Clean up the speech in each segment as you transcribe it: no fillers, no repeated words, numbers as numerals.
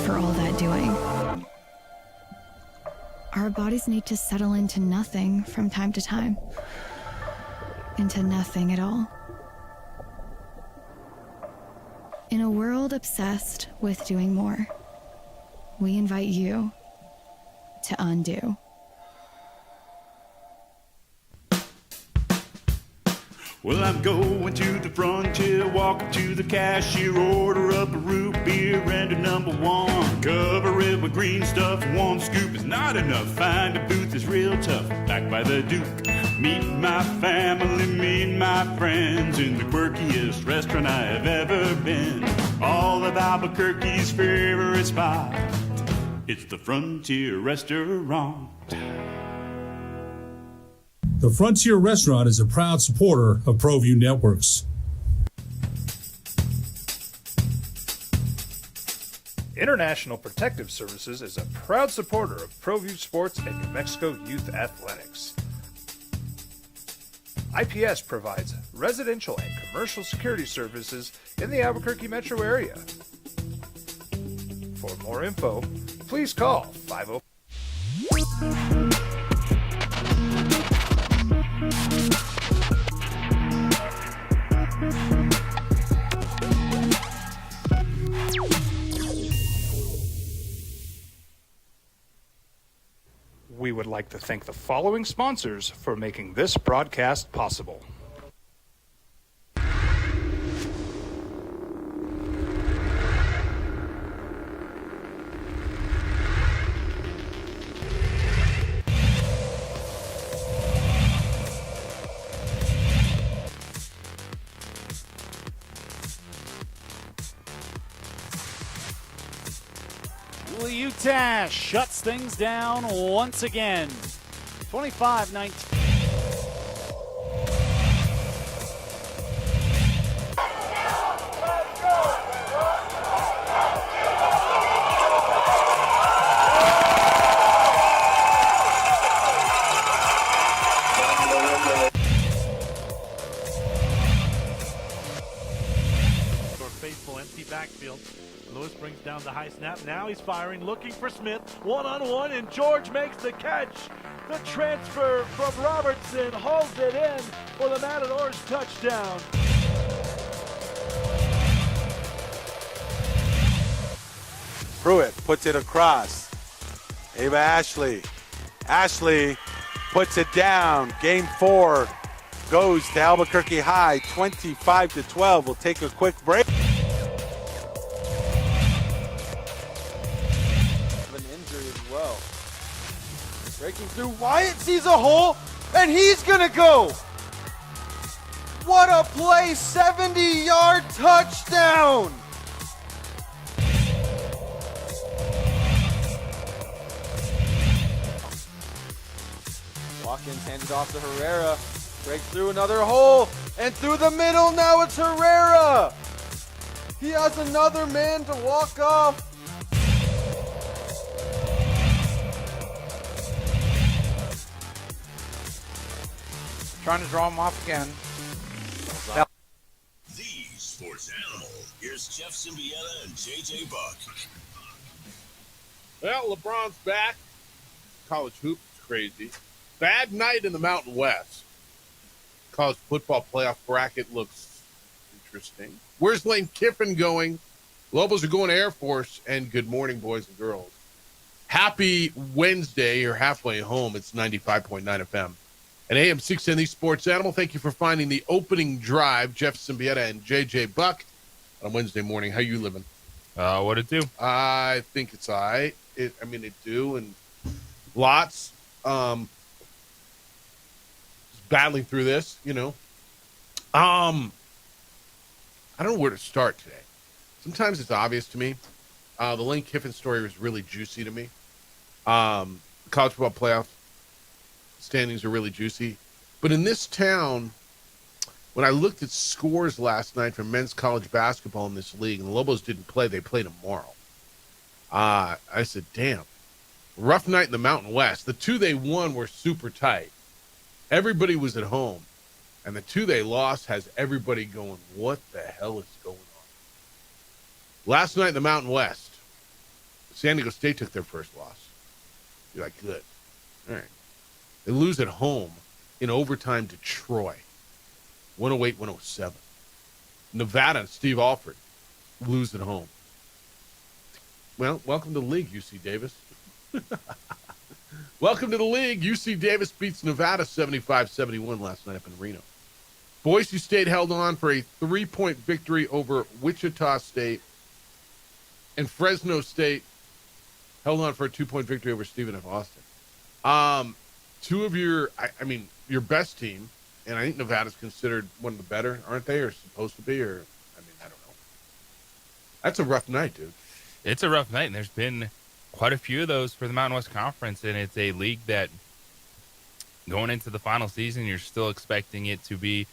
for all that doing. Our bodies need to settle into nothing from time to time. Into nothing at all. In a world obsessed with doing more, we invite you to undo. Well, I'm going to the frontier, walking to the cashier, order up a root beer and a number one. Cover it with green stuff, one scoop is not enough. Find a booth is real tough, back by the Duke. Meet my family, meet my friends in the quirkiest restaurant I have ever been. All of Albuquerque's favorite spot, it's the Frontier Restaurant. The Frontier Restaurant is a proud supporter of ProView Networks. International Protective Services is a proud supporter of ProView Sports and New Mexico Youth Athletics. IPS provides residential and commercial security services in the Albuquerque metro area. For more info, please call 50. We would like to thank the following sponsors for making this broadcast possible. UTAS shuts things down once again. 25-19. Faithful empty backfield. Lewis brings down the high snap. Now he's firing, looking for Smith. One-on-one, and George makes the catch. The transfer from Robertson hauls it in for the Matadors touchdown. Pruitt puts it across. Ava Ashley. Ashley puts it down. Game 4 goes to Albuquerque High, 25-12. We'll take a quick break. Breaking through, Wyatt sees a hole, and he's gonna go. What a play, 70-yard touchdown. Watkins hands it off to Herrera. Breaks through another hole, and through the middle, now it's Herrera. He has another man to walk off. Trying to draw him off again. The Sports Animal. Here's Jeff Symbieta and JJ Buck. Well, LeBron's back. College hoops is crazy. Bad night in the Mountain West. College football playoff bracket looks interesting. Where's Lane Kiffin going? Lobos are going to Air Force. And good morning, boys and girls. Happy Wednesday. You're halfway home. It's 95.9 FM. And AM 610, the Sports Animal. Thank you for finding the opening drive. Jeff Symbieta and JJ Buck on Wednesday morning. How you living? What'd it do? I think it's all right. It do, and lots. Just battling through this, you know. I don't know where to start today. Sometimes it's obvious to me. The Lane Kiffin story was really juicy to me. College football playoff standings are really juicy. But in this town, when I looked at scores last night for men's college basketball in this league, and the Lobos didn't play, they play tomorrow. I said, damn. Rough night in the Mountain West. The two they won were super tight. Everybody was at home. And the two they lost has everybody going, what the hell is going on? Last night in the Mountain West, San Diego State took their first loss. You're like, good. All right. They lose at home in overtime to Troy, 108-107. Nevada, Steve Alford, lose at home. Well, welcome to the league, UC Davis. Welcome to the league. UC Davis beats Nevada 75-71 last night up in Reno. Boise State held on for a 3-point victory over Wichita State. And Fresno State held on for a 2-point victory over Stephen F. Austin. Two of your best team, and I think Nevada's considered one of the better, aren't they? Or supposed to be? Or, I don't know. That's a rough night, dude. It's a rough night, and there's been quite a few of those for the Mountain West Conference, and it's a league that going into the final season, you're still expecting it to be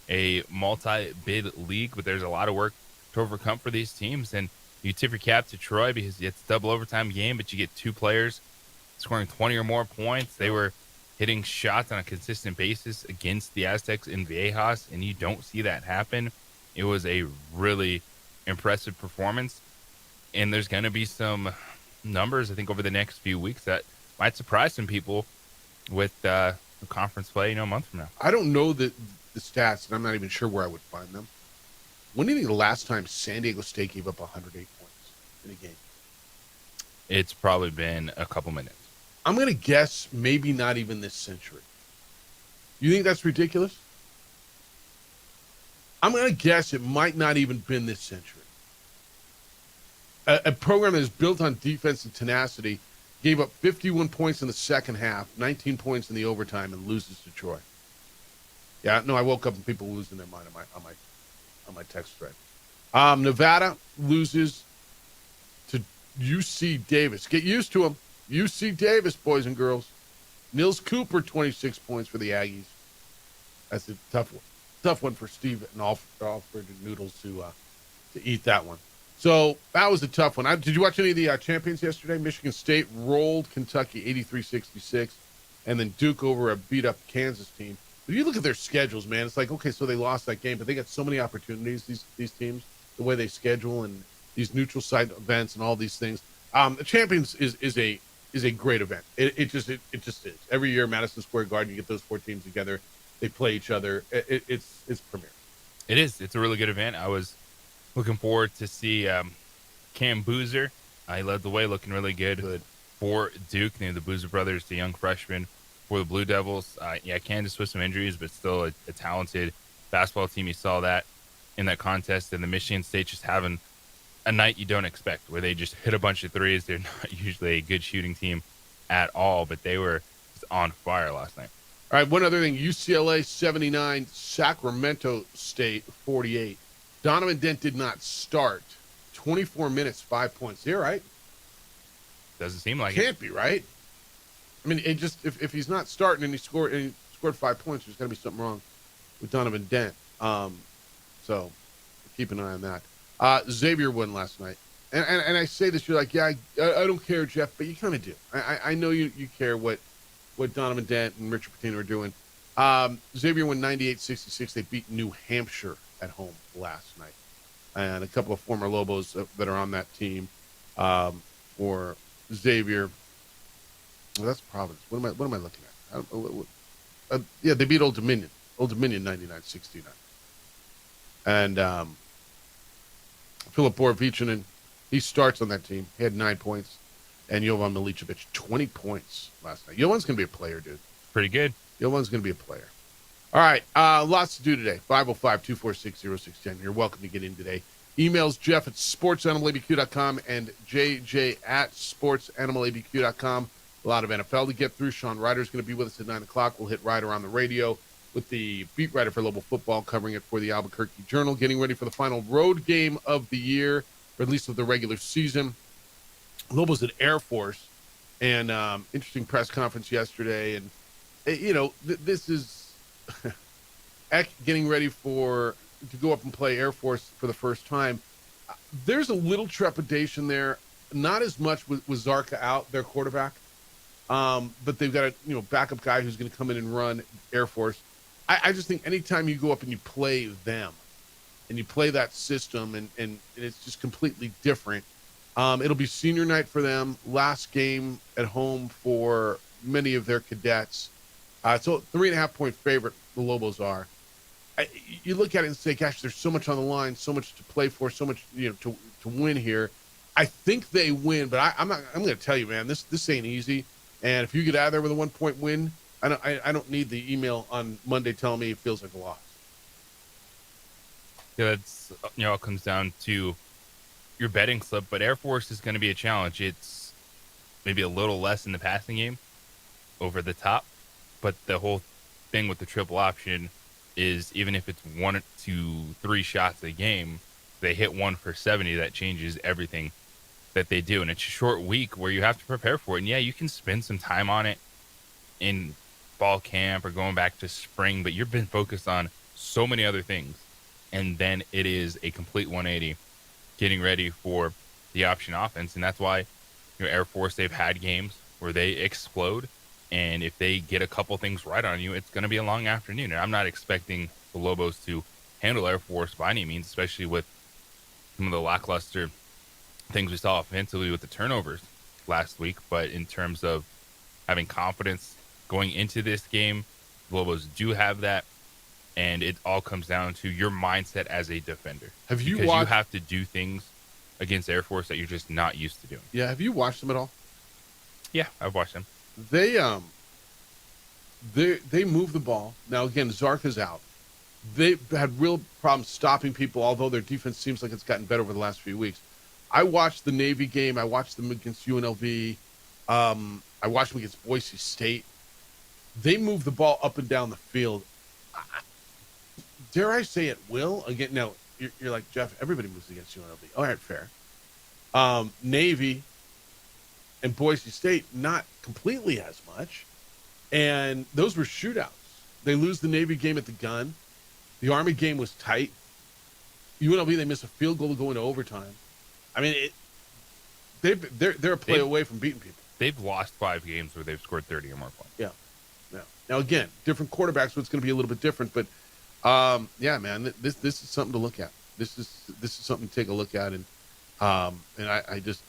a multi-bid league, but there's a lot of work to overcome for these teams. And you tip your cap to Troy because it's a double overtime game, but you get two players scoring 20 or more points. They were hitting shots on a consistent basis against the Aztecs in Viejas, and you don't see that happen. It was a really impressive performance, and there's going to be some numbers, I think, over the next few weeks that might surprise some people with the conference play, a month from now. I don't know the stats, and I'm not even sure where I would find them. When do you think the last time San Diego State gave up 108 points in a game? It's probably been a couple minutes. I'm going to guess maybe not even this century. You think that's ridiculous? I'm going to guess it might not even been this century. A program that is built on defense and tenacity gave up 51 points in the second half, 19 points in the overtime, and loses to Troy. Yeah, no, I woke up and people losing their mind on my text thread. Nevada loses to UC Davis. Get used to them. UC Davis, boys and girls. Nils Cooper, 26 points for the Aggies. That's a tough one. Tough one for Steve and Alfred and Noodles to eat that one. So that was a tough one. Did you watch any of the champions yesterday? Michigan State rolled Kentucky 83-66, and then Duke over a beat-up Kansas team. If you look at their schedules, man, it's like, okay, so they lost that game, but they got so many opportunities, these teams, the way they schedule and these neutral site events and all these things. The champions is a great event. It just is. Every year, Madison Square Garden, you get those four teams together. They play each other. It's premier. It is. It's a really good event. I was looking forward to see Cam Boozer. He led the way, looking really good for Duke. The Boozer brothers, the young freshmen for the Blue Devils. Kansas with some injuries, but still a talented basketball team. You saw that in that contest. And the Michigan State just having a night you don't expect, where they just hit a bunch of threes. They're not usually a good shooting team at all, but they were just on fire last night. All right, one other thing. UCLA 79, Sacramento State 48. Donovan Dent did not start. 24 minutes, 5 points. Is he all right? Doesn't seem like Can't be, right? I mean, it just if he's not starting and he scored 5 points, there's got to be something wrong with Donovan Dent. So keep an eye on that. Xavier won last night. And I say this, you're like, yeah, I don't care, Jeff, but you kind of do. I know you care what Donovan Dent and Richard Pitino are doing. Xavier won 98-66. They beat New Hampshire at home last night. And a couple of former Lobos that are on that team for Xavier. Well, that's Providence. What am I looking at? Yeah, they beat Old Dominion. Old Dominion 99-69. And Philip Borovichinen, he starts on that team. He had 9 points. And Jovan Milicevic, 20 points last night. Jovan's going to be a player, dude. Pretty good. Jovan's going to be a player. All right, lots to do today. 505-246-0610. You're welcome to get in today. Emails Jeff at sportsanimалabq.com and JJ at sportsanimалabq.com. A lot of NFL to get through. Sean Ryder's going to be with us at 9 o'clock. We'll hit Ryder on the radio with the beat writer for Lobo Football, covering it for the Albuquerque Journal, getting ready for the final road game of the year, or at least of the regular season. Lobos at Air Force, and interesting press conference yesterday. And, this is getting ready to go up and play Air Force for the first time. There's a little trepidation there, not as much with Zarka out, their quarterback, but they've got a backup guy who's going to come in and run Air Force. I just think anytime you go up and you play them and you play that system and it's just completely different, It'll be senior night for them, last game at home for many of their cadets. So 3.5-point favorite, the Lobos are. You look at it and say, gosh, there's so much on the line, so much to play for, so much to win here. I think they win, but I'm going to tell you, man, this ain't easy. And if you get out of there with a 1-point win, I don't need the email on Monday telling me it feels like a loss. Yeah, that's it comes down to your betting slip, but Air Force is going to be a challenge. It's maybe a little less in the passing game, over the top, but the whole thing with the triple option is even if it's 1 to 3 shots a game, they hit 1 for 70. That changes everything that they do, and it's a short week where you have to prepare for it. And yeah, you can spend some time on it in fall camp or going back to spring, but you've been focused on so many other things, and then it is a complete 180 getting ready for the option offense. And that's why Air Force, they've had games where they explode, and if they get a couple things right on you, it's going to be a long afternoon. And I'm not expecting the Lobos to handle Air Force by any means, especially with some of the lackluster things we saw offensively with the turnovers last week. But in terms of having confidence going into this game, the Lobos do have that, and it all comes down to your mindset as a defender. Have you because watched? You have to do things against Air Force that you're just not used to doing. Yeah, have you watched them at all? Yeah, I've watched them. They move the ball. Now again, Zarka's out. They've had real problems stopping people, although their defense seems like it's gotten better over the last few weeks. I watched the Navy game. I watched them against UNLV. I watched them against Boise State. They move the ball up and down the field. Dare I say at will? Again, now you're like, Jeff, everybody moves against UNLV. All right, fair. Navy and Boise State, not completely as much. And those were shootouts. They lose the Navy game at the gun. The Army game was tight. UNLV, they miss a field goal to go into overtime. I mean, they're a play away from beating people. They've lost 5 games where they've scored 30 or more points. Yeah. Now, again, different quarterbacks, so it's going to be a little bit different. But, yeah, man, this is something to look at. This is something to take a look at. And I just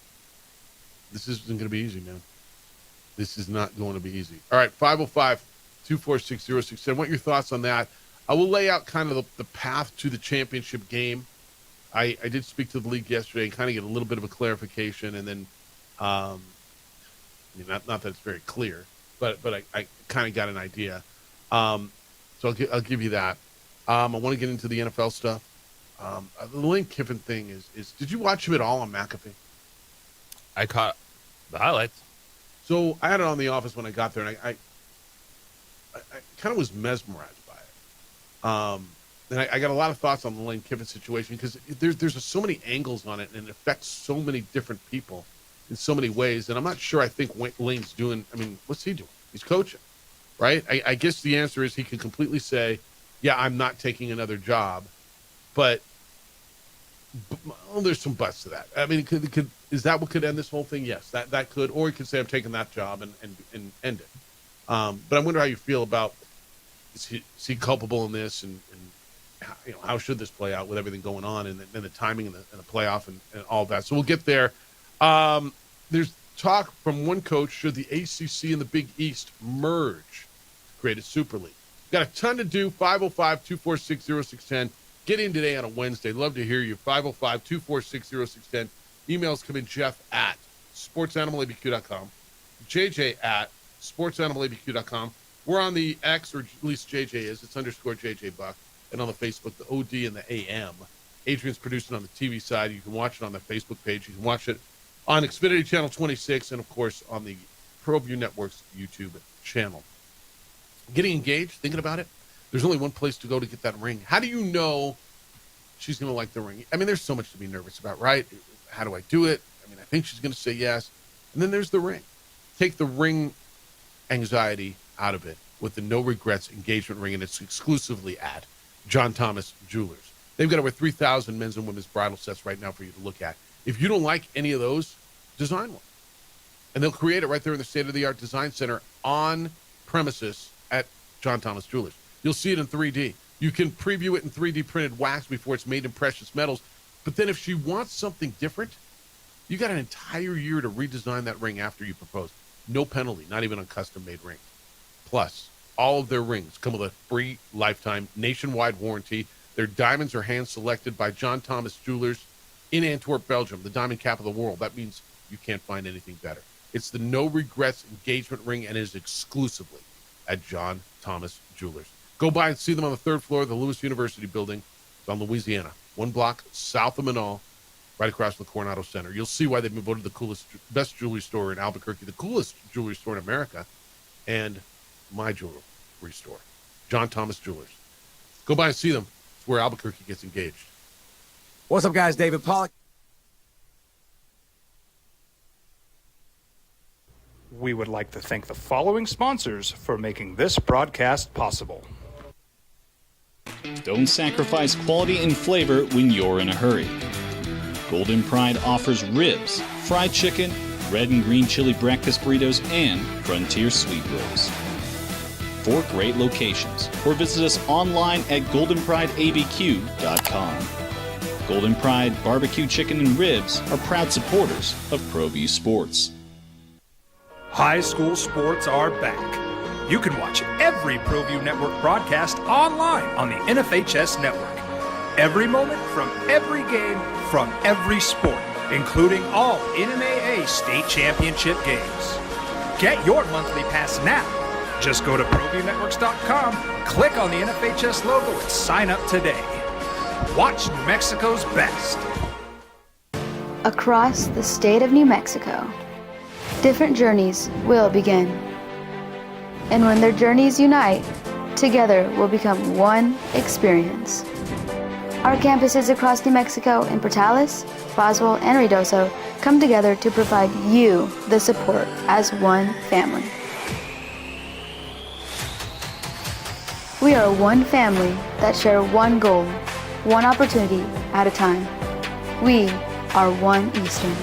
– this isn't going to be easy, man. This is not going to be easy. All right, 505-246-0610. What are your thoughts on that? I will lay out kind of the path to the championship game. I did speak to the league yesterday and kind of get a little bit of a clarification, and then not that it's very clear, but I kind of got an idea. So I'll give you that. I want to get into the NFL stuff. The Lane Kiffin thing is did you watch him at all on McAfee? I caught the highlights. So I had it on The Office when I got there, and I kind of was mesmerized by it. And I got a lot of thoughts on the Lane Kiffin situation because there's so many angles on it, and it affects so many different people in so many ways. And I'm not sure I think Lane's doing – I mean, what's he doing? He's coaching, right? I guess the answer is he could completely say, yeah, I'm not taking another job. But there's some buts to that. I mean, is that what could end this whole thing? Yes, that could. Or he could say, I'm taking that job and end it. But I wonder how you feel about is he culpable in this, and how should this play out with everything going on and the timing and the playoff and all that. So we'll get there. There's talk from one coach, should the ACC and the Big East merge, create a Super League? Got a ton to do. 505-246-0610. Get in today on a Wednesday. Love to hear you. 505-246-0610. Emails come in, Jeff@sportsanimalabq.com, JJ@sportsanimalabq.com. We're on the X, or at least JJ is. It's _JJ Buck. And on the Facebook, the OD and the AM. Adrian's producing on the TV side. You can watch it on the Facebook page. You can watch it on Xfinity Channel 26 and, of course, on the ProView Network's YouTube channel. Getting engaged, thinking about it, there's only one place to go to get that ring. How do you know she's going to like the ring? I mean, there's so much to be nervous about, right? How do I do it? I mean, I think she's going to say yes. And then there's the ring. Take the ring anxiety out of it with the no regrets engagement ring, and it's exclusively at John Thomas Jewelers. They've got over 3,000 men's and women's bridal sets right now for you to look at. If you don't like any of those, design one. And they'll create it right there in the state-of-the-art design center on premises at John Thomas Jewelers. You'll see it in 3D. You can preview it in 3D printed wax before it's made in precious metals. But then if she wants something different, You got an entire year to redesign that ring after you propose. No penalty, not even on custom-made rings. Plus, all of their rings come with a free lifetime nationwide warranty. Their diamonds are hand-selected by John Thomas Jewelers in Antwerp, Belgium, the diamond capital of the world. That means you can't find anything better. It's the no-regrets engagement ring and is exclusively at John Thomas Jewelers. Go by and see them on the 3rd floor of the Lewis University building. It's on Louisiana, 1 block south of Menaul, right across from the Coronado Center. You'll see why they've been voted the best jewelry store in Albuquerque, the coolest jewelry store in America, and my jewelry store, John Thomas Jewelers. Go by and see them. It's where Albuquerque gets engaged. What's up, guys? David Pollock. We would like to thank the following sponsors for making this broadcast possible. Don't sacrifice quality and flavor when you're in a hurry. Golden Pride offers ribs, fried chicken, red and green chili breakfast burritos, and frontier sweet rolls. 4 great locations, or visit us online at goldenprideabq.com. Golden Pride Barbecue Chicken and Ribs are proud supporters of ProView Sports. High school sports are back. You can watch every ProView Network broadcast online on the NFHS network. Every moment from every game from every sport, including all NMAA state championship games. Get your monthly pass now. Just go to ProViewNetworks.com, click on the NFHS logo, and sign up today. Watch New Mexico's best. Across the state of New Mexico, different journeys will begin. And when their journeys unite, together will become one experience. Our campuses across New Mexico in Portales, Boswell, and Ruidoso come together to provide you the support as one family. We are one family that share one goal, one opportunity at a time. We are One Eastern.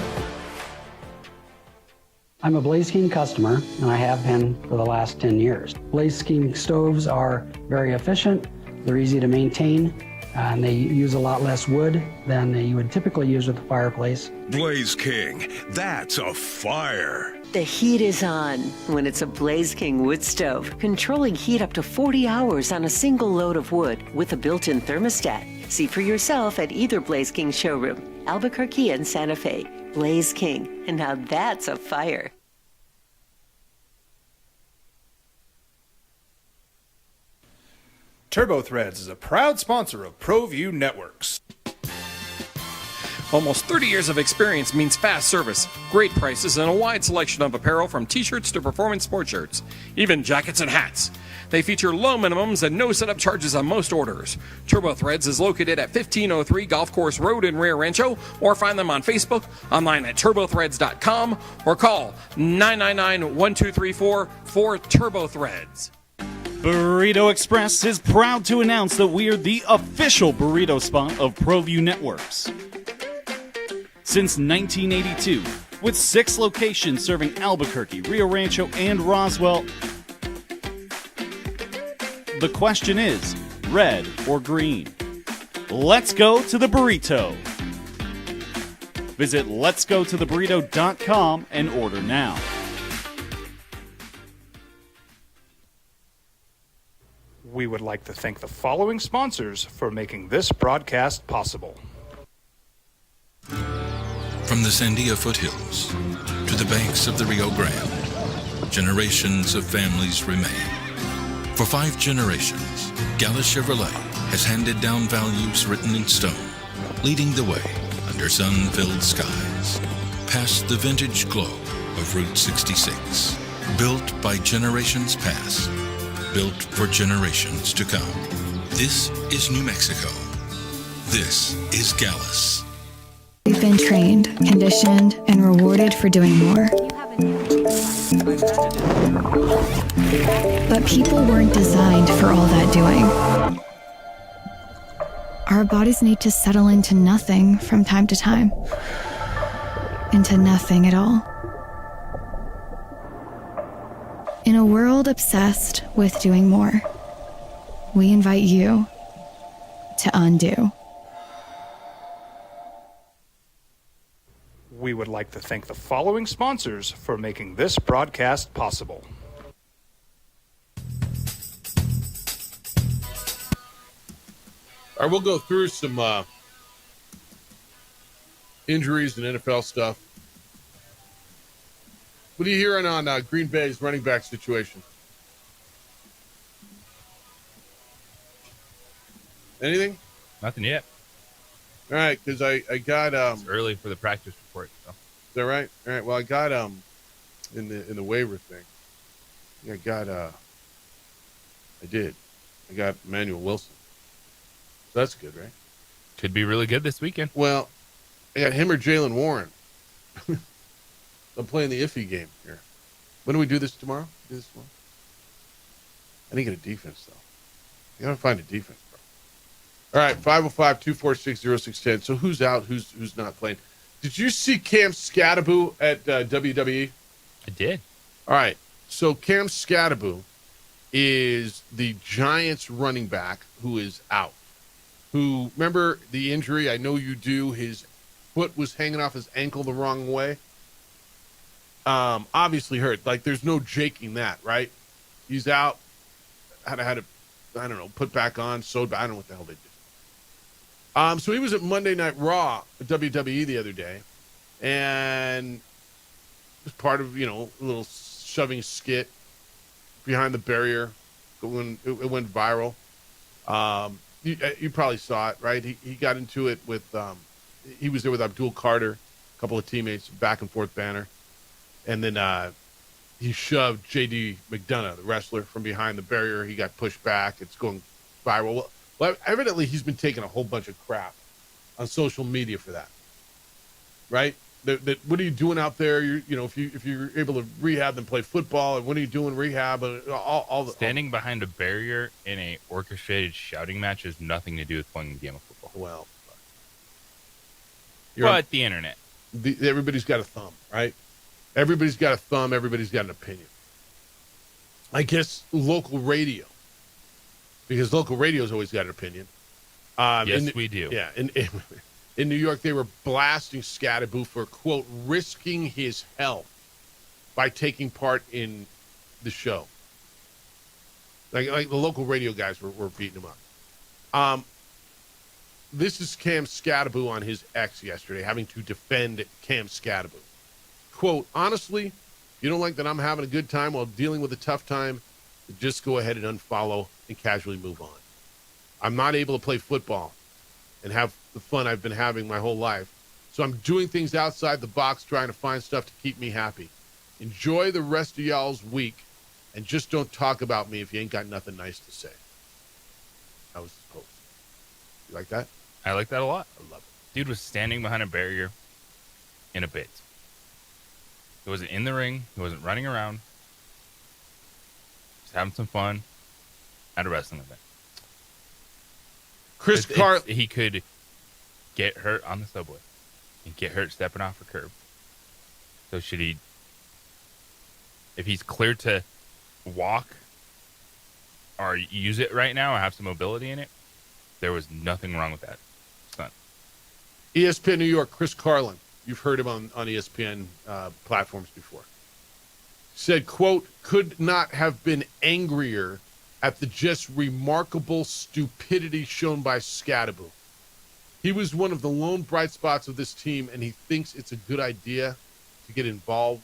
I'm a Blaze King customer, and I have been for the last 10 years. Blaze King stoves are very efficient, they're easy to maintain, and they use a lot less wood than you would typically use with a fireplace. Blaze King, that's a fire. The heat is on when it's a Blaze King wood stove, controlling heat up to 40 hours on a single load of wood with a built-in thermostat. See for yourself at either Blaze King showroom, Albuquerque and Santa Fe. Blaze King, and now that's a fire. TurboThreads is a proud sponsor of ProView Networks. Almost 30 years of experience means fast service, great prices, and a wide selection of apparel from t-shirts to performance sport shirts, even jackets and hats. They feature low minimums and no setup charges on most orders. TurboThreads is located at 1503 Golf Course Road in Rio Rancho, or find them on Facebook, online at turbothreads.com, or call 999-1234 for TurboThreads. Burrito Express is proud to announce that we are the official burrito spot of ProView Networks. Since 1982, with 6 locations serving Albuquerque, Rio Rancho, and Roswell, the question is, red or green? Let's go to the burrito. Visit letsgototheburrito.com and order now. We would like to thank the following sponsors for making this broadcast possible. From the Sandia foothills to the banks of the Rio Grande, generations of families remain. For 5 generations, Gallus Chevrolet has handed down values written in stone, leading the way under sun-filled skies, past the vintage glow of Route 66. Built by generations past, built for generations to come. This is New Mexico. This is Gallus. We've been trained, conditioned, and rewarded for doing more. But people weren't designed for all that doing. Our bodies need to settle into nothing from time to time. Into nothing at all. In a world obsessed with doing more, we invite you to undo. we would like to thank the following sponsors for making this broadcast possible. All right, we'll go through some injuries and NFL stuff. What are you hearing on Green Bay's running back situation? Anything? Nothing yet. All right, because I got it's early for the practice report. So. Is that right? All right. Well, I got in the waiver thing. I got I got Emmanuel Wilson. So that's good, right? Could be really good this weekend. Well, I got him or Jaylen Warren. I'm playing the iffy game here. When do we do this tomorrow? Do this tomorrow? I need to get a defense, though. I got to find a defense, bro. All right, 505-246-0610. So who's out? Who's not playing? Did you see Cam Skattebo at WWE? I did. All right. So Cam Skattebo is the Giants running back who is out. Who, remember the injury? I know you do. His foot was hanging off his ankle the wrong way. Obviously hurt. Like, there's no jaking that, right? He's out. Had to, I don't know, put back on, sewed back. I don't know what the hell they did. So he was at Monday Night Raw at WWE the other day, and was part of, a little shoving skit behind the barrier. It went viral. You probably saw it, right? He got into it with, he was there with Abdul Carter, a couple of teammates, back and forth banner. And then he shoved J.D. McDonough, the wrestler, from behind the barrier. He got pushed back. It's going viral. Well, evidently he's been taking a whole bunch of crap on social media for that, right? That what are you doing out there? If you're able to rehab and play football, and what are you doing rehab? Standing behind a barrier in a orchestrated shouting match has nothing to do with playing a game of football. Well, but the internet. Everybody's got a thumb, right? Everybody's got a thumb. Everybody's got an opinion. I guess local radio, because local radio's always got an opinion. Yes, we do. Yeah. In New York, they were blasting Skattebo for, quote, risking his health by taking part in the show. Like the local radio guys were beating him up. This is Cam Skattebo on his X yesterday, having to defend Cam Skattebo. Quote, honestly, you don't like that I'm having a good time while dealing with a tough time, just go ahead and unfollow and casually move on. I'm not able to play football and have the fun I've been having my whole life, so I'm doing things outside the box, trying to find stuff to keep me happy. Enjoy the rest of y'all's week, and just don't talk about me if you ain't got nothing nice to say. That was his post. You like that? I like that a lot. I love it. Dude was standing behind a barrier in a bit. He wasn't in the ring. He wasn't running around. Just having some fun at a wrestling event. He could get hurt on the subway and get hurt stepping off a curb. So should he, if he's cleared to walk or use it right now or have some mobility in it, there was nothing wrong with that. It's not. ESPN New York, Chris Carlin. You've heard him on ESPN platforms before. Said, quote, could not have been angrier at the just remarkable stupidity shown by Skattebo. He was one of the lone bright spots of this team, and he thinks it's a good idea to get involved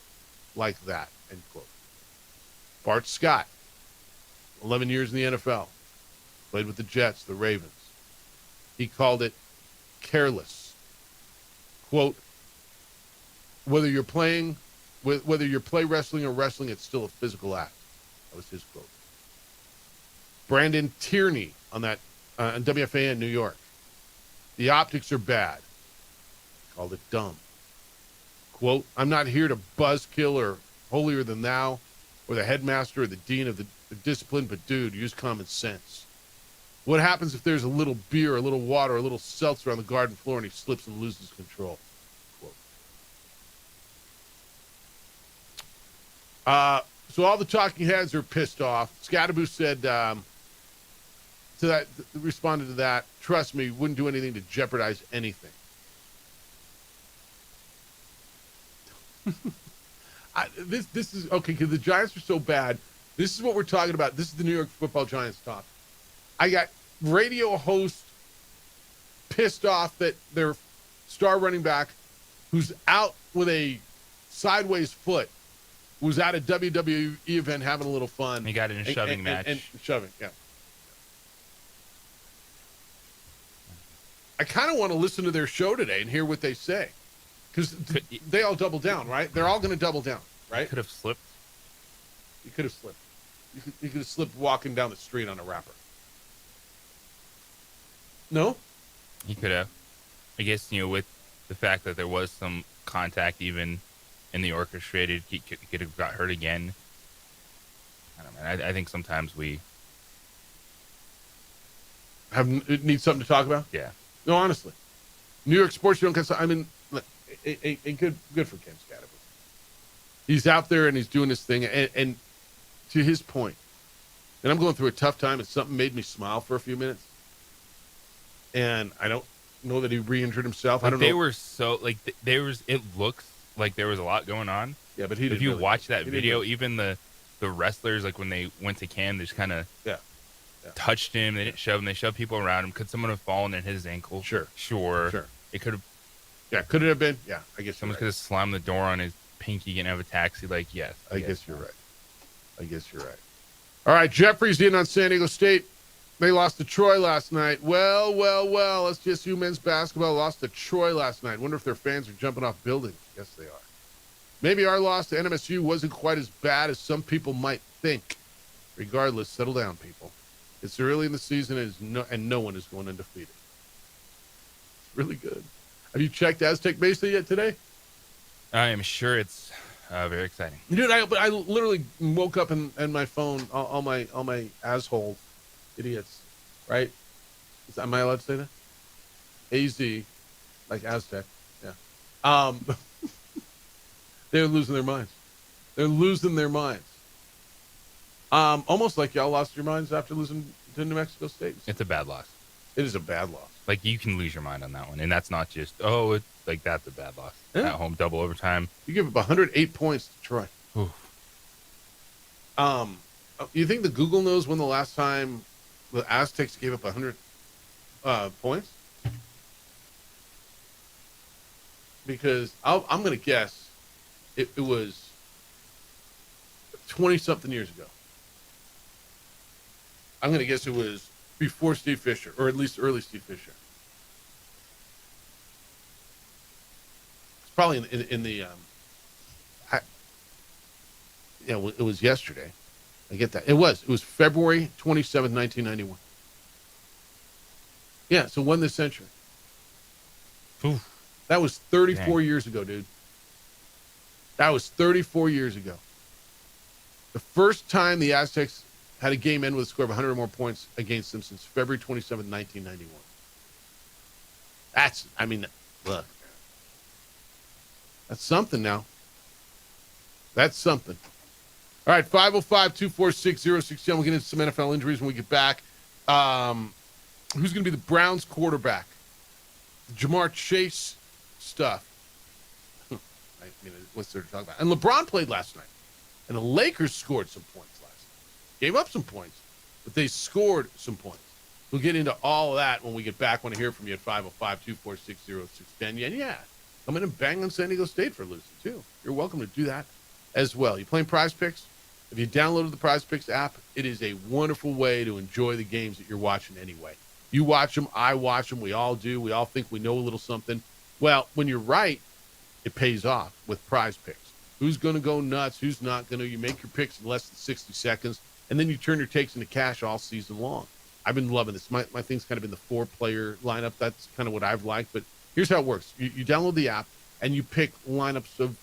like that, end quote. Bart Scott, 11 years in the NFL, played with the Jets, the Ravens. He called it careless. Quote, whether you're play wrestling or wrestling, it's still a physical act. That was his quote. Brandon Tierney on that on WFAN New York. The optics are bad. Called it dumb. Quote, I'm not here to buzzkill or holier than thou or the headmaster or the dean of the discipline, but dude, use common sense. What happens if there's a little beer, a little water, a little seltzer on the garden floor and he slips and loses control? So all the talking heads are pissed off. Skattebo said responded to that, trust me, wouldn't do anything to jeopardize anything. This is okay because the Giants are so bad. This is what we're talking about. This is the New York Football Giants talk. I got radio host pissed off that their star running back, who's out with a sideways foot, was at a WWE event having a little fun. He got in a shoving match. And shoving, yeah. I kind of want to listen to their show today and hear what they say. Because they all double down, right? They're all going to double down, right? Could have slipped. You could have slipped. You could have slipped walking down the street on a rapper. No? He could have. I guess, with the fact that there was some contact even in the orchestrated, he could have got hurt again. I don't know. I think sometimes we need something to talk about? Yeah. No, honestly. New York sports, you don't get. I mean, good for Ken Scadaboo. He's out there and he's doing this thing. And to his point, and I'm going through a tough time, and something made me smile for a few minutes. And I don't know that he re-injured himself. I don't know. They were so it looks like there was a lot going on. Yeah, but if you watch that video, even the wrestlers, like when they went to Cam, they just kind of touched him. They didn't shove him. They shoved people around him. Could someone have fallen and hit his ankle? Sure. It could have. Yeah, could it have been? Yeah, I guess someone could have slammed the door on his pinky and have a taxi. Yes. I guess you're right. All right, Jeffrey's in on San Diego State. They lost to Troy last night. Well. SDSU men's basketball lost to Troy last night. Wonder if their fans are jumping off buildings. Yes, they are. Maybe our loss to NMSU wasn't quite as bad as some people might think. Regardless, settle down, people. It's early in the season, and no one is going undefeated. It's really good. Have you checked Aztec Mesa yet today? I am sure it's very exciting. Dude, I literally woke up and my phone, all my asshole idiots, right? Am I allowed to say that? AZ, like Aztec, yeah. They're losing their minds. Almost like y'all lost your minds after losing to New Mexico State. It's a bad loss. It is a bad loss. Like, you can lose your mind on that one, and that's not just that's a bad loss. Yeah. At home, double overtime. You give up 108 points to Troy. Oof. You think the Google knows when the last time the Aztecs gave up 100 points? Because I'm going to guess it was 20-something years ago. I'm going to guess it was before Steve Fisher, or at least early Steve Fisher. It's probably in the it was yesterday. I get that. It was February 27, 1991. Yeah, so won this century. Oof. That was 34 years ago, dude. That was 34 years ago. The first time the Aztecs had a game end with a score of 100 or more points against them since February 27, 1991. Look. That's something now. That's something. All right, 505-246-0610. We'll get into some NFL injuries when we get back. Who's going to be the Browns quarterback? Jamar Chase stuff. What's there to talk about? And LeBron played last night. And the Lakers scored some points last night. Gave up some points, but they scored some points. We'll get into all of that when we get back. I want to hear from you at 505-246-0610. Yeah. Come in and bang on San Diego State for losing, too. You're welcome to do that as well. You playing Prize Picks? If you downloaded the Prize Picks app, it is a wonderful way to enjoy the games that you're watching anyway. You watch them, I watch them, we all do. We all think we know a little something. Well, when you're right, it pays off with Prize Picks. Who's going to go nuts? Who's not going to? You make your picks in less than 60 seconds, and then you turn your takes into cash all season long. I've been loving this. My thing's kind of been the 4-player lineup. That's kind of what I've liked. But here's how it works. You download the app, and you pick lineups of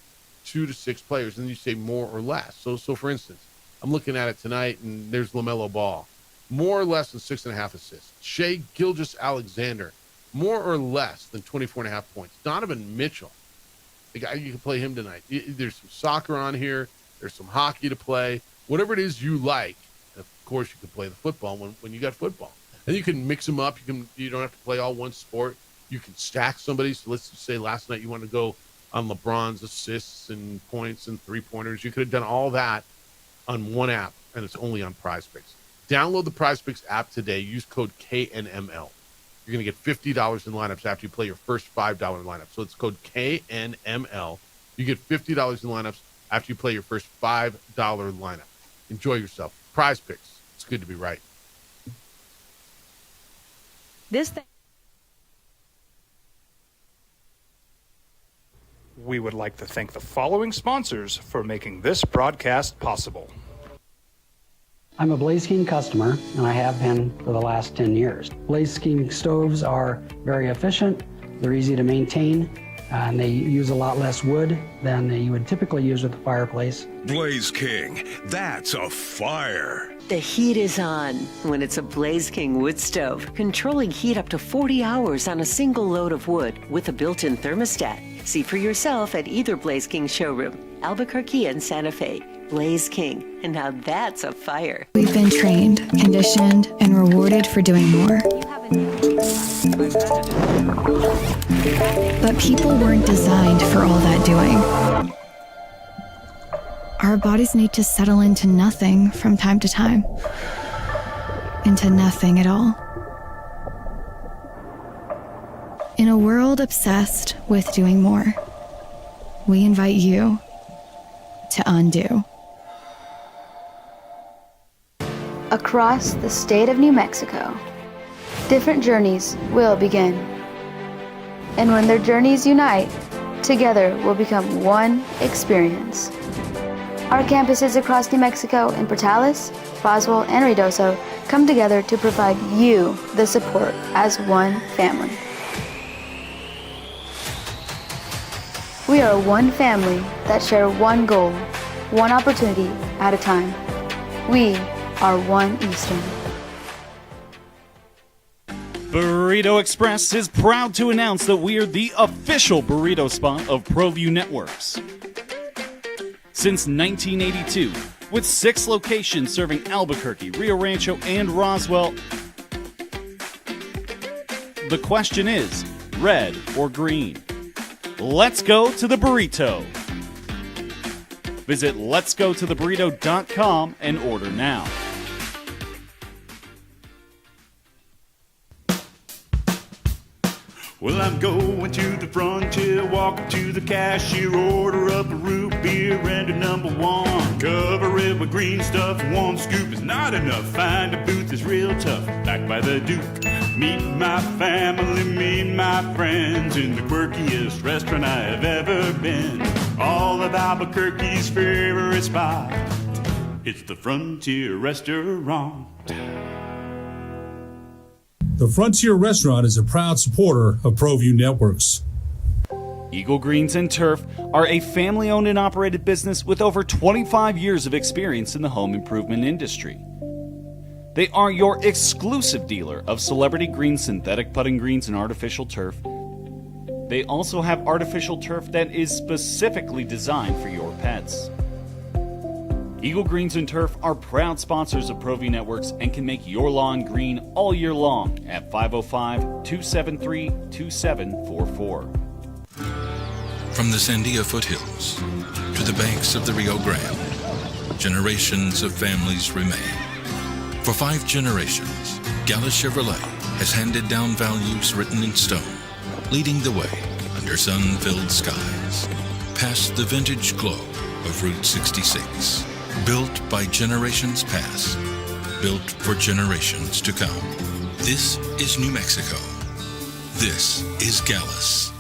2 to 6 players, and then you say more or less. So for instance, I'm looking at it tonight, and there's LaMelo Ball. More or less than 6.5 assists. Shai Gilgeous-Alexander, more or less than 24.5 points. Donovan Mitchell, the guy, you can play him tonight. There's some soccer on here. There's some hockey to play. Whatever it is you like. And of course, you can play the football when you got football. And you can mix them up. You don't have to play all one sport. You can stack somebody. So let's just say last night you want to go on LeBron's assists and points and three-pointers. You could have done all that on one app, and it's only on PrizePicks. Download the PrizePicks app today. Use code KNML. You're going to get $50 in lineups after you play your first $5 lineup. So it's code KNML. You get $50 in lineups after you play your first $5 lineup. Enjoy yourself. PrizePicks. It's good to be right. We would like to thank the following sponsors for making this broadcast possible. I'm a Blaze King customer, and I have been for the last 10 years. Blaze King stoves are very efficient, they're easy to maintain, and they use a lot less wood than you would typically use with a fireplace. Blaze King, that's a fire. The heat is on when it's a Blaze King wood stove, controlling heat up to 40 hours on a single load of wood with a built-in thermostat. See for yourself at either Blaze King showroom, Albuquerque and Santa Fe. Blaze King, and now that's a fire. We've been trained, conditioned, and rewarded for doing more. But people weren't designed for all that doing. Our bodies need to settle into nothing from time to time. Into nothing at all. In a world obsessed with doing more, we invite you to undo. Across the state of New Mexico, different journeys will begin. And when their journeys unite, together will become one experience. Our campuses across New Mexico in Portales, Roswell, and Ruidoso come together to provide you the support as one family. We are one family that share one goal, one opportunity at a time. We are One Eastern. Burrito Express is proud to announce that we are the official burrito spot of ProView Networks. Since 1982, with 6 locations serving Albuquerque, Rio Rancho, and Roswell, the question is, red or green? Let's go to the burrito. Visit letsgototheburrito.com and order now. Well, I'm going to the frontier, walk up to the cashier, order up a root beer and a number one. Cover it with green stuff, one scoop is not enough. Find a booth is real tough, back by the Duke. Meet my family, meet my friends in the quirkiest restaurant I have ever been. All of Albuquerque's favorite spot, it's the Frontier Restaurant. The Frontier Restaurant is a proud supporter of ProView Networks. Eagle Greens and Turf are a family-owned and operated business with over 25 years of experience in the home improvement industry. They are your exclusive dealer of celebrity green, synthetic putting greens, and artificial turf. They also have artificial turf that is specifically designed for your pets. Eagle Greens and Turf are proud sponsors of ProView Networks and can make your lawn green all year long at 505-273-2744. From the Sandia foothills to the banks of the Rio Grande, generations of families remain. For 5 generations, Gallus Chevrolet has handed down values written in stone, leading the way under sun-filled skies, past the vintage glow of Route 66. Built by generations past, built for generations to come. This is New Mexico. This is Gallus.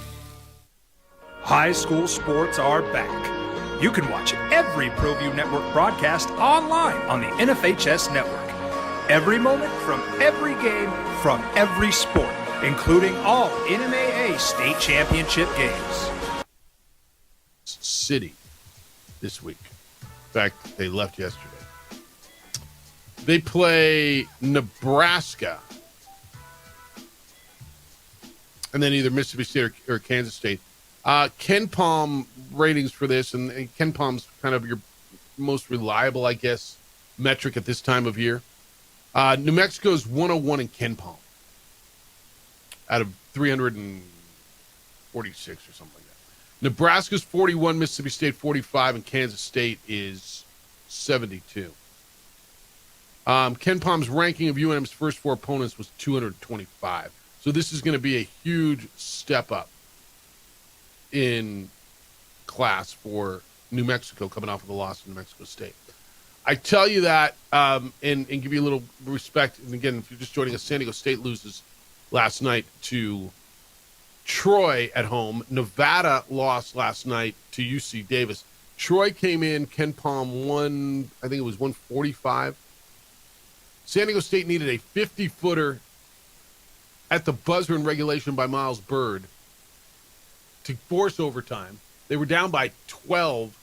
High school sports are back. You can watch every ProView Network broadcast online on the NFHS network. Every moment from every game from every sport, including all NMAA state championship games. City this week. In fact, they left yesterday. They play Nebraska. And then either Mississippi State or Kansas State. KenPom ratings for this, and KenPom's kind of your most reliable, I guess, metric at this time of year. New Mexico's 101 in KenPom out of 346 or something like that. Nebraska's 41, Mississippi State 45, and Kansas State is 72. Ken Palm's ranking of UNM's first 4 opponents was 225. So this is going to be a huge step up in class for New Mexico coming off of the loss to New Mexico State. I tell you that and give you a little respect. And again, if you're just joining us, San Diego State loses last night to Troy at home. Nevada lost last night to UC Davis. Troy came in, Ken Palm won, I think it was 145. San Diego State needed a 50-footer at the buzzer in regulation by Miles Bird to force overtime. They were down by 12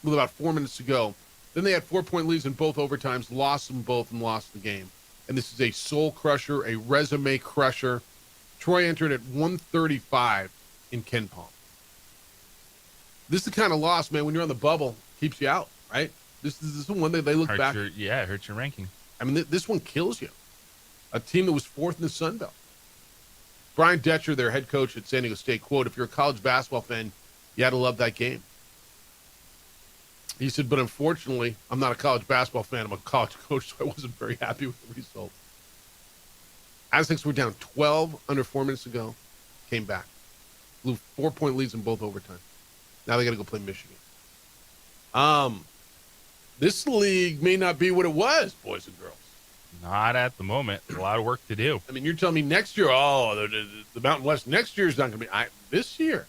with about 4 minutes to go. Then they had 4-point leads in both overtimes, lost them both, and lost the game. And this is a soul crusher, a resume crusher. Troy entered at 135 in Ken Palm. This is the kind of loss, man, when you're on the bubble, keeps you out, right? This is the one that they look back. It hurts your ranking. I mean, this one kills you. A team that was 4th in the Sun Belt. Brian Detcher, their head coach at San Diego State, quote, "If you're a college basketball fan, you had to love that game." He said, "But unfortunately, I'm not a college basketball fan. I'm a college coach, so I wasn't very happy with the result." Aztecs were down 12 under 4 minutes ago, came back. Blew 4-point leads in both overtime. Now they got to go play Michigan. This league may not be what it was, boys and girls. Not at the moment. A lot of work to do. I mean, you're telling me next year, the Mountain West next year is not going to be. This year,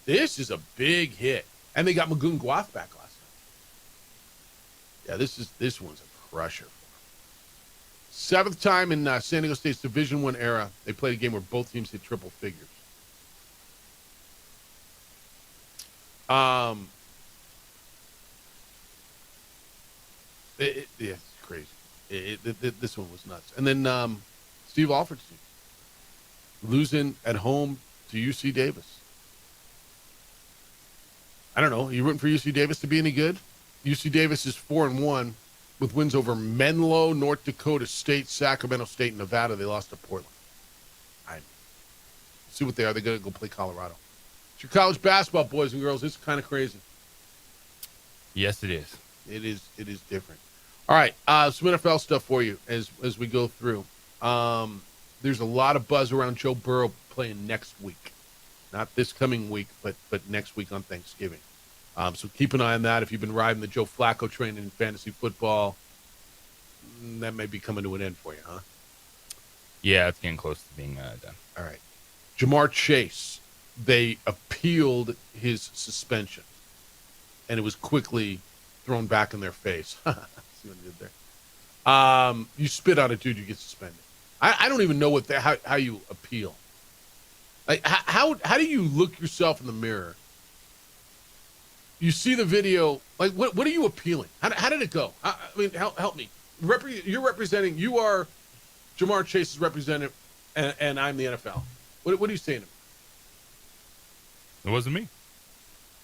this is a big hit. And they got Magoon Guath back last night. Yeah, this one's a crusher. 7th time in San Diego State's Division I era, they played a game where both teams hit triple figures. It's crazy. This one was nuts. And then Steve Alford's team losing at home to UC Davis. I don't know. Are you rooting for UC Davis to be any good? UC Davis is 4-1 with wins over Menlo, North Dakota State, Sacramento State, and Nevada. They lost to Portland. See what they are. They're going to go play Colorado. It's your college basketball, boys and girls. It's kind of crazy. Yes, it is. It is different. All right, some NFL stuff for you as we go through. There's a lot of buzz around Joe Burrow playing next week. Not this coming week, but next week on Thanksgiving. So keep an eye on that. If you've been riding the Joe Flacco train in fantasy football, that may be coming to an end for you, huh? Yeah, it's getting close to being done. All right. Jamar Chase, they appealed his suspension, and it was quickly thrown back in their face. See what I did there? You spit on a dude, you get suspended. I don't even know how you appeal. Like how do you look yourself in the mirror? You see the video. Like what are you appealing? How did it go? I mean, help me. You're representing. You are Jamar Chase's representative, and I'm the NFL. What are you saying to me? It wasn't me.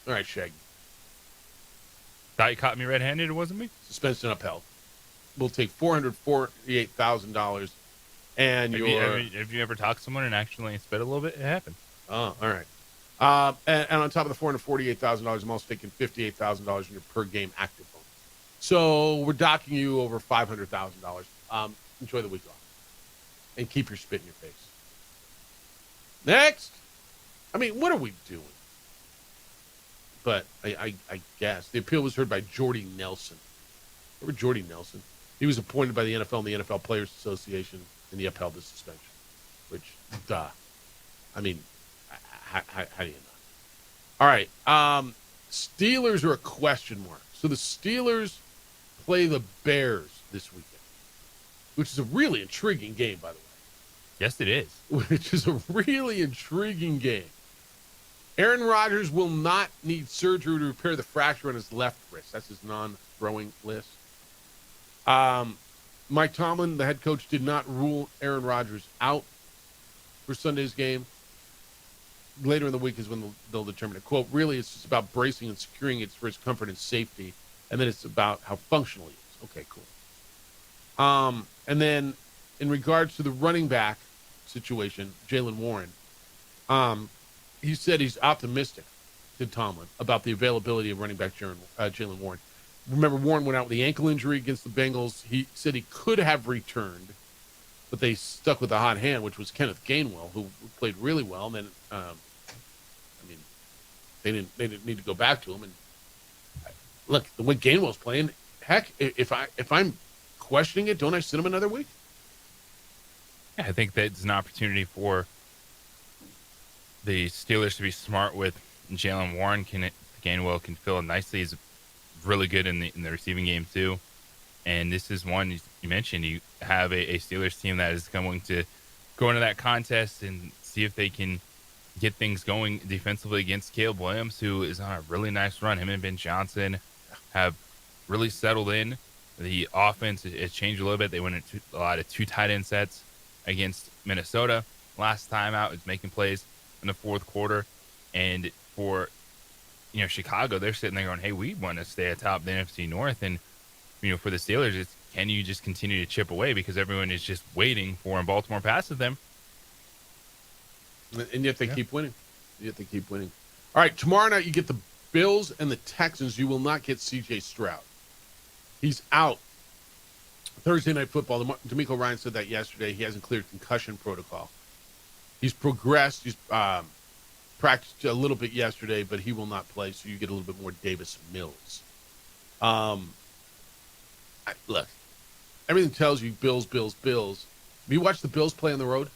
All right, Shaggy. Thought you caught me red-handed. It wasn't me. Suspension upheld. We'll take $448,000. And have you ever talked to someone and actually spit a little bit? It happened. Oh, all right. And on top of the $448,000, I'm also taking $58,000 in your per game active bonus. So we're docking you over $500,000. Enjoy the week off, and keep your spit in your face. Next, I mean, what are we doing? But I guess the appeal was heard by Jordy Nelson. Remember Jordy Nelson? He was appointed by the NFL and the NFL Players Association, and he upheld the suspension. Which, duh. I mean, how do you not? All right. Steelers are a question mark. So the Steelers play the Bears this weekend, which is a really intriguing game, by the way. Yes, it is. Which is a really intriguing game. Aaron Rodgers will not need surgery to repair the fracture on his left wrist. That's his non-throwing list. Mike Tomlin, the head coach, did not rule Aaron Rodgers out for Sunday's game. Later in the week is when they'll determine it. Quote, really, it's just about bracing and securing it for his comfort and safety. And then it's about how functional he is. Okay, cool. And then in regards to the running back situation, Jaylen Warren, he said he's optimistic, to Tomlin, about the availability of running back Jaylen Warren. Remember, Warren went out with the ankle injury against the Bengals. He said he could have returned, but they stuck with the hot hand, which was Kenneth Gainwell, who played really well. And then, they didn't need to go back to him. And look, the way Gainwell's playing, heck, if I'm questioning it, don't I sit him another week? Yeah, I think that's an opportunity for the Steelers to be smart with Jaylen Warren. Gainwell can fill in nicely. He's really good in the receiving game too. And this is one you mentioned. You have a Steelers team that is going to go into that contest and see if they can get things going defensively against Caleb Williams, who is on a really nice run. Him and Ben Johnson have really settled in. The offense has changed a little bit. They went into a lot of 2 tight end sets against Minnesota last time out. It's making plays in the fourth quarter. And for Chicago, they're sitting there going, hey, we want to stay atop the NFC North. And for the Steelers, it's, can you just continue to chip away, because everyone is just waiting for when Baltimore passes them. And yet they keep winning. All right, tomorrow night you get the Bills and the Texans. You will not get C.J. Stroud. He's out. Thursday Night Football, D'Amico Ryan said that yesterday. He hasn't cleared concussion protocol. He's progressed. He's practiced a little bit yesterday, but he will not play, so you get a little bit more Davis Mills. Look, everything tells you Bills. Have you watched the Bills play on the road?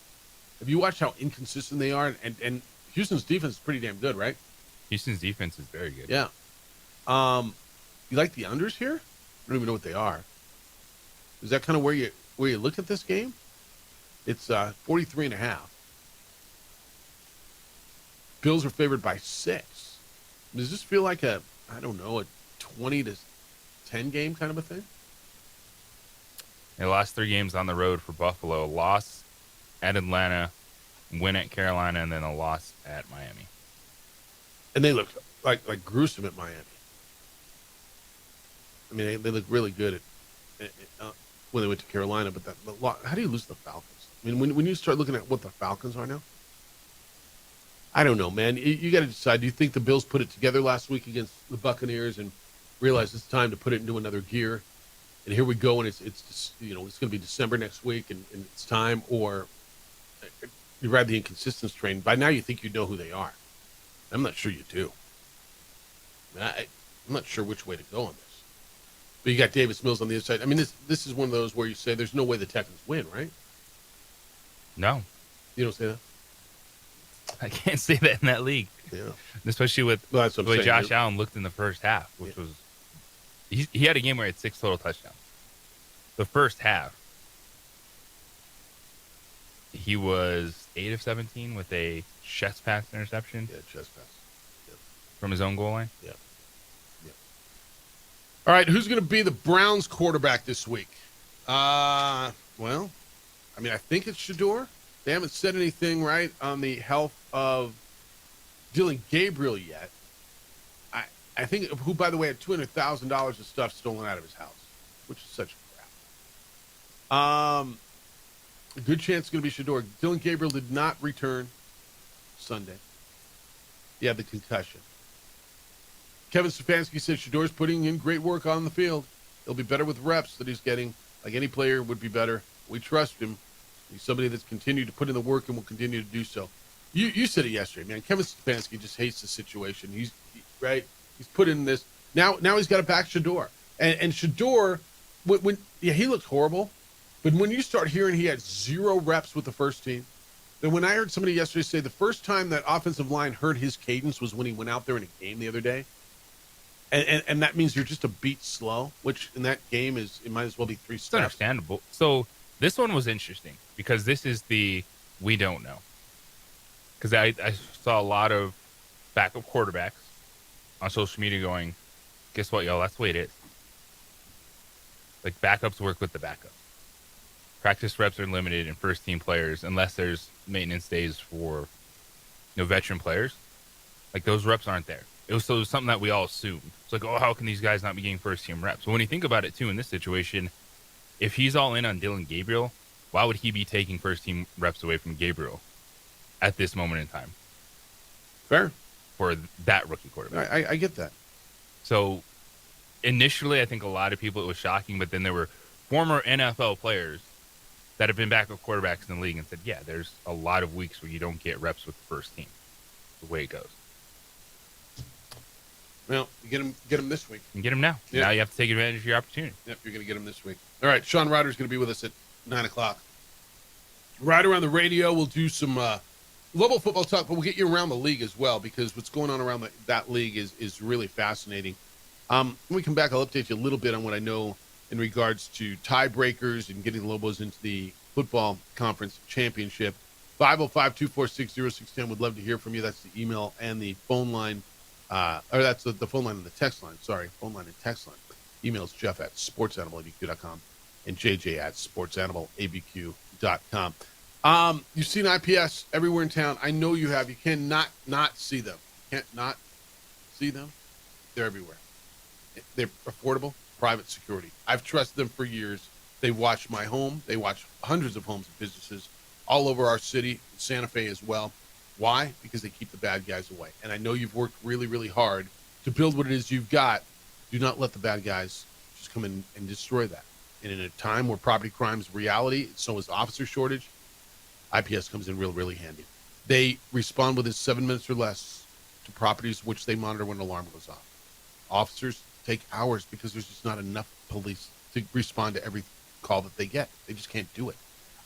Have you watched how inconsistent they are? And Houston's defense is pretty damn good, right? Houston's defense is very good. Yeah. You like the unders here? I don't even know what they are. Is that kind of where you look at this game? It's 43.5. Bills are favored by 6. Does this feel like a 20-10 game kind of a thing? They lost 3 games on the road for Buffalo. Loss at Atlanta, win at Carolina, and then a loss at Miami. And they look like gruesome at Miami. I mean, they look really good at when they went to Carolina. But how do you lose the Falcons? I mean, when you start looking at what the Falcons are now, I don't know, man. You got to decide. Do you think the Bills put it together last week against the Buccaneers and realize it's time to put it into another gear? And here we go, and it's going to be December next week, and it's time, or you ride the inconsistence train. By now, you think you know who they are. I'm not sure you do. I'm not sure which way to go on this. But you got Davis Mills on the other side. I mean, this is one of those where you say there's no way the Texans win, right? No. You don't say that? I can't say that in that league. Yeah. Especially with the way Josh Allen looked in the first half, which was he had a game where he had 6 total touchdowns. The first half, he was 8 of 17 with a chest pass interception. Yeah, chest pass. Yep. From his own goal line. Yeah. All right, who's going to be the Browns quarterback this week? Well, I mean, I think it's Shador. They haven't said anything right on the health of Dylan Gabriel yet. I think, who, by the way, had $200,000 of stuff stolen out of his house, which is such crap. A good chance it's going to be Shador. Dylan Gabriel did not return Sunday. He had the concussion. Kevin Stefanski said Shador's putting in great work on the field. He'll be better with reps that he's getting. Like any player would be better. We trust him. He's somebody that's continued to put in the work and will continue to do so. You said it yesterday, man. Kevin Stefanski just hates the situation. He's put in this. Now he's got to back Shador. And Shador, he looked horrible. But when you start hearing he had 0 reps with the first team, then when I heard somebody yesterday say the first time that offensive line heard his cadence was when he went out there in a game the other day. And that means you're just a beat slow, which in that game it might as well be 3 steps. It's understandable. So this one was interesting because this is the we don't know. Because I saw a lot of backup quarterbacks on social media going, guess what, y'all? That's the way it is. Like, backups work with the backup. Practice reps are limited in first-team players unless there's maintenance days for veteran players. Like, those reps aren't there. It was something that we all assumed. It's like, how can these guys not be getting first-team reps? But when you think about it, too, in this situation, if he's all in on Dylan Gabriel, why would he be taking first-team reps away from Gabriel at this moment in time? Fair. For that rookie quarterback. I get that. So initially, I think a lot of people, it was shocking, but then there were former NFL players that have been backup quarterbacks in the league and said, yeah, there's a lot of weeks where you don't get reps with the first team. The way it goes. Well, you get him this week. You get him now. Yep. Now you have to take advantage of your opportunity. Yep, you're going to get him this week. All right, Sean Ryder's going to be with us at 9 o'clock. Right around the radio, we'll do some global football talk, but we'll get you around the league as well, because what's going on around that league is really fascinating. When we come back, I'll update you a little bit on what I know in regards to tiebreakers and getting the Lobos into the football conference championship. 505-246-0610. Would love to hear from you. That's the email and the phone line. Or that's the phone line and the text line. Sorry, phone line and text line. Email's Jeff at sportsanimалabq.com and JJ at sportsanimалabq.com. You've seen IPS everywhere in town. I know you have. You cannot not see them. Can't not see them. They're everywhere. They're affordable, private security. I've trusted them for years. They watch my home. They watch hundreds of homes and businesses all over our city, Santa Fe as well. Why? Because they keep the bad guys away. And I know you've worked really, really hard to build what it is you've got. Do not let the bad guys just come in and destroy that. And in a time where property crime is reality, so is officer shortage, IPS comes in really handy. They respond within 7 minutes or less to properties which they monitor when an alarm goes off. Officers take hours because there's just not enough police to respond to every call that they get. They just can't do it.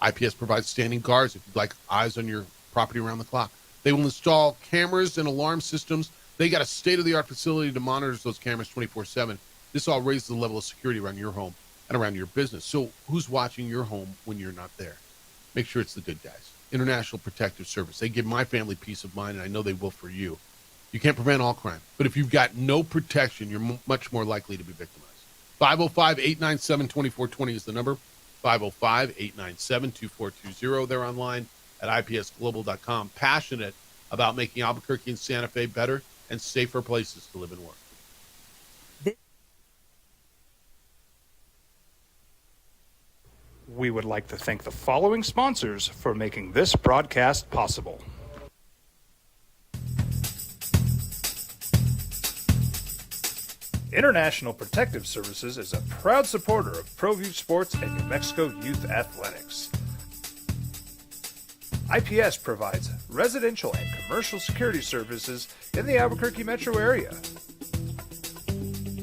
IPS provides standing guards if you'd like eyes on your property around the clock. They will install cameras and alarm systems. They got a state-of-the-art facility to monitor those cameras 24/7. This all raises the level of security around your home and around your business. So who's watching your home when you're not there? Make sure it's the good guys. International Protective Service. They give my family peace of mind, and I know they will for you. You can't prevent all crime, but if you've got no protection, you're much more likely to be victimized. 505-897-2420 is the number. 505-897-2420. They're online at ipsglobal.com. Passionate about making Albuquerque and Santa Fe better and safer places to live and work. We would like to thank the following sponsors for making this broadcast possible. International Protective Services is a proud supporter of ProView Sports and New Mexico Youth Athletics. IPS provides residential and commercial security services in the Albuquerque metro area.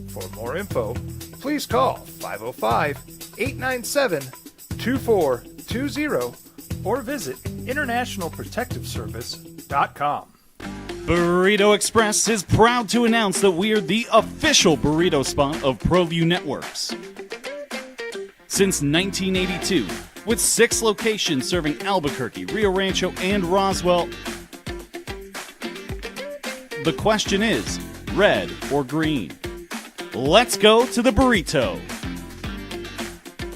For more info, please call 505-897-2420 or visit internationalprotectiveservice.com. Burrito Express is proud to announce that we are the official burrito spot of ProView Networks. Since 1982, with 6 locations serving Albuquerque, Rio Rancho, and Roswell, the question is, red or green? Let's go to the burrito.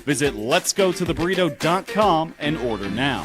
Visit letsgototheburrito.com and order now.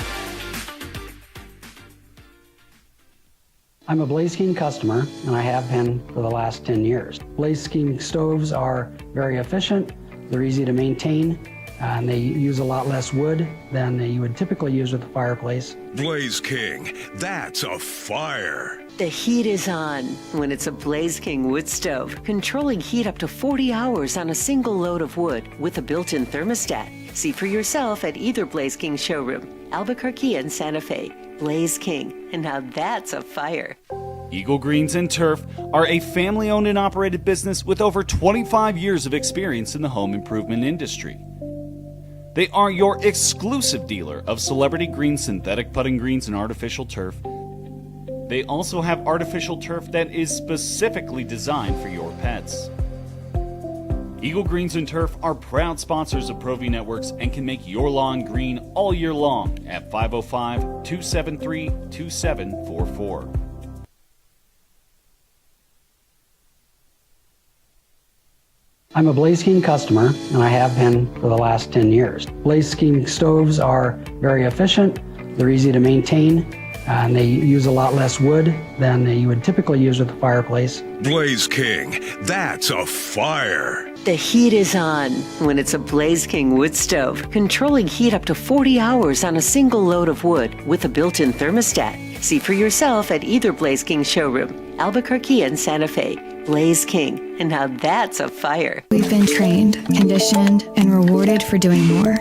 I'm a Blaze King customer, and I have been for the last 10 years. Blaze King stoves are very efficient, they're easy to maintain, and they use a lot less wood than you would typically use with a fireplace. Blaze King, that's a fire. The heat is on when it's a Blaze King wood stove, controlling heat up to 40 hours on a single load of wood with a built-in thermostat. See for yourself at either Blaze King showroom, Albuquerque and Santa Fe. Blaze King, and now that's a fire. Eagle Greens and Turf are a family-owned and operated business with over 25 years of experience in the home improvement industry. They are your exclusive dealer of celebrity green, synthetic putting greens, and artificial turf. They also have artificial turf that is specifically designed for your pets. Eagle Greens and Turf are proud sponsors of ProView Networks and can make your lawn green all year long at 505-273-2744. I'm a Blaze King customer, and I have been for the last 10 years. Blaze King stoves are very efficient, they're easy to maintain, and they use a lot less wood than you would typically use with a fireplace. Blaze King, that's a fire. The heat is on when it's a Blaze King wood stove, controlling heat up to 40 hours on a single load of wood with a built-in thermostat. See for yourself at either Blaze King showroom, Albuquerque and Santa Fe. Blaze King, and now that's a fire. We've been trained, conditioned, and rewarded for doing more.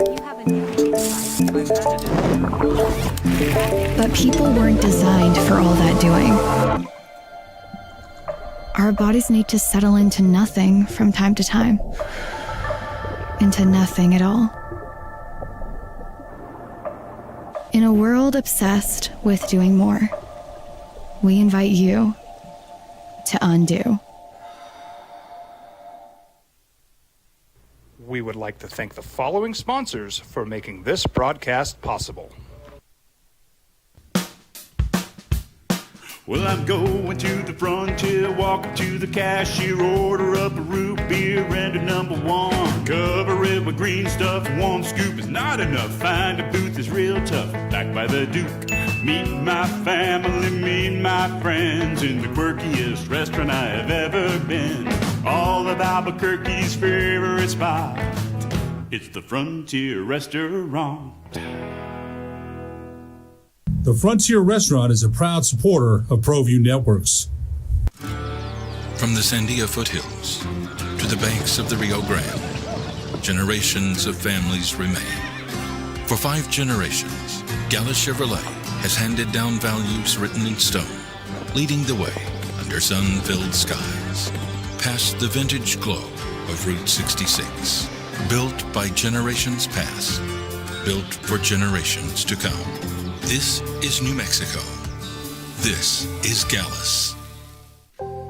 But people weren't designed for all that doing. Our bodies need to settle into nothing from time to time. Into nothing at all. In a world obsessed with doing more, we invite you to undo. We would like to thank the following sponsors for making this broadcast possible. Well, I'm going to the frontier, walking to the cashier, order up a root beer and a number one. Cover it with green stuff, one scoop is not enough. Find a booth is real tough, back by the Duke. Meet my family, meet my friends in the quirkiest restaurant I have ever been. All of Albuquerque's favorite spot, it's the Frontier Restaurant. The Frontier Restaurant is a proud supporter of ProView Networks. From the Sandia foothills to the banks of the Rio Grande, generations of families remain. For 5 generations, Gala Chevrolet has handed down values written in stone, leading the way under sun-filled skies, past the vintage glow of Route 66. Built by generations past, built for generations to come. This is New Mexico. This is Gallus.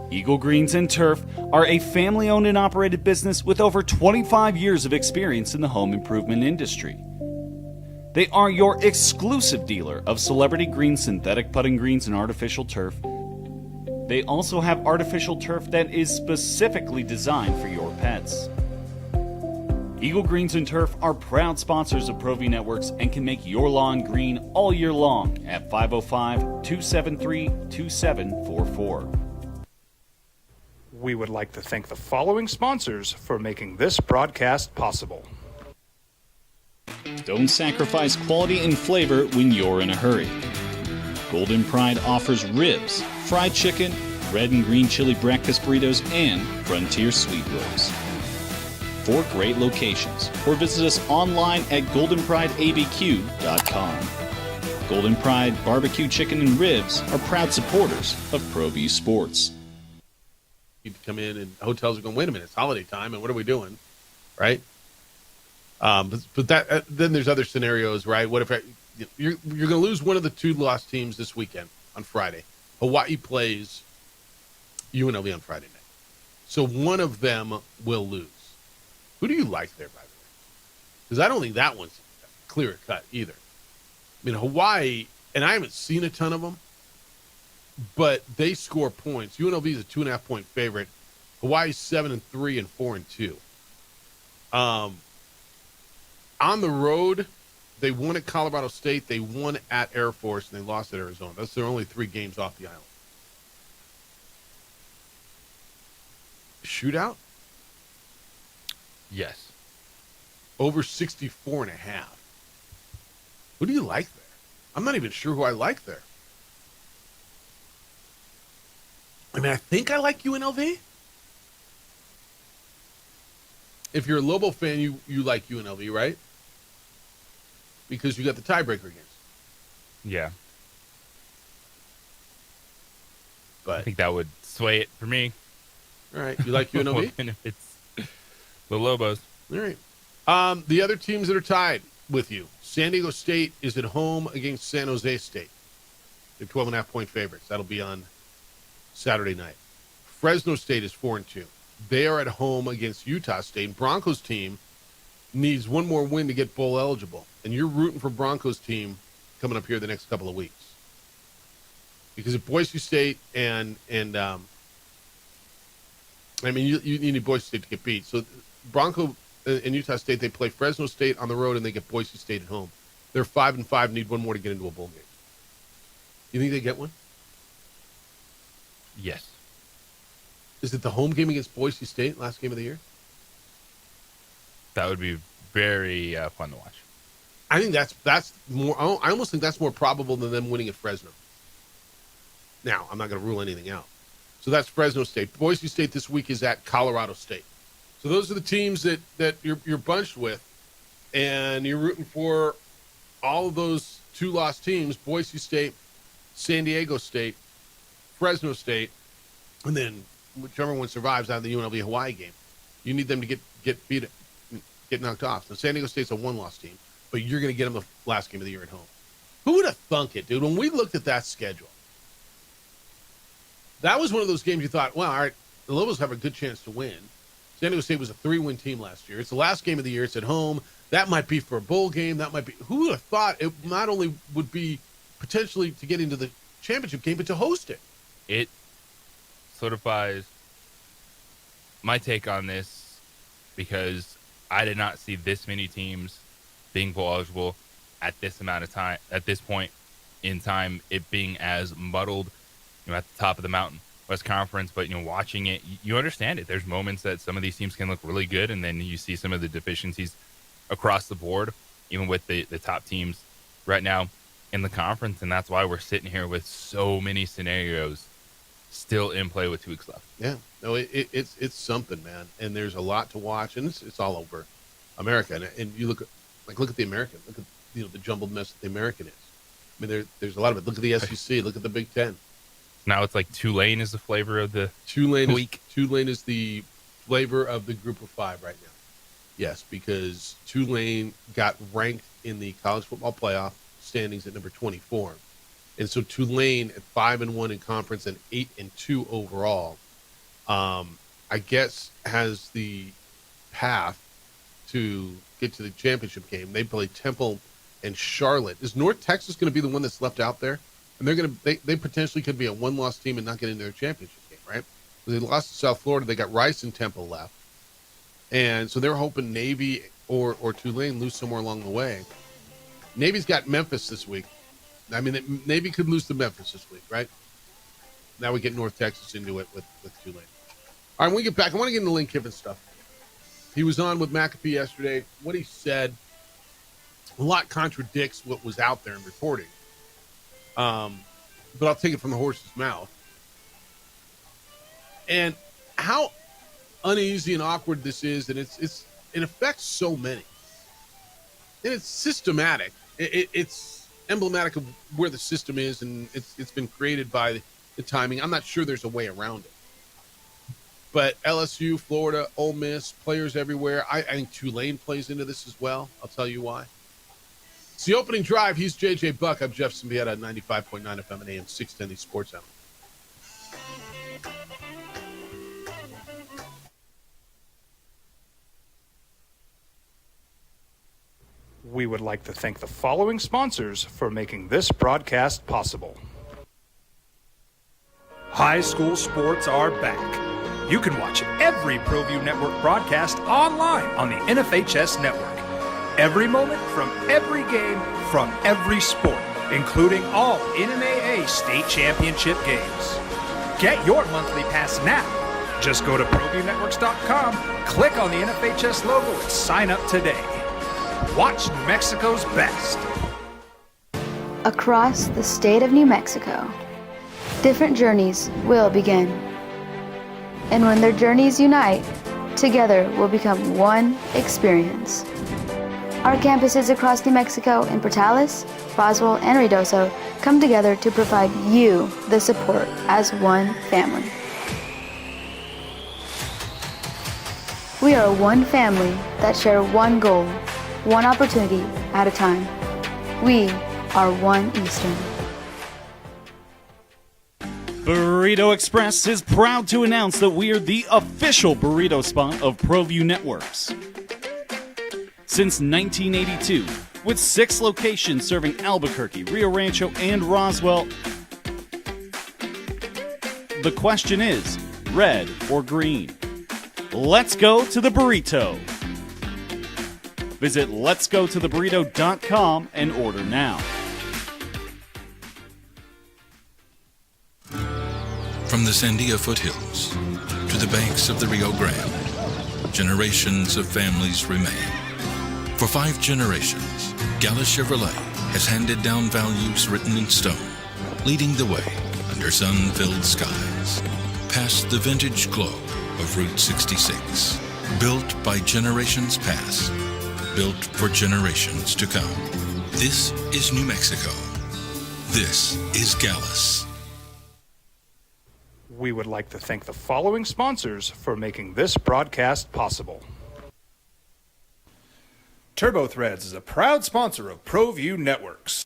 Eagle Greens and Turf are a family-owned and operated business with over 25 years of experience in the home improvement industry. They are your exclusive dealer of celebrity green, synthetic putting greens, and artificial turf. They also have artificial turf that is specifically designed for your pets. Eagle Greens and Turf are proud sponsors of ProView Networks and can make your lawn green all year long at 505-273-2744. We would like to thank the following sponsors for making this broadcast possible. Don't sacrifice quality and flavor when you're in a hurry. Golden Pride offers ribs, fried chicken, red and green chili breakfast burritos, and Frontier sweet rolls. 4 great locations, or visit us online at goldenprideabq.com. Golden Pride Barbecue Chicken and Ribs are proud supporters of ProView Sports. You come in and hotels are going, wait a minute, it's holiday time, and what are we doing, right? But that then there's other scenarios, right? What if you're going to lose one of the 2 lost teams this weekend on Friday? Hawaii plays UNLV on Friday night, so one of them will lose. Who do you like there, by the way? Because I don't think that one's clear cut either. I mean, Hawaii, and I haven't seen a ton of them, but they score points. UNLV is a 2.5-point favorite. Hawaii's 7-3 and 4-2. On the road, they won at Colorado State, they won at Air Force, and they lost at Arizona. That's their only 3 games off the island. Shootout? Yes. Over 64.5. Who do you like there? I'm not even sure who I like there. I mean, I think I like UNLV. If you're a Lobo fan, you like UNLV, right? Because you got the tiebreaker against. Yeah. But I think that would sway it for me. All right. You like UNLV? Even if it's the Lobos. All right. The other teams that are tied with you. San Diego State is at home against San Jose State. They're 12.5-point favorites. That'll be on Saturday night. Fresno State is 4-2. They are at home against Utah State. Broncos team needs one more win to get bowl eligible. And you're rooting for Broncos team coming up here the next couple of weeks. Because if Boise State and I mean, you need Boise State to get beat. So Bronco and Utah State, they play Fresno State on the road, and they get Boise State at home. They're 5-5, need one more to get into a bowl game. You think they get one? Yes. Is it the home game against Boise State, last game of the year? That would be very fun to watch. I think that's more. I almost think that's more probable than them winning at Fresno. Now, I'm not going to rule anything out. So that's Fresno State. Boise State this week is at Colorado State. So those are the teams that you're bunched with, and you're rooting for all of those 2-loss teams: Boise State, San Diego State, Fresno State, and then whichever one survives out of the UNLV Hawaii game. You need them to get beat, get knocked off. So San Diego State's a 1-loss team, but you're going to get them the last game of the year at home. Who would have thunk it, dude? When we looked at that schedule, that was one of those games you thought, well, all right, the Lobos have a good chance to win. San Diego State was a 3-win team last year. It's the last game of the year. It's at home. That might be for a bowl game. That might be. Who would have thought it not only would be potentially to get into the championship game, but to host it? It solidifies my take on this because I did not see this many teams being bowl eligible at this amount of time, at this point in time, it being as muddled, at the top of the Mountain West Conference. But, watching it, you understand it. There's moments that some of these teams can look really good, and then you see some of the deficiencies across the board, even with the top teams right now in the conference. And that's why we're sitting here with so many scenarios still in play with 2 weeks left. Yeah, no, it's something, man. And there's a lot to watch, and it's all over America. And you look at the American, look at the jumbled mess that the American is. I mean, there's a lot of it. Look at the SEC, look at the Big Ten. Now it's like Tulane is the flavor of the week. Tulane is the flavor of the Group of 5 right now. Yes, because Tulane got ranked in the college football playoff standings at number 24. And so Tulane at 5-1 in conference and 8-2 overall, I guess has the path to get to the championship game. They play Temple and Charlotte. Is North Texas going to be the one that's left out there? And they potentially could be a 1-loss team and not get into their championship game, right? They lost to South Florida. They got Rice and Temple left. And so they're hoping Navy or Tulane lose somewhere along the way. Navy's got Memphis this week. I mean, Navy could lose to Memphis this week, right? Now we get North Texas into it with Tulane. All right, when we get back, I want to get into Lane Kiffin stuff. He was on with McAfee yesterday. What he said, a lot contradicts what was out there in reporting. But I'll take it from the horse's mouth. And how uneasy and awkward this is, and it affects so many. And it's systematic. It's emblematic of where the system is, and it's been created by the timing. I'm not sure there's a way around it. But LSU, Florida, Ole Miss, players everywhere. I think Tulane plays into this as well. I'll tell you why. It's the opening drive. He's JJ Buck. I'm Jeff Symbieta at 95.9 FM and AM 610, the Sports Animal. We would like to thank the following sponsors for making this broadcast possible. High school sports are back. You can watch every ProView Network broadcast online on the NFHS Network. Every moment from every game from every sport, including all NMAA state championship games. Get your monthly pass now. Just go to ProViewNetworks.com, click on the NFHS logo, and sign up today. Watch New Mexico's best. Across the state of New Mexico, different journeys will begin. And when their journeys unite, together will become one experience. Our campuses across New Mexico in Portales, Roswell, and Ruidoso come together to provide you the support as one family. We are one family that share one goal, one opportunity at a time. We are One Eastern. Burrito Express is proud to announce that we are the official burrito spot of ProView Networks. Since 1982, with 6 locations serving Albuquerque, Rio Rancho, and Roswell, the question is, red or green? Let's go to the burrito. Visit letsgototheburrito.com and order now. From the Sandia foothills to the banks of the Rio Grande, generations of families remain. For 5 generations, Gala Chevrolet has handed down values written in stone, leading the way under sun-filled skies, past the vintage glow of Route 66. Built by generations past, built for generations to come. This is New Mexico. This is Gallus. We would like to thank the following sponsors for making this broadcast possible. TurboThreads is a proud sponsor of ProView Networks.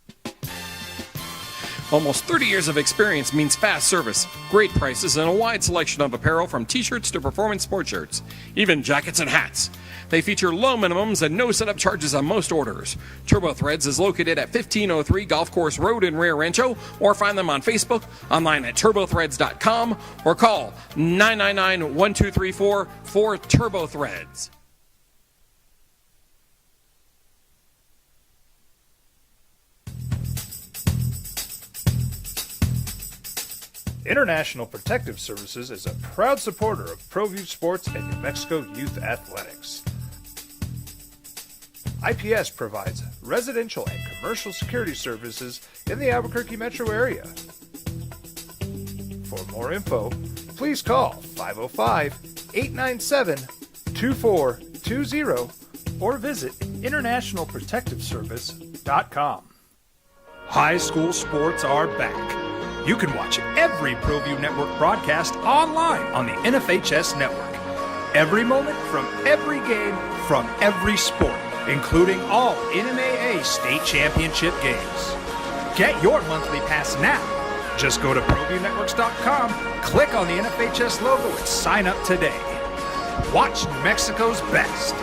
Almost 30 years of experience means fast service, great prices, and a wide selection of apparel from t-shirts to performance sport shirts, even jackets and hats. They feature low minimums and no setup charges on most orders. TurboThreads is located at 1503 Golf Course Road in Rio Rancho, or find them on Facebook, online at turbothreads.com, or call 999-1234 for TurboThreads. International Protective Services is a proud supporter of ProView Sports and New Mexico Youth Athletics. IPS provides residential and commercial security services in the Albuquerque metro area. For more info, please call 505-897-2420 or visit internationalprotectiveservice.com. High school sports are back. You can watch every ProView Network broadcast online on the NFHS network. Every moment from every game from every sport, including all NMAA state championship games. Get your monthly pass now. Just go to ProViewNetworks.com, click on the NFHS logo, and sign up today. Watch New Mexico's best.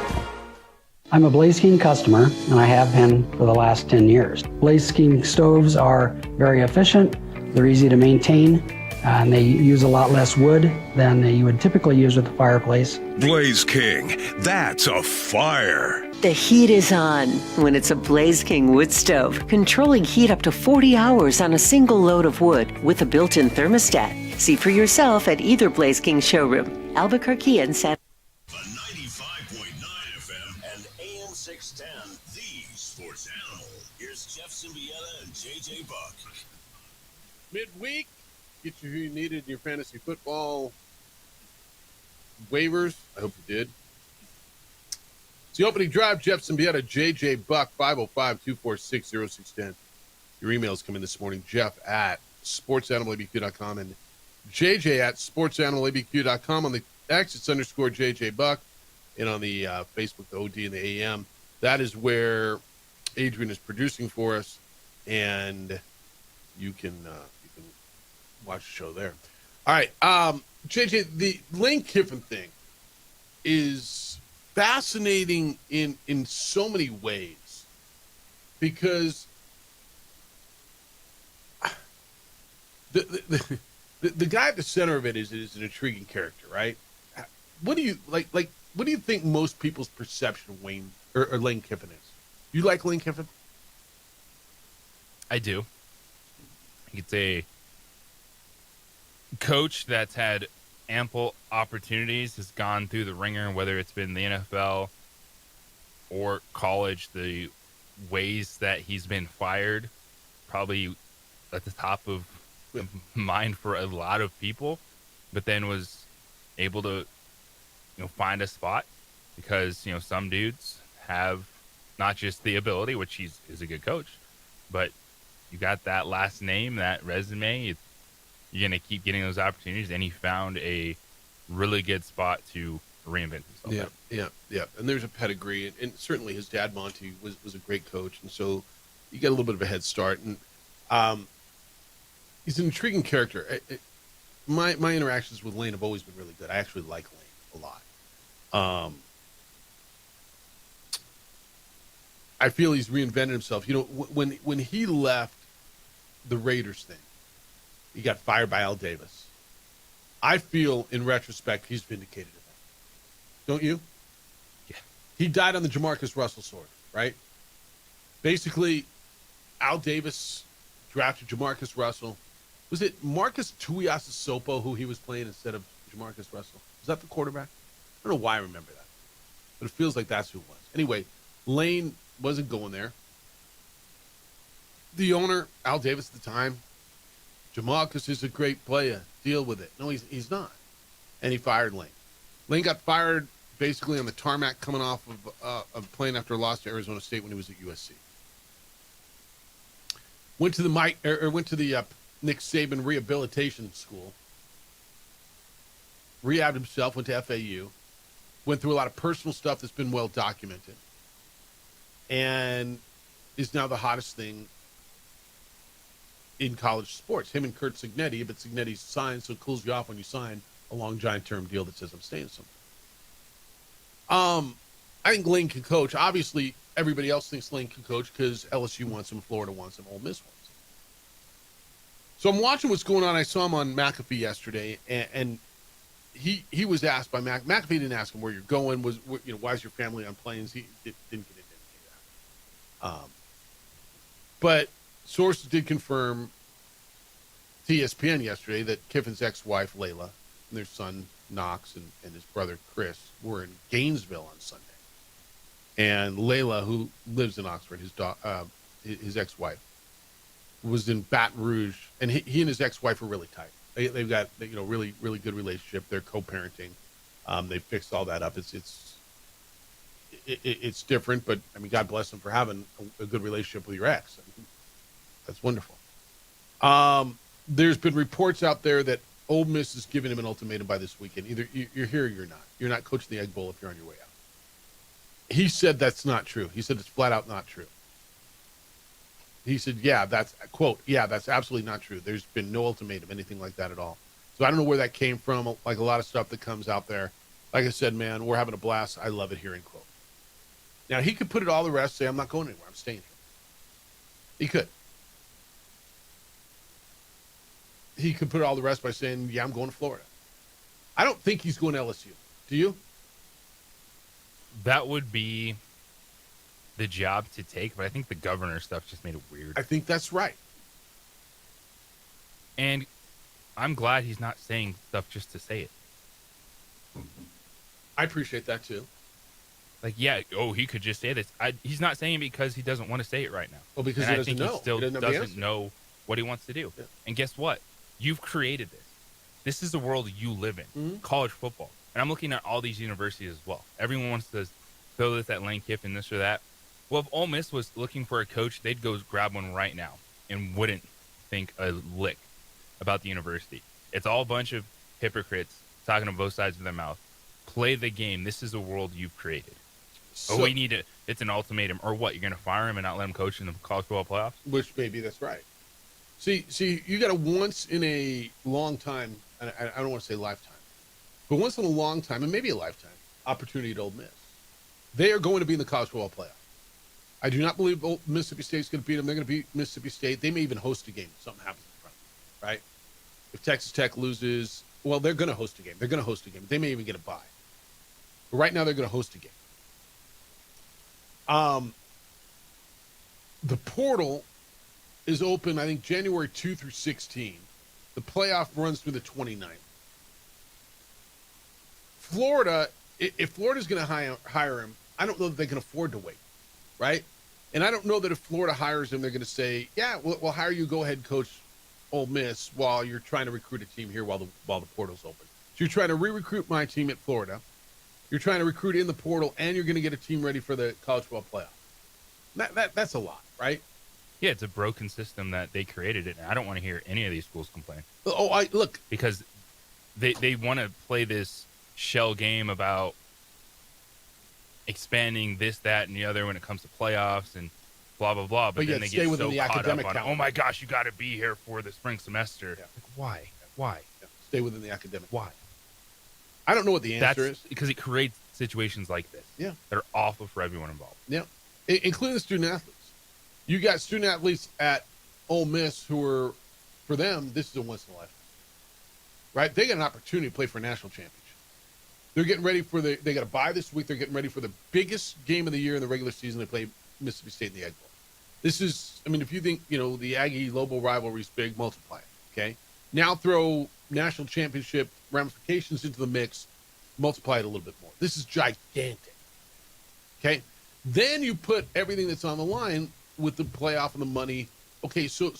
I'm a Blaze King customer, and I have been for the last 10 years. Blaze King stoves are very efficient. They're easy to maintain, and they use a lot less wood than you would typically use with a fireplace. Blaze King, that's a fire. The heat is on when it's a Blaze King wood stove, controlling heat up to 40 hours on a single load of wood with a built-in thermostat. See for yourself at either Blaze King showroom, Albuquerque and San. 95.9 FM and AM 610, the sports animal. Here's Jeff Symbieta and JJ Buck. Midweek, get you who you needed in your fantasy football waivers. I hope you did. It's the opening drive. Jeff Symbieta, JJ Buck, 505-246-0610. Your emails come in this morning. Jeff at sportsanimалabq.com and JJ at sportsanimалabq.com. On the X, it's _ JJ Buck. And on the Facebook, the OD and the AM. That is where Adrian is producing for us. And you can watch the show there. All right. JJ, the Lane Kiffin thing is fascinating in so many ways because the guy at the center of it is an intriguing character, right? What do you like? What do you think most people's perception of Wayne or Lane Kiffin is? You like Lane Kiffin? I do. It's a coach that's had ample opportunities, has gone through the ringer, whether it's been the NFL or college. The ways that he's been fired, probably at the top of mind for a lot of people, but then was able to, find a spot because, some dudes have not just the ability, which he's a good coach, but you got that last name, that resume, you're going to keep getting those opportunities, and he found a really good spot to reinvent himself. Yeah. And there's a pedigree, and certainly his dad, Monty, was a great coach, and so you get a little bit of a head start. And he's an intriguing character. My interactions with Lane have always been really good. I actually like Lane a lot. I feel he's reinvented himself. When he left the Raiders thing, he got fired by Al Davis. I feel, in retrospect, he's vindicated of that. Don't you? Yeah. He died on the Jamarcus Russell sword, right? Basically, Al Davis drafted Jamarcus Russell. Was it Marcus Tuiasosopo who he was playing instead of Jamarcus Russell? Was that the quarterback? I don't know why I remember that, but it feels like that's who it was. Anyway, Lane wasn't going there. The owner, Al Davis at the time, Jamarcus is a great player. Deal with it. No, he's not. And he fired Lane. Lane got fired basically on the tarmac coming off of playing after a loss to Arizona State when he was at USC. Went to the Nick Saban Rehabilitation School. Rehabbed himself, went to FAU. Went through a lot of personal stuff that's been well documented. And is now the hottest thing in college sports. Him and Kurt Cignetti, but Cignetti's signed, so it cools you off when you sign a long giant term deal that says I'm staying somewhere. I think Lane can coach. Obviously, everybody else thinks Lane can coach because LSU wants him, Florida wants him, Ole Miss wants him. So I'm watching what's going on. I saw him on McAfee yesterday, and he was asked by McAfee didn't ask him where you're going. Why is your family on planes? He didn't get into that. But sources did confirm to ESPN yesterday that Kiffin's ex-wife Layla and their son Knox and his brother Chris were in Gainesville on Sunday. And Layla, who lives in Oxford, his ex-wife, was in Baton Rouge, and he and his ex-wife are really tight. They've got really really good relationship. They're co-parenting. They fixed all that up. It's different, but I mean, God bless them for having a good relationship with your ex. I mean, that's wonderful. There's been reports out there that Ole Miss is giving him an ultimatum by this weekend. Either you're here or you're not. You're not coaching the Egg Bowl if you're on your way out. He said that's not true. He said it's flat out not true. He said, that's absolutely not true. There's been no ultimatum, anything like that at all. So I don't know where that came from, like a lot of stuff that comes out there. Like I said, man, we're having a blast. I love it here in quote. Now, he could put it all the rest, say, I'm not going anywhere. I'm staying here. He could. He could put all the rest by saying, I'm going to Florida. I don't think he's going to LSU. Do you? That would be the job to take, but I think the governor stuff just made it weird. I think that's right. And I'm glad he's not saying stuff just to say it. I appreciate that too. Like, he could just say this. He's not saying it because he doesn't want to say it right now. Well, because he doesn't know. He still doesn't know what he wants to do. Yeah. And guess what? You've created this. This is the world you live in, college football. And I'm looking at all these universities as well. Everyone wants to throw this at Lane Kiffin, this or that. Well, if Ole Miss was looking for a coach, they'd go grab one right now and wouldn't think a lick about the university. It's all a bunch of hypocrites talking on both sides of their mouth. Play the game. This is the world you've created. So, it's an ultimatum. Or what? You're going to fire him and not let him coach in the college football playoffs? Which maybe that's right. See, you got a once in a long time, and I don't want to say lifetime, but once in a long time, and maybe a lifetime, opportunity at Ole Miss. They are going to be in the college football playoff. I do not believe Mississippi State's going to beat them. They're going to beat Mississippi State. They may even host a game if something happens in front of them, right? If Texas Tech loses, well, they're going to host a game. They're going to host a game. They may even get a bye. But right now, they're going to host a game. The portal is open, I think, January 2 through 16. The playoff runs through the 29th. Florida, if Florida's going to hire him, I don't know that they can afford to wait, right? And I don't know that if Florida hires him, they're going to say, we'll hire you, go ahead and coach Ole Miss while you're trying to recruit a team here while the portal's open. So you're trying to re-recruit my team at Florida. You're trying to recruit in the portal, and you're going to get a team ready for the college football playoff. That's a lot, right? Yeah, it's a broken system that they created it, and I don't want to hear any of these schools complain. Look. Because they want to play this shell game about expanding this, that, and the other when it comes to playoffs and blah, blah, blah. But then they get so caught up on, oh, my gosh, you got to be here for the spring semester. Yeah. Like, why? Yeah. Stay within the academic. Why? I don't know what the answer is. Because it creates situations like this. Yeah. That are awful for everyone involved. Yeah. Including the student athletes. You got student athletes at Ole Miss who are, for them, this is a once in a lifetime. Right? They got an opportunity to play for a national championship. They're getting ready they got a bye this week. They're getting ready for the biggest game of the year in the regular season. They play Mississippi State in the Egg Bowl. This is, if you think, the Aggie-Lobo rivalry is big, multiply it, okay? Now throw national championship ramifications into the mix, multiply it a little bit more. This is gigantic, okay? Then you put everything that's on the line with the playoff and the money. Okay, so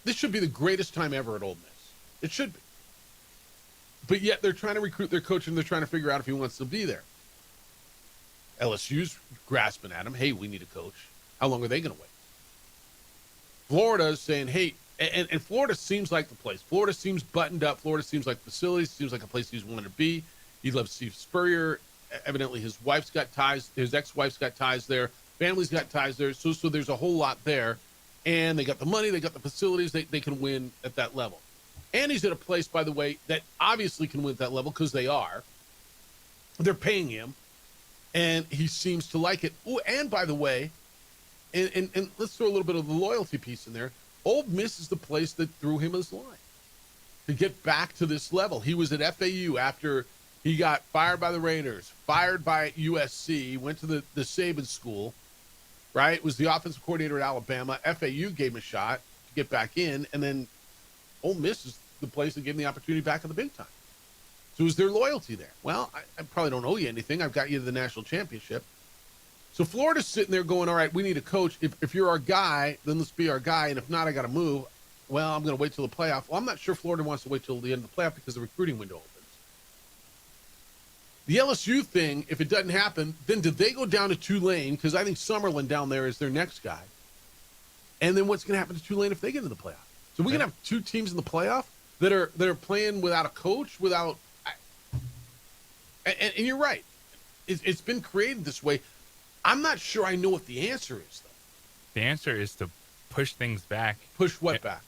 this should be the greatest time ever at Ole Miss. It should be. But yet they're trying to recruit their coach and they're trying to figure out if he wants to be there. LSU's grasping at him. Hey, we need a coach. How long are they going to wait? Florida's saying, hey, and Florida seems like the place. Florida seems buttoned up. Florida seems like facilities. Seems like a place he's wanted to be. He loves Steve Spurrier. Evidently, his wife's got ties. His ex-wife's got ties there. Family's got ties there. So there's a whole lot there. And they got the money. They got the facilities. They can win at that level. And he's at a place, by the way, that obviously can win at that level because they are. They're paying him. And he seems to like it. Oh, and by the way, and let's throw a little bit of the loyalty piece in there. Ole Miss is the place that threw him his line to get back to this level. He was at FAU after he got fired by the Raiders, fired by USC, went to the Saban school, right? Was the offensive coordinator at Alabama. FAU gave him a shot to get back in, and then Ole Miss is the place that gave him the opportunity back in the big time. So is there loyalty there? Well, I probably don't owe you anything. I've got you to the national championship. So Florida's sitting there going, all right, we need a coach. If you're our guy, then let's be our guy. And if not, I got to move. Well, I'm going to wait till the playoff. Well, I'm not sure Florida wants to wait till the end of the playoff because the recruiting window opens. The LSU thing, if it doesn't happen, then did they go down to Tulane? Because I think Summerlin down there is their next guy. And then what's going to happen to Tulane if they get into the playoff? So we're going to have two teams in the playoff that are playing without a coach, without. And you're right. It's been created this way. I'm not sure I know what the answer is, though. The answer is to push things back. Push what back?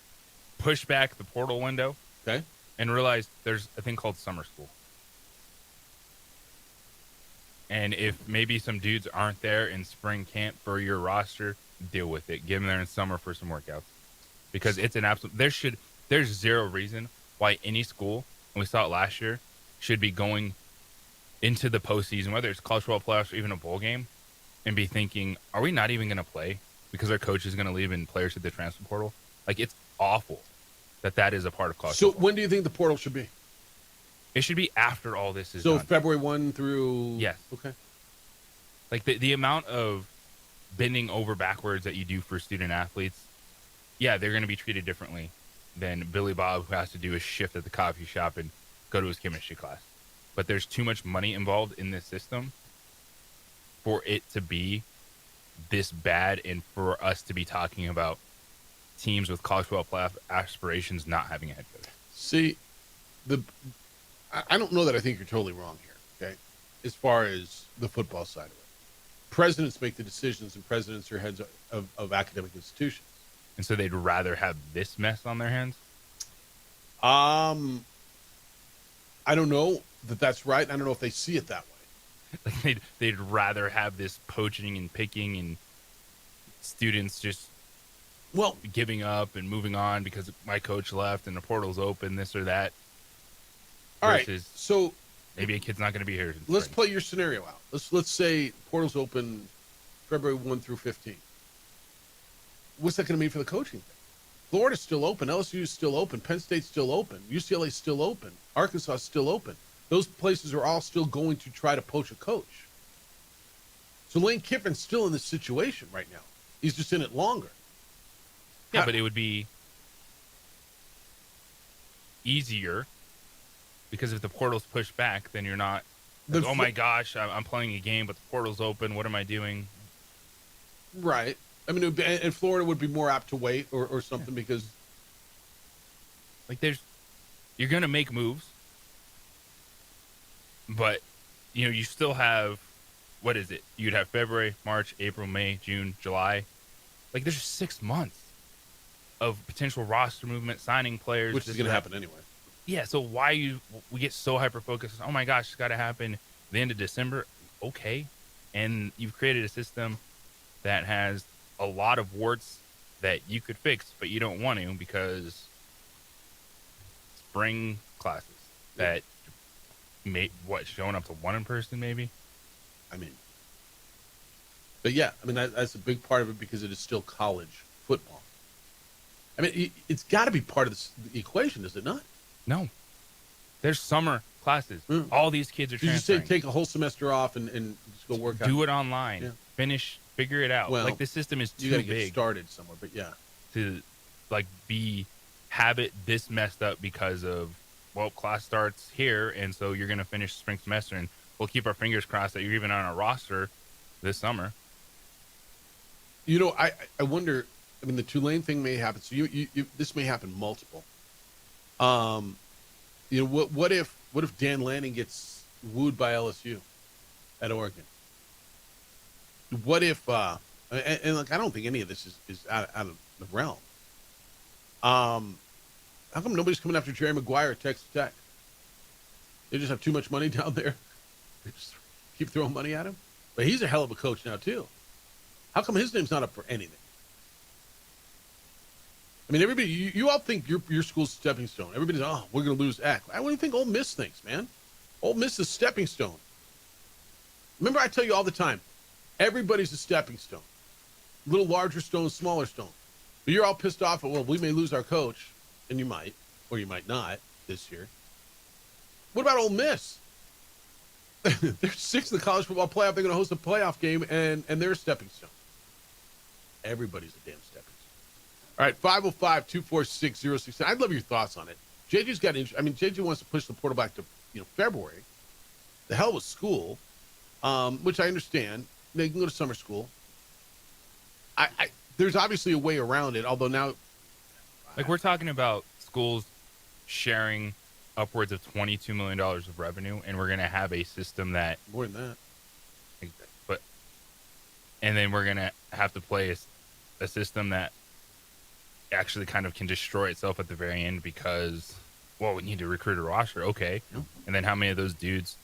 Push back the portal window. Okay. And realize there's a thing called summer school. And if maybe some dudes aren't there in spring camp for your roster, deal with it. Get them there in summer for some workouts. Because it's an absolute... There's zero reason why any school, and we saw it last year, should be going into the postseason, whether it's college football playoffs or even a bowl game, and be thinking, are we not even going to play because our coach is going to leave and players hit the transfer portal? Like, it's awful that is a part of college football. When do you think the portal should be? It should be after all this is done. done. February 1 through... Yes. Okay. Like, the amount of bending over backwards that you do for student athletes, yeah, they're going to be treated differently than Billy Bob, who has to do a shift at the coffee shop and go to his chemistry class. But there's too much money involved in this system for it to be this bad and for us to be talking about teams with college football playoff aspirations not having a head coach. See, I don't know that I think you're totally wrong here, okay, as far as the football side of it. Presidents make the decisions, and presidents are heads of academic institutions. And so they'd rather have this mess on their hands? I don't know that's right. I don't know if they see it that way. Like they'd rather have this poaching and picking and students just giving up and moving on because my coach left and the portal's open, this or that. All right, so maybe a kid's not going to be here. Let's play your scenario out. Let's say portal's open February 1 through 15. What's that going to mean for the coaching thing? Florida's still open. LSU's still open. Penn State's still open. UCLA's still open. Arkansas's still open. Those places are all still going to try to poach a coach. So Lane Kiffin's still in this situation right now. He's just in it longer. Yeah, but it would be easier because if the portal's pushed back, then you're not, like, oh my gosh, I'm playing a game, but the portal's open. What am I doing? Right. I mean, and Florida would be more apt to wait or something because... Like, you're going to make moves, but, you still have, what is it? You'd have February, March, April, May, June, July. Like, there's 6 months of potential roster movement, signing players. Which is going to happen anyway. Yeah, so we get so hyper-focused. Oh, my gosh, it's got to happen the end of December. Okay. And you've created a system that has a lot of warts that you could fix, but you don't want to because spring classes that showing up to one in person maybe. I mean, but yeah, I mean that's a big part of it because it is still college football. I mean, it's got to be part of the equation, is it not? No, there's summer classes. All these kids are transferring. You say take a whole semester off and just go work out. Do it online. Yeah. Figure it out. Well, like the system is too you gotta big. Get started somewhere, but yeah. To have it this messed up because of, well, class starts here, and so you're going to finish spring semester, and we'll keep our fingers crossed that you're even on our roster this summer. You know, I wonder. I mean, the Tulane thing may happen. So you this may happen multiple. You know, what if Dan Lanning gets wooed by LSU at Oregon? What if and like, I don't think any of this is out of the realm. How come nobody's coming after Jerry Maguire at Texas Tech? They just have too much money down there. They just keep throwing money at him. But he's a hell of a coach now too. How come his name's not up for anything? I mean, everybody, you all think your school's stepping stone. Everybody's, oh, we're going to lose Eck. What do you think Ole Miss thinks, man? Ole Miss is stepping stone. Remember, I tell you all the time, everybody's a stepping stone. Little larger stone, smaller stone. But you're all pissed off at, well, we may lose our coach, and you might, or you might not this year. What about Ole Miss? They're sixth in the college football playoff. They're going to host a playoff game, and they're a stepping stone. Everybody's a damn stepping stone. All right, 505-246-06. I'd love your thoughts on it. JJ's got – I mean, JJ wants to push the portal back to, February. The hell with school, which I understand. They can go to summer school. There's obviously a way around it, although now – Like, we're talking about schools sharing upwards of $22 million of revenue, and we're going to have a system that – more than that. And then we're going to have to play a system that actually kind of can destroy itself at the very end because, well, we need to recruit a roster. Okay. Yeah. And then how many of those dudes,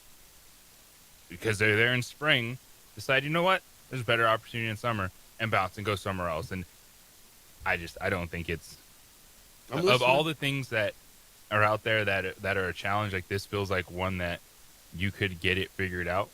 because they're there in spring, decide, you know what, there's a better opportunity in summer and bounce and go somewhere else. And I don't think it's of all the things that are out there that are a challenge, like this feels like one that you could get it figured out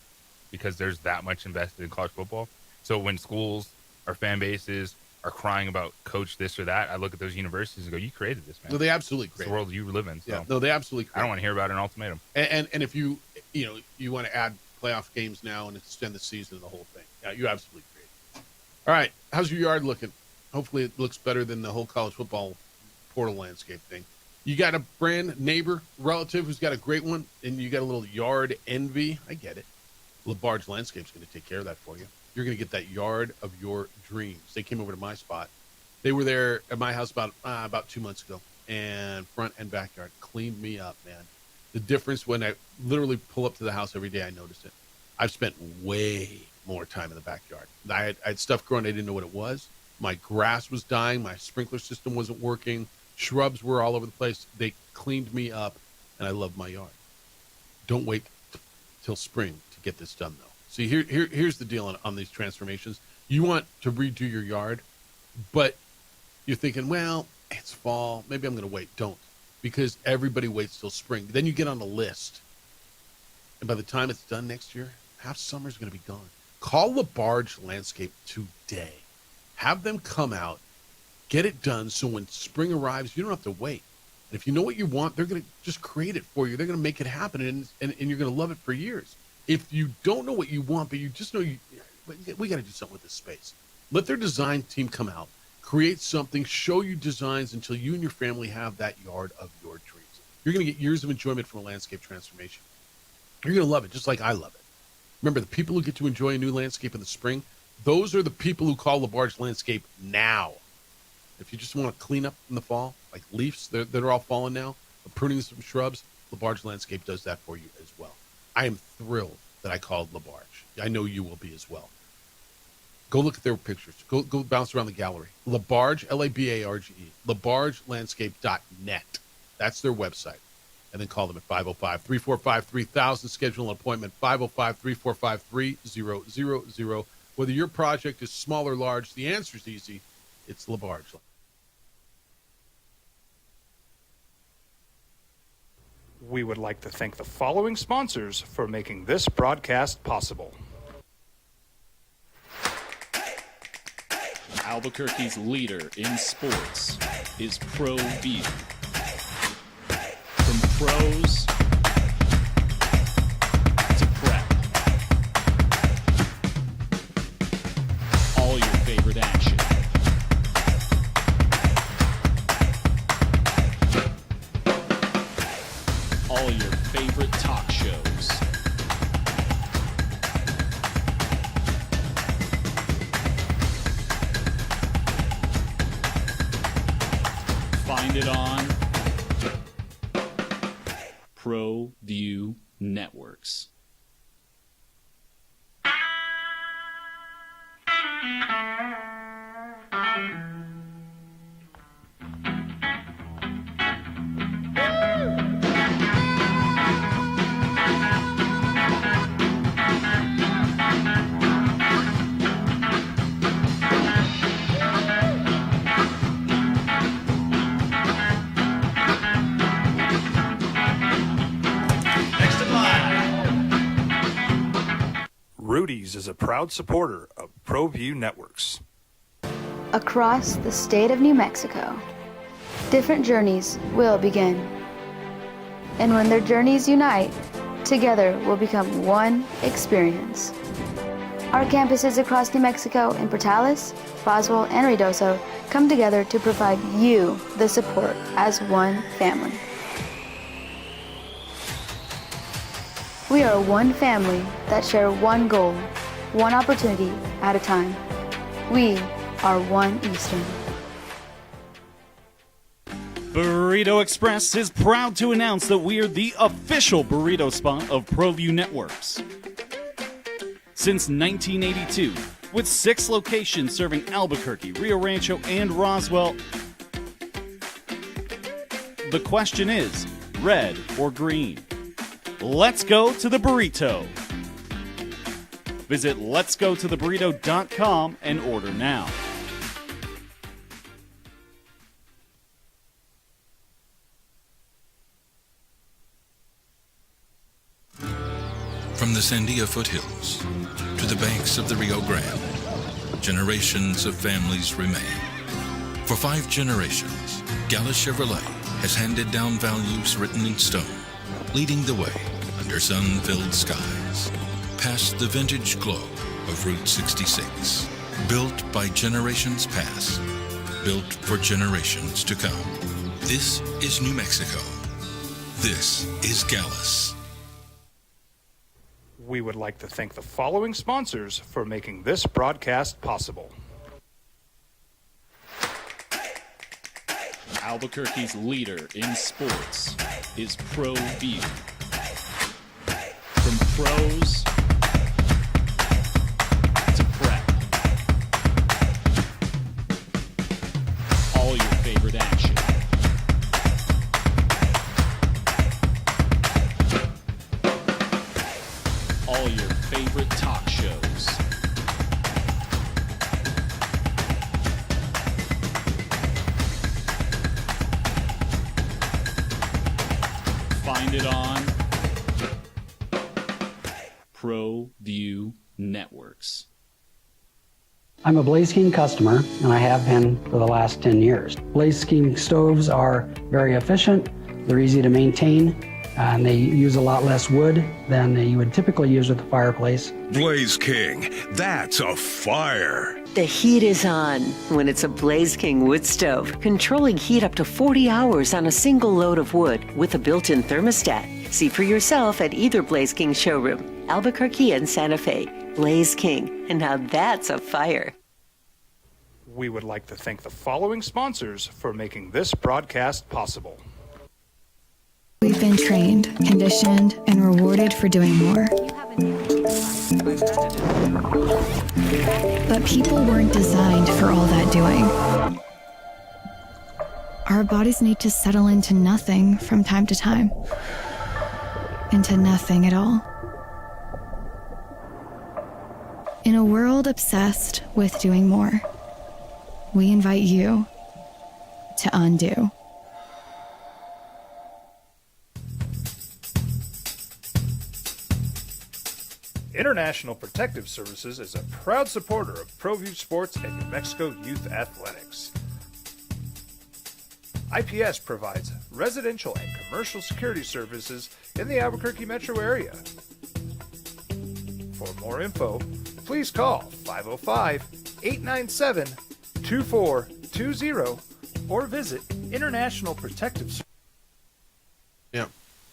because there's that much invested in college football. So when schools or fan bases are crying about coach this or that, I look at those universities and go, you created this, man. No, they absolutely created it's the world you live in. So. Yeah, no, they absolutely created I don't want to hear about an ultimatum. And if you want to add playoff games now and extend the season and the whole thing, yeah, you absolutely created. All right, how's your yard looking? Hopefully it looks better than the whole college football portal landscape thing. You got a friend, neighbor, relative who's got a great one, and you got a little yard envy. I get it. LaBarge Landscape's going to take care of that for you. You're going to get that yard of your dreams. They came over to my spot. They were there at my house about 2 months ago, and front and backyard cleaned me up, man. The difference when I literally pull up to the house every day, I notice it. I've spent way more time in the backyard. I had stuff growing. I didn't know what it was. My grass was dying. My sprinkler system wasn't working. Shrubs were all over the place. They cleaned me up, and I love my yard. Don't wait till spring to get this done, though. See, here's the deal on these transformations. You want to redo your yard, but you're thinking, well, it's fall. Maybe I'm going to wait. Don't, because everybody waits till spring. Then you get on the list, and by the time it's done next year, half summer's going to be gone. Call LaBarge Landscape today. Have them come out, get it done, so when spring arrives, you don't have to wait. And if you know what you want, they're going to just create it for you. They're going to make it happen, and you're going to love it for years. If you don't know what you want, but you just know we got to do something with this space, let their design team come out, create something, show you designs until you and your family have that yard of your dreams. You're going to get years of enjoyment from a landscape transformation. You're going to love it, just like I love it. Remember, the people who get to enjoy a new landscape in the spring, those are the people who call LaBarge Landscape now. If you just want to clean up in the fall, like leaves that are all falling now, or pruning some shrubs, LaBarge Landscape does that for you as well. I am thrilled that I called LaBarge. I know you will be as well. Go look at their pictures. Go bounce around the gallery. LaBarge, LaBarge, LaBargeLandscape.net. That's their website. And then call them at 505-345-3000. Schedule an appointment, 505-345-3000. Whether your project is small or large, the answer is easy. It's LaBarge. We would like to thank the following sponsors for making this broadcast possible. Albuquerque's leader in sports is Pro View. From pros to prep, all your favorite action. Find it on ProView Networks. Rudy's is a proud supporter of ProView Networks. Across the state of New Mexico, different journeys will begin. And when their journeys unite, together will become one experience. Our campuses across New Mexico in Portales, Roswell, and Ruidoso come together to provide you the support as one family. We are one family that share one goal, one opportunity at a time. We are One Eastern. Burrito Express is proud to announce that we are the official burrito spot of ProView Networks. Since 1982, with 6 locations serving Albuquerque, Rio Rancho, and Roswell, the question is, red or green? Let's go to the burrito. Visit letsgototheburrito.com and order now. From the Sandia foothills to the banks of the Rio Grande, generations of families remain. For 5 generations, Gallus Chevrolet has handed down values written in stone, leading the way under sun-filled skies, past the vintage glow of Route 66. Built by generations past, built for generations to come. This is New Mexico. This is Gallus. We would like to thank the following sponsors for making this broadcast possible. Albuquerque's leader in sports is ProView. From pros to prep, all your favorite action. All your favorite talk shows. Find it on ProView Networks. I'm a Blaze King customer, and I have been for the last 10 years. Blaze King stoves are very efficient, they're easy to maintain, and they use a lot less wood than you would typically use with a fireplace. Blaze King, that's a fire. The heat is on when it's a Blaze King wood stove, controlling heat up to 40 hours on a single load of wood with a built-in thermostat. See for yourself at either Blaze King showroom, Albuquerque and Santa Fe. Blaze King, and now that's a fire. We would like to thank the following sponsors for making this broadcast possible. We've been trained, conditioned, and rewarded for doing more. But people weren't designed for all that doing. Our bodies need to settle into nothing from time to time. Into nothing at all. In a world obsessed with doing more, we invite you to undo. International Protective Services is a proud supporter of ProView Sports and New Mexico Youth Athletics. IPS provides residential and commercial security services in the Albuquerque metro area. For more info, please call 505-897-2420 or visit International Protective Services. Yeah.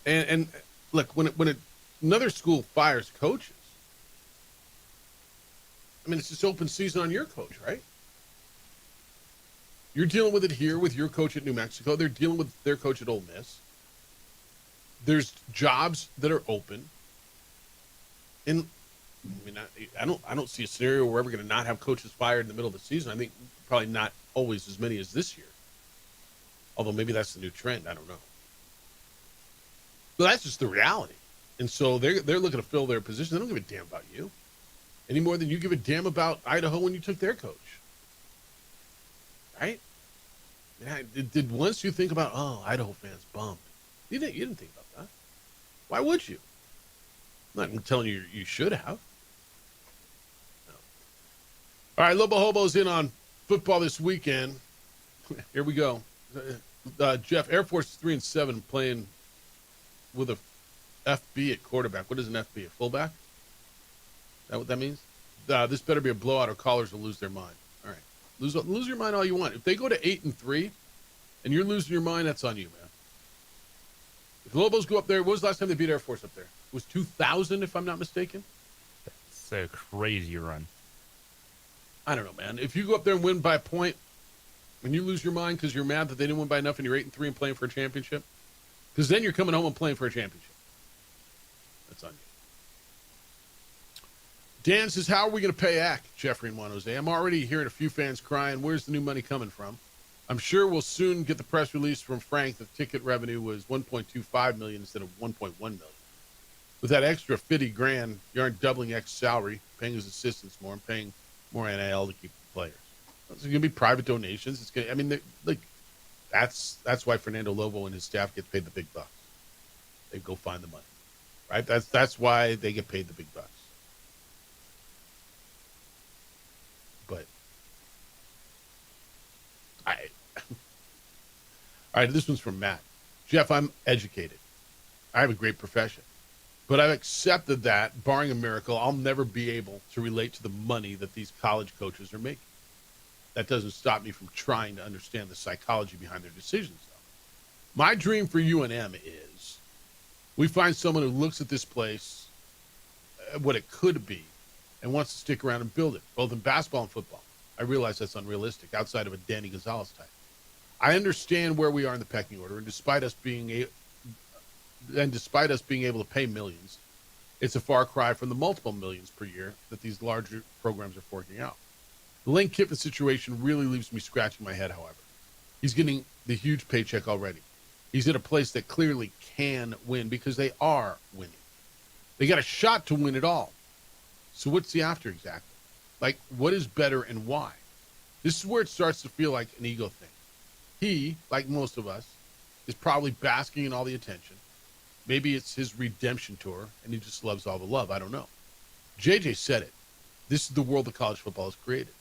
And look, when another school fires coaches, I mean, it's just open season on your coach, right? You're dealing with it here with your coach at New Mexico. They're dealing with their coach at Ole Miss. There's jobs that are open. And I mean, I don't see a scenario where we're ever going to not have coaches fired in the middle of the season. I think probably not always as many as this year. Although maybe that's the new trend. I don't know. But that's just the reality. And so they're looking to fill their position. They don't give a damn about you any more than you give a damn about Idaho when you took their coach. Right? Yeah, did once you think about, Idaho fans bummed? You didn't think about that. Why would you? I'm not telling you you should have. No. All right, Lobo Hobo's in on football this weekend. Here we go. Jeff, Air Force 3-7 playing with a FB at quarterback. What is an FB? A fullback? Is that what that means? This better be a blowout or callers will lose their mind. All right. Lose your mind all you want. If they go to 8-3 and you're losing your mind, that's on you, man. If the Lobos go up there, when was the last time they beat Air Force up there? It was 2000, if I'm not mistaken. That's a crazy run. I don't know, man. If you go up there and win by a point and you lose your mind because you're mad that they didn't win by enough and you're 8-3 and playing for a championship, because then you're coming home and playing for a championship. That's on you. Dan says, how are we going to pay Ack, Jeffrey and Juan Jose? I'm already hearing a few fans crying. Where's the new money coming from? I'm sure we'll soon get the press release from Frank that ticket revenue was $1.25 million instead of $1.1 million. With that extra $50,000, you aren't doubling X salary, paying his assistants more, and paying more NIL to keep the players. It's going to be private donations. It's going. I mean, that's why Fernando Lobo and his staff get paid the big bucks. They go find the money, right? That's why they get paid the big bucks. But all right, this one's from Matt. Jeff, I'm educated. I have a great profession. But I've accepted that, barring a miracle, I'll never be able to relate to the money that these college coaches are making. That doesn't stop me from trying to understand the psychology behind their decisions, though. My dream for UNM is we find someone who looks at this place, what it could be, and wants to stick around and build it, both in basketball and football. I realize that's unrealistic outside of a Danny Gonzalez type. I understand where we are in the pecking order, and despite us being able to pay millions, it's a far cry from the multiple millions per year that these larger programs are forking out. The Lane Kiffin situation really leaves me scratching my head, however. He's getting the huge paycheck already. He's at a place that clearly can win because they are winning. They got a shot to win it all. So what's he after exactly? Like, what is better and why? This is where it starts to feel like an ego thing. He, like most of us, is probably basking in all the attention. Maybe it's his redemption tour, and he just loves all the love. I don't know. JJ said it. This is the world that college football has created.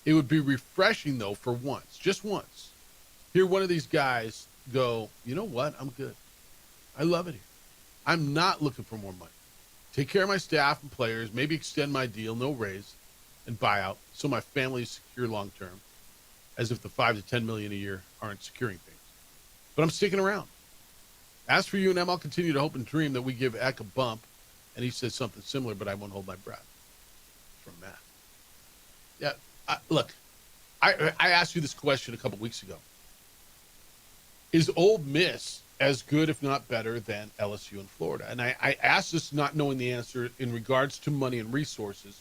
It would be refreshing, though, for once, just once, hear one of these guys go, you know what? I'm good. I love it here. I'm not looking for more money. Take care of my staff and players, maybe extend my deal, no raise, and buyout, so my family is secure long term, as if the $5 to $10 million a year aren't securing things. But I'm sticking around. As for UNM, I'll continue to hope and dream that we give Eck a bump, and he says something similar, but I won't hold my breath. From Matt. Yeah, look, I asked you this question a couple weeks ago. Is Ole Miss as good, if not better, than LSU in Florida? And I asked this not knowing the answer in regards to money and resources,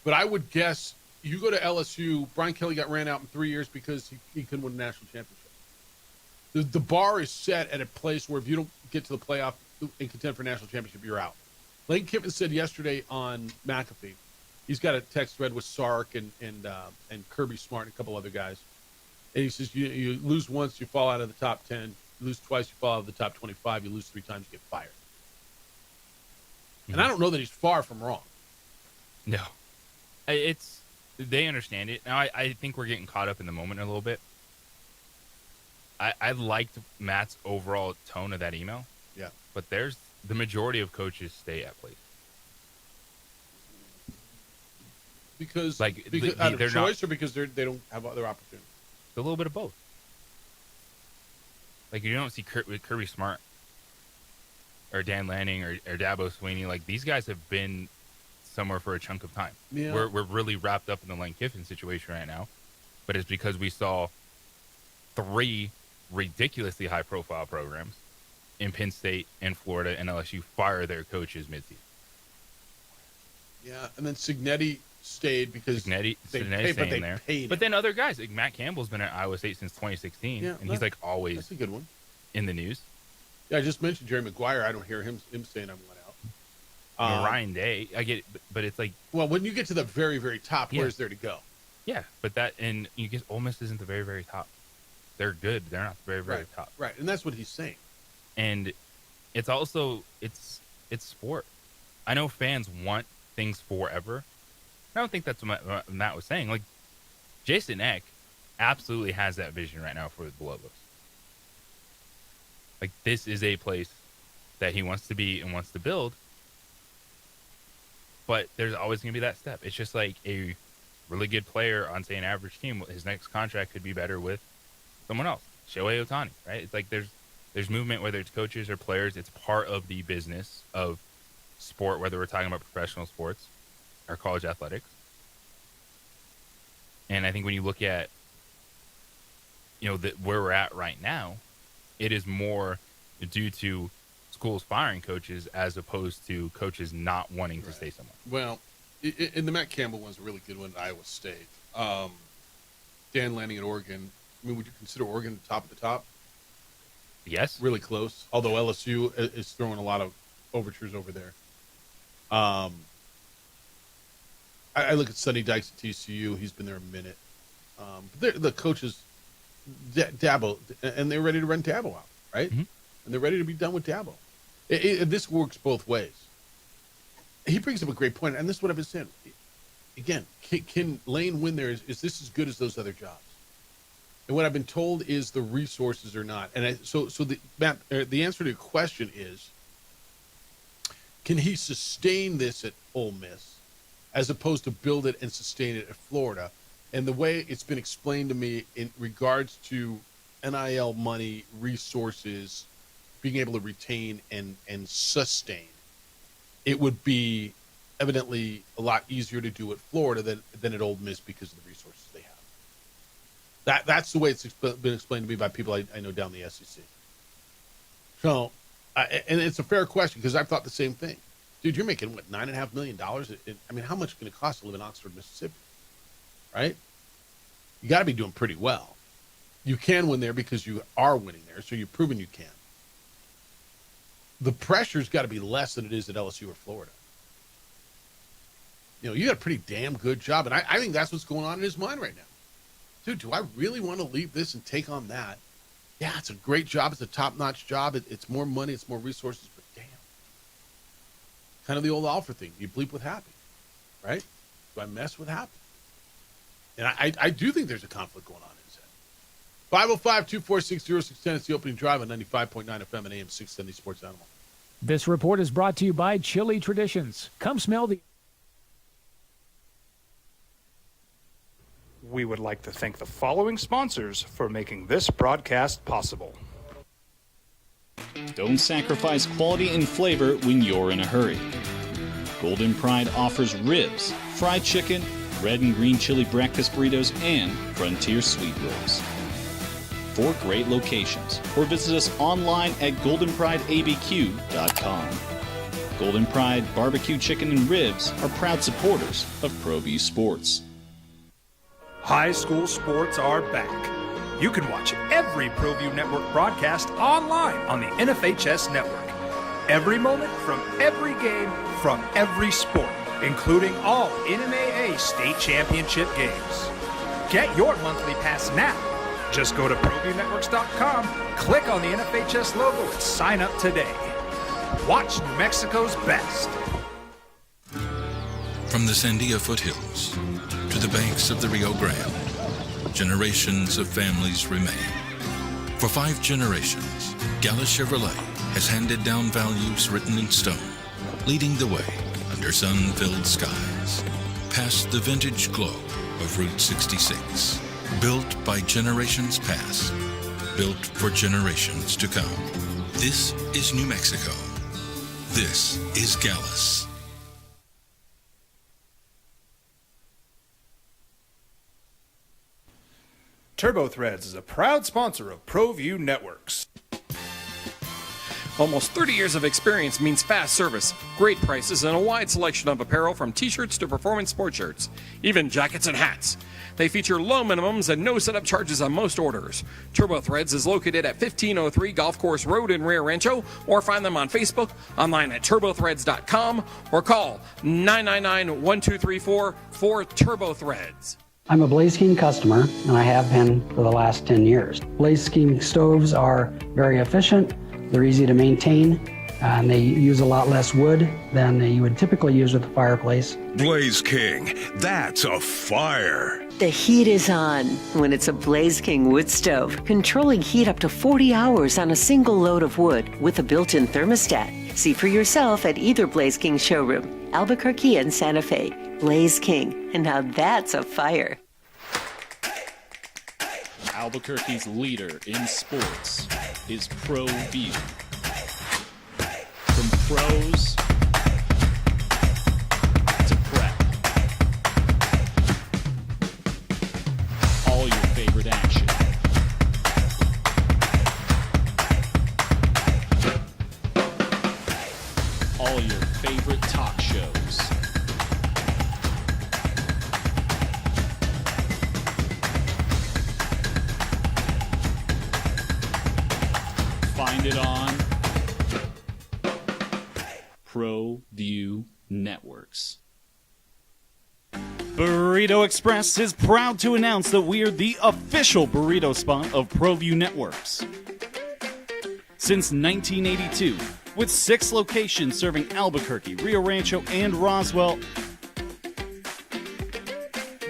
but I would guess you go to LSU, Brian Kelly got ran out in 3 years because he couldn't win a national championship. The bar is set at a place where if you don't get to the playoff and contend for a national championship, you're out. Lane Kiffin said yesterday on McAfee, he's got a text thread with Sark and Kirby Smart and a couple other guys. And he says, you lose once, you fall out of the top 10. You lose twice, you fall out of the top 25. You lose 3 times, you get fired. Mm-hmm. And I don't know that he's far from wrong. No. They understand it. Now, I think we're getting caught up in the moment a little bit. I liked Matt's overall tone of that email. Yeah. But there's the majority of coaches stay at place. Because out of choice not, or because they don't have other opportunities? A little bit of both. Like, you don't see Kirby Smart or Dan Lanning or Dabo Swinney. Like, these guys have been somewhere for a chunk of time. Yeah. We're really wrapped up in the Lane Kiffin situation right now. But it's because we saw 3 ridiculously high-profile programs in Penn State and Florida and LSU fire their coaches midseason. Yeah, and then Cignetti stayed because Cignetti they staying there. paid But then other guys, like Matt Campbell's been at Iowa State since 2016, Yeah, and he's like always that's a good one. in the news. Yeah, I just mentioned Jerry Maguire. I don't hear him saying I want out. Ryan Day, I get it, but it's like, well, when you get to the very, very top, Yeah. where's there to go? yeah, but that, and you guess Ole Miss isn't the very, very top. They're good. They're not the very, very top. Right, and that's what he's saying. And it's also it's sport. I know fans want things forever. I don't think that's what Matt was saying. Like, Jason Eck absolutely has that vision right now for the Lobos. Like, this is a place that he wants to be and wants to build. But there's always going to be that step. It's just like a really good player on, say, an average team. His next contract could be better with someone else. Shohei Ohtani, right? It's like there's movement, whether it's coaches or players. It's part of the business of sport, whether we're talking about professional sports or college athletics. And I think when you look at, where we're at right now, it is more due to schools firing coaches as opposed to coaches not wanting to stay somewhere. Well, and the Matt Campbell one's a really good one at Iowa State. Dan Lanning at Oregon. I mean, would you consider Oregon top of the top? Yes. Really close. Although LSU is throwing a lot of overtures over there. I look at Sonny Dykes at TCU. He's been there a minute. But the coaches, Dabo, and they're ready to run Dabo out, right? Mm-hmm. And they're ready to be done with Dabo. This works both ways. He brings up a great point, and this is what I've been saying. Again, can Lane win there? Is this as good as those other jobs? And what I've been told is the resources are not. And the answer to your question is, can he sustain this at Ole Miss as opposed to build it and sustain it at Florida? And the way it's been explained to me in regards to NIL money, resources, being able to retain and sustain, it would be evidently a lot easier to do at Florida than at Ole Miss because of the resources they have. That's the way it's been explained to me by people I know down the SEC. So, and it's a fair question because I've thought the same thing. Dude, you're making, what, $9.5 million? I mean, how much can it cost to live in Oxford, Mississippi? Right? You got to be doing pretty well. You can win there because you are winning there, so you've proven you can. The pressure's got to be less than it is at LSU or Florida. You got a pretty damn good job, and I think that's what's going on in his mind right now. Dude, do I really want to leave this and take on that? Yeah, it's a great job. It's a top-notch job. It's more money. It's more resources, but damn. Kind of the old Alfred thing. You bleep with happy, right? Do I mess with happy? And I do think there's a conflict going on in his head. 505-246-0610. It's the opening drive on 95.9 FM and AM 670 Sports Animal. This report is brought to you by Chili Traditions. Come smell the... We would like to thank the following sponsors for making this broadcast possible. Don't sacrifice quality and flavor when you're in a hurry. Golden Pride offers ribs, fried chicken, red and green chili breakfast burritos, and Frontier Sweet Rolls. 4 great locations, or visit us online at goldenprideabq.com. Golden Pride Barbecue Chicken and Ribs are proud supporters of ProView Sports. High school sports are back. You can watch every ProView Network broadcast online on the NFHS Network. Every moment from every game from every sport, including all NMAA state championship games. Get your monthly pass now. Just go to ProViewNetworks.com, click on the NFHS logo, and sign up today. Watch New Mexico's best. From the Sandia foothills to the banks of the Rio Grande, generations of families remain. For 5 generations, Gallus Chevrolet has handed down values written in stone, leading the way under sun-filled skies, past the vintage glow of Route 66. Built by generations past, built for generations to come. This is New Mexico. This is Gallus. Turbo Threads is a proud sponsor of ProView Networks. Almost 30 years of experience means fast service, great prices, and a wide selection of apparel from t-shirts to performance sport shirts, even jackets and hats. They feature low minimums and no setup charges on most orders. Turbo Threads is located at 1503 Golf Course Road in Rio Rancho, or find them on Facebook, online at turbothreads.com, or call 999-1234 for Turbo Threads. I'm a Blaze King customer, and I have been for the last 10 years. Blaze King stoves are very efficient, they're easy to maintain, and they use a lot less wood than you would typically use with a fireplace. Blaze King, that's a fire. The heat is on when it's a Blaze King wood stove, controlling heat up to 40 hours on a single load of wood with a built-in thermostat. See for yourself at either Blaze King showroom, Albuquerque and Santa Fe. Blaze King, and now that's a fire. Albuquerque's leader in sports is ProView. From pros to prep, all your favorite action. All your favorite talk shows. Find it on ProView Networks. Burrito Express is proud to announce that we are the official burrito spot of ProView Networks. Since 1982, with 6 locations serving Albuquerque, Rio Rancho, and Roswell,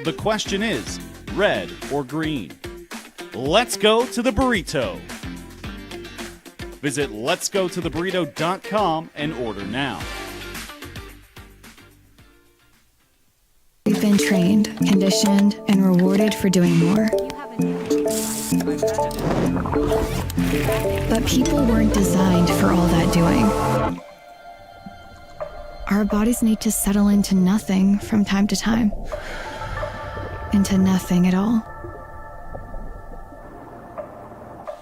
the question is, red or green? Let's go to the burrito. Visit letsgototheburrito.com and order now. We've been trained, conditioned, and rewarded for doing more. But people weren't designed for all that doing. Our bodies need to settle into nothing from time to time. Into nothing at all.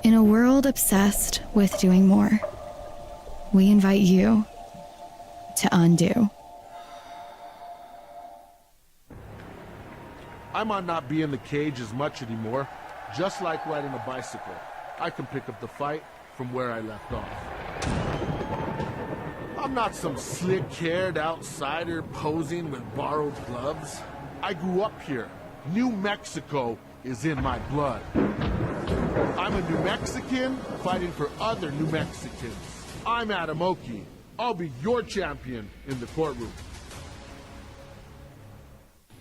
In a world obsessed with doing more, we invite you to undo. I might not be in the cage as much anymore. Just like riding a bicycle, I can pick up the fight from where I left off. I'm not some slick-haired outsider posing with borrowed gloves. I grew up here. New Mexico is in my blood. I'm a New Mexican fighting for other New Mexicans. I'm Adam Oki. I'll be your champion in the courtroom.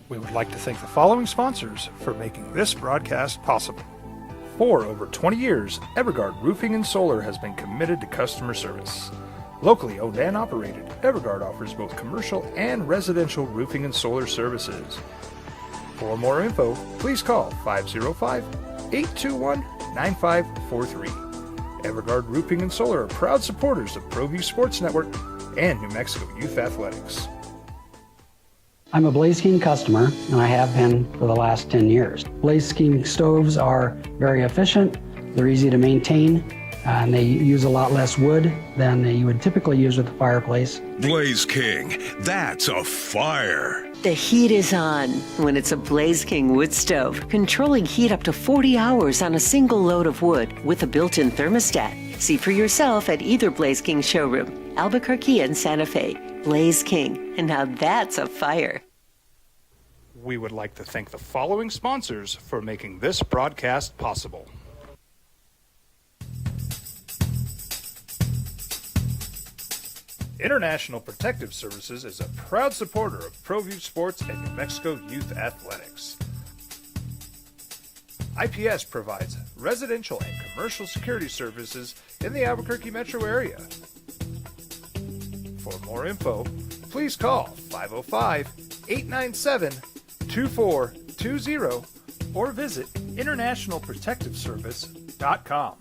We would like to thank the following sponsors for making this broadcast possible. For over 20 years, Evergard Roofing and Solar has been committed to customer service. Locally owned and operated, Evergard offers both commercial and residential roofing and solar services. For more info, please call 505-821-9543. Evergard Roofing and Solar are proud supporters of ProView Sports Network and New Mexico Youth Athletics. I'm a Blaze King customer, and I have been for the last 10 years. Blaze King stoves are very efficient, they're easy to maintain, and they use a lot less wood than you would typically use with a fireplace. Blaze King, that's a fire. The heat is on when it's a Blaze King wood stove, controlling heat up to 40 hours on a single load of wood with a built-in thermostat. See for yourself at either Blaze King showroom, Albuquerque and Santa Fe. Blaze King, and now that's a fire. We would like to thank the following sponsors for making this broadcast possible. International Protective Services is a proud supporter of ProView Sports and New Mexico Youth Athletics. IPS provides residential and commercial security services in the Albuquerque metro area. For more info, please call 505-897-2420 or visit internationalprotectiveservice.com.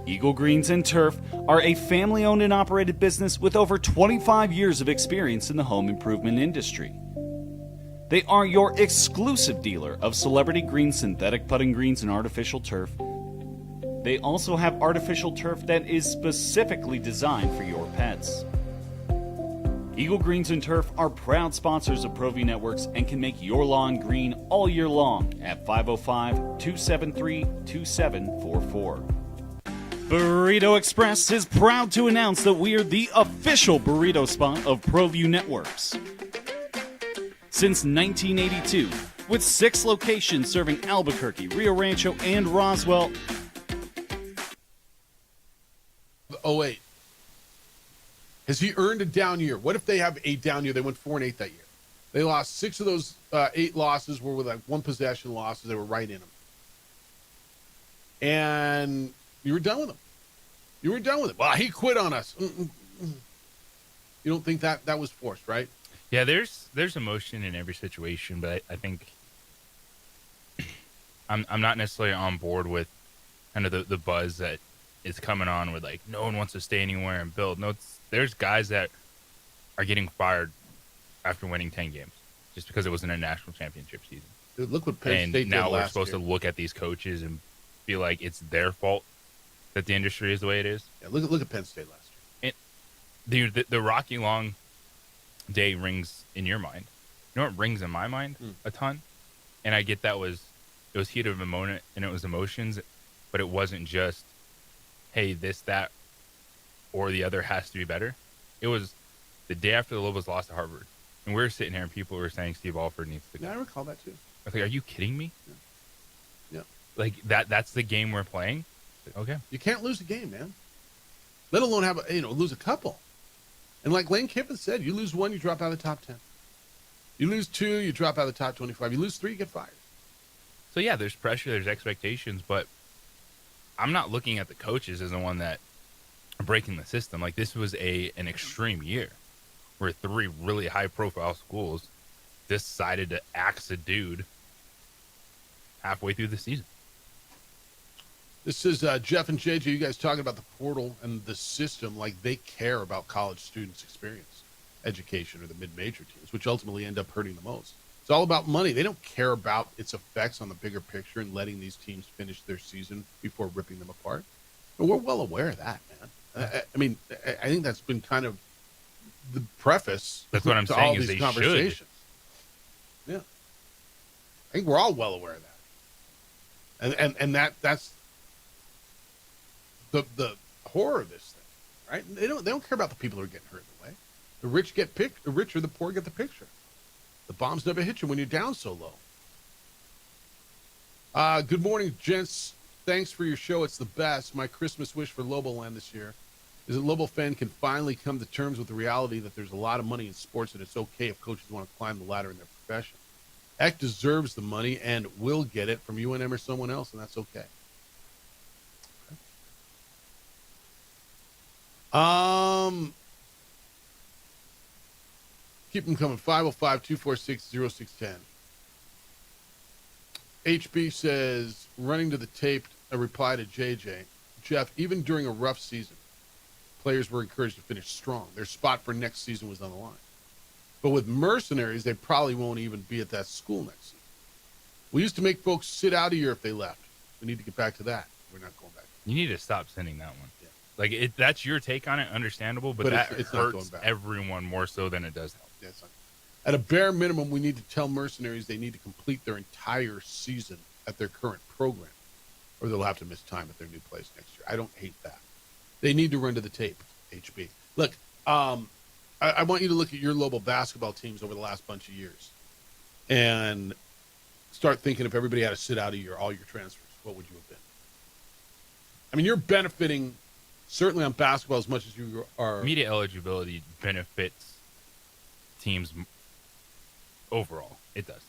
Eagle Greens and Turf are a family-owned and operated business with over 25 years of experience in the home improvement industry. They are your exclusive dealer of Celebrity Green synthetic putting greens and artificial turf. They also have artificial turf that is specifically designed for your pets. Eagle Greens and Turf are proud sponsors of ProView Networks and can make your lawn green all year long at 505-273-2744. Burrito Express is proud to announce that we are the official burrito spot of ProView Networks. Since 1982, with 6 locations serving Albuquerque, Rio Rancho, and Roswell. Oh, wait. Has he earned a down year? What if they have a down year? They went 4-8 that year. They lost 6 of those 8 losses were with like 1 possession losses. They were right in them. And you were done with them. You were done with it. Well, he quit on us. You don't think that was forced, right? Yeah, there's emotion in every situation, but I think I'm not necessarily on board with kind of the buzz that is coming on with like no one wants to stay anywhere and build. No, there's guys that are getting fired after winning 10 games just because it wasn't a national championship season. Dude, look what Penn State did now we're last supposed year. to look at these coaches and feel like it's their fault that the industry is the way it is. Yeah, look at Penn State last year. The Rocky Long day rings in your mind. You know what rings in my mind a ton? And I get it was heat of a moment and it was emotions, but it wasn't just, hey, this, that, or the other has to be better. It was the day after the Lobos lost to Harvard. And we were sitting here and people were saying Steve Alford needs to go. Yeah, I recall that too. I was like, are you kidding me? Yeah. Like that's the game we're playing? Okay. You can't lose a game, man. Let alone have lose a couple. And like Lane Kiffin said, you lose 1, you drop out of the top 10. You lose 2, you drop out of the top 25. You lose 3, you get fired. So yeah, there's pressure, there's expectations, but I'm not looking at the coaches as the one that are breaking the system. Like this was an extreme year where 3 really high profile schools decided to axe a dude halfway through the season. This is Jeff and JJ. You guys talking about the portal and the system like they care about college students' experience, education, or the mid-major teams, which ultimately end up hurting the most. It's all about money. They don't care about its effects on the bigger picture and letting these teams finish their season before ripping them apart. And we're well aware of that, man. I mean, I think that's been kind of the preface That's what I'm to saying all is these they conversations. should. Yeah. I think we're all well aware of that. And that's the horror of this thing, right? They don't care about the people who are getting hurt in the way. The rich get picked, the rich or the poor get the picture. The bombs never hit you when you're down so low. Good morning, gents. Thanks for your show. It's the best. My Christmas wish for Lobo Land this year is that Lobo fan can finally come to terms with the reality that there's a lot of money in sports and it's okay if coaches want to climb the ladder in their profession. Eck deserves the money and will get it from UNM or someone else, and that's okay. Keep them coming. 505-246-0610. HB says, running to the tape, a reply to JJ. Jeff, even during a rough season, players were encouraged to finish strong. Their spot for next season was on the line. But with mercenaries, they probably won't even be at that school next season. We used to make folks sit out a year if they left. We need to get back to that. We're not going back. You need to stop sending that one. Yeah. Like that's your take on it, understandable, but that it's not going hurts back. Everyone more so than it does help. Yeah, it's not. At a bare minimum, we need to tell mercenaries they need to complete their entire season at their current program, or they'll have to miss time at their new place next year. I don't hate that. They need to run to the tape, HB. Look, I want you to look at your Lobo basketball teams over the last bunch of years and start thinking if everybody had to sit out a year, all your transfers, what would you have been? I mean, you're benefiting certainly on basketball as much as you are. Media eligibility benefits teams overall. It does.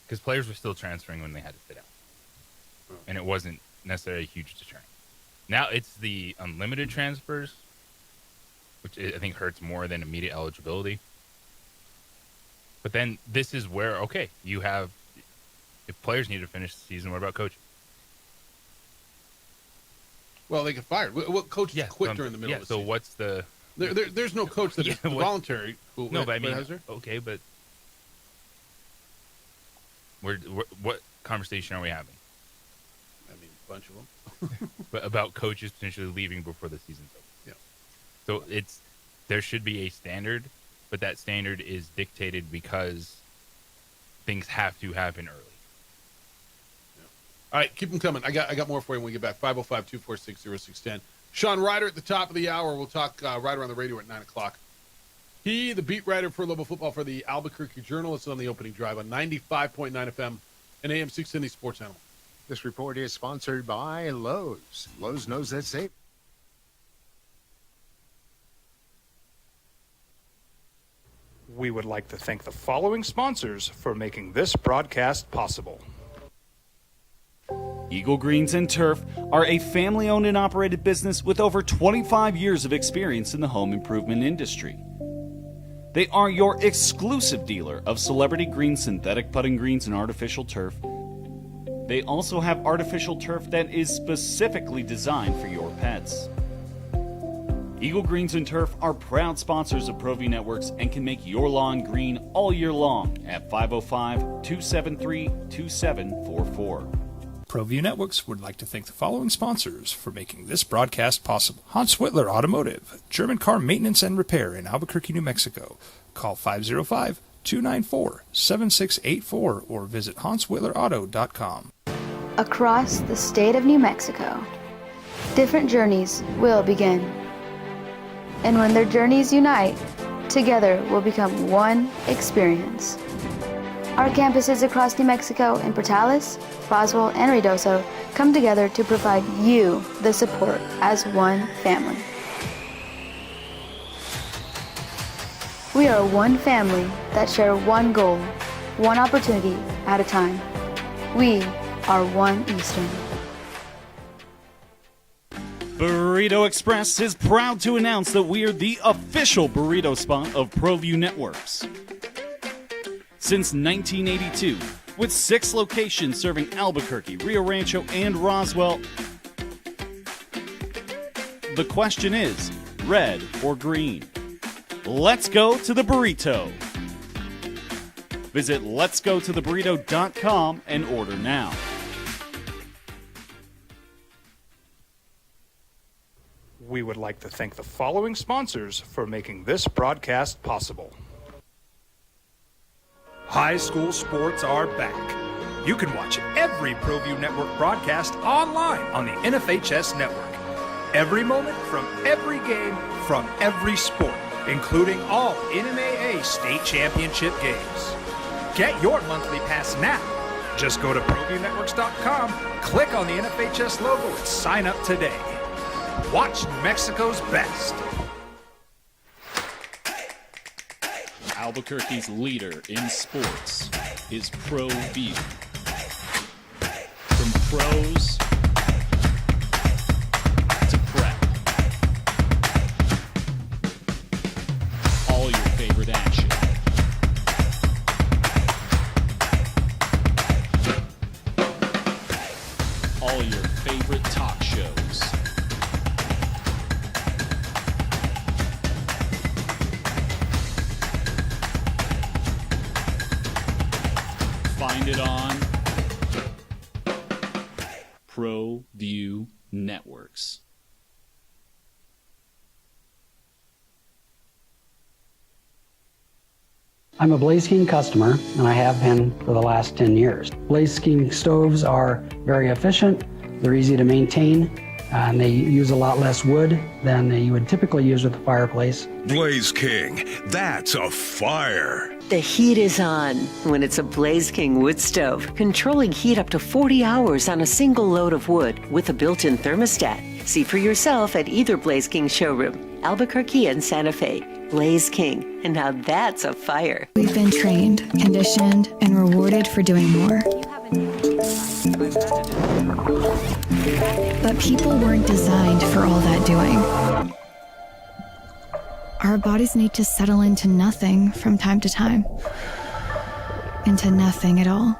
Because players were still transferring when they had to sit out. And it wasn't necessarily a huge deterrent. Now it's the unlimited transfers, which I think hurts more than immediate eligibility. But then this is where, okay, you have, if players need to finish the season, what about coaches? Well, they get fired. What coaches quit during the middle of the so season? what's the... There's no coach that is voluntary. No, but I mean, okay, but What conversation are we having? I mean, a bunch of them. But about coaches potentially leaving before the season's over. Yeah. So there should be a standard, but that standard is dictated because things have to happen early. All right, keep them coming. I got more for you when we get back. 505-246-0610. Sean Ryder at the top of the hour. We'll talk Ryder on the radio at 9 o'clock. He, the beat writer for Lobo Football for the Albuquerque Journal, is on the opening drive on 95.9 FM and AM 670 Sports Animal. This report is sponsored by Lowe's. Lowe's knows that safe. We would like to thank the following sponsors for making this broadcast possible. Eagle Greens and Turf are a family-owned and operated business with over 25 years of experience in the home improvement industry. They are your exclusive dealer of celebrity green, synthetic putting greens, and artificial turf. They also have artificial turf that is specifically designed for your pets. Eagle Greens and Turf are proud sponsors of ProView Networks and can make your lawn green all year long at 505-273-2744. ProView Networks would like to thank the following sponsors for making this broadcast possible. Hans Whitler Automotive, German car maintenance and repair in Albuquerque, New Mexico. Call 505-294-7684 or visit HansWhitlerAuto.com. Across the state of New Mexico, different journeys will begin. And when their journeys unite, together will become one experience. Our campuses across New Mexico in Portales, Roswell, and Ruidoso come together to provide you the support as one family. We are one family that share one goal, one opportunity at a time. We are One Eastern. Burrito Express is proud to announce that we are the official burrito spot of ProView Networks. Since 1982, with 6 locations serving Albuquerque, Rio Rancho, and Roswell, the question is, red or green? Let's go to the burrito. Visit letsgototheburrito.com and order now. We would like to thank the following sponsors for making this broadcast possible. High school sports are back. You can watch every ProView Network broadcast online on the NFHS network. Every moment from every game from every sport, including all NMAA state championship games. Get your monthly pass now. Just go to ProViewNetworks.com, click on the NFHS logo, and sign up today. Watch New Mexico's best. Albuquerque's leader in sports is ProView. From pros to prep, all your favorite action. All your favorite talk shows. Find it on ProView Networks. I'm a Blaze King customer, and I have been for the last 10 years. Blaze King stoves are very efficient, they're easy to maintain, and they use a lot less wood than you would typically use with a fireplace. Blaze King, that's a fire. The heat is on when it's a Blaze King wood stove, controlling heat up to 40 hours on a single load of wood with a built-in thermostat. See for yourself at either Blaze King showroom, Albuquerque and Santa Fe. Blaze King, and now that's a fire. We've been trained, conditioned, and rewarded for doing more. But people weren't designed for all that doing. Our bodies need to settle into nothing from time to time. Into nothing at all.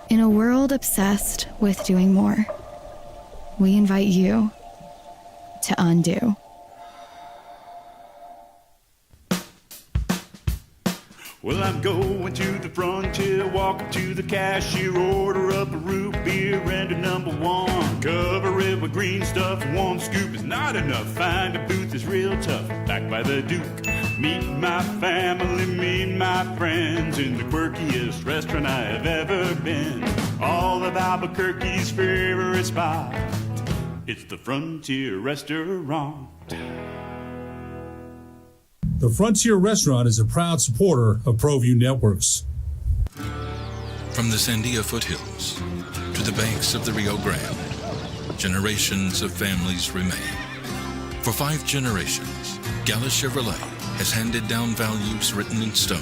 In a world obsessed with doing more, we invite you to undo. Well, I'm going to the frontier, walking to the cashier, order up a root beer and a number one. Cover it with green stuff, one scoop is not enough. Find a booth is real tough, back by the Duke. Meet my family, meet my friends in the quirkiest restaurant I have ever been. All of Albuquerque's favorite spot, it's the Frontier Restaurant. The Frontier Restaurant is a proud supporter of ProView Networks. From the Sandia foothills to the banks of the Rio Grande, generations of families remain. For 5 generations, Gallus Chevrolet has handed down values written in stone,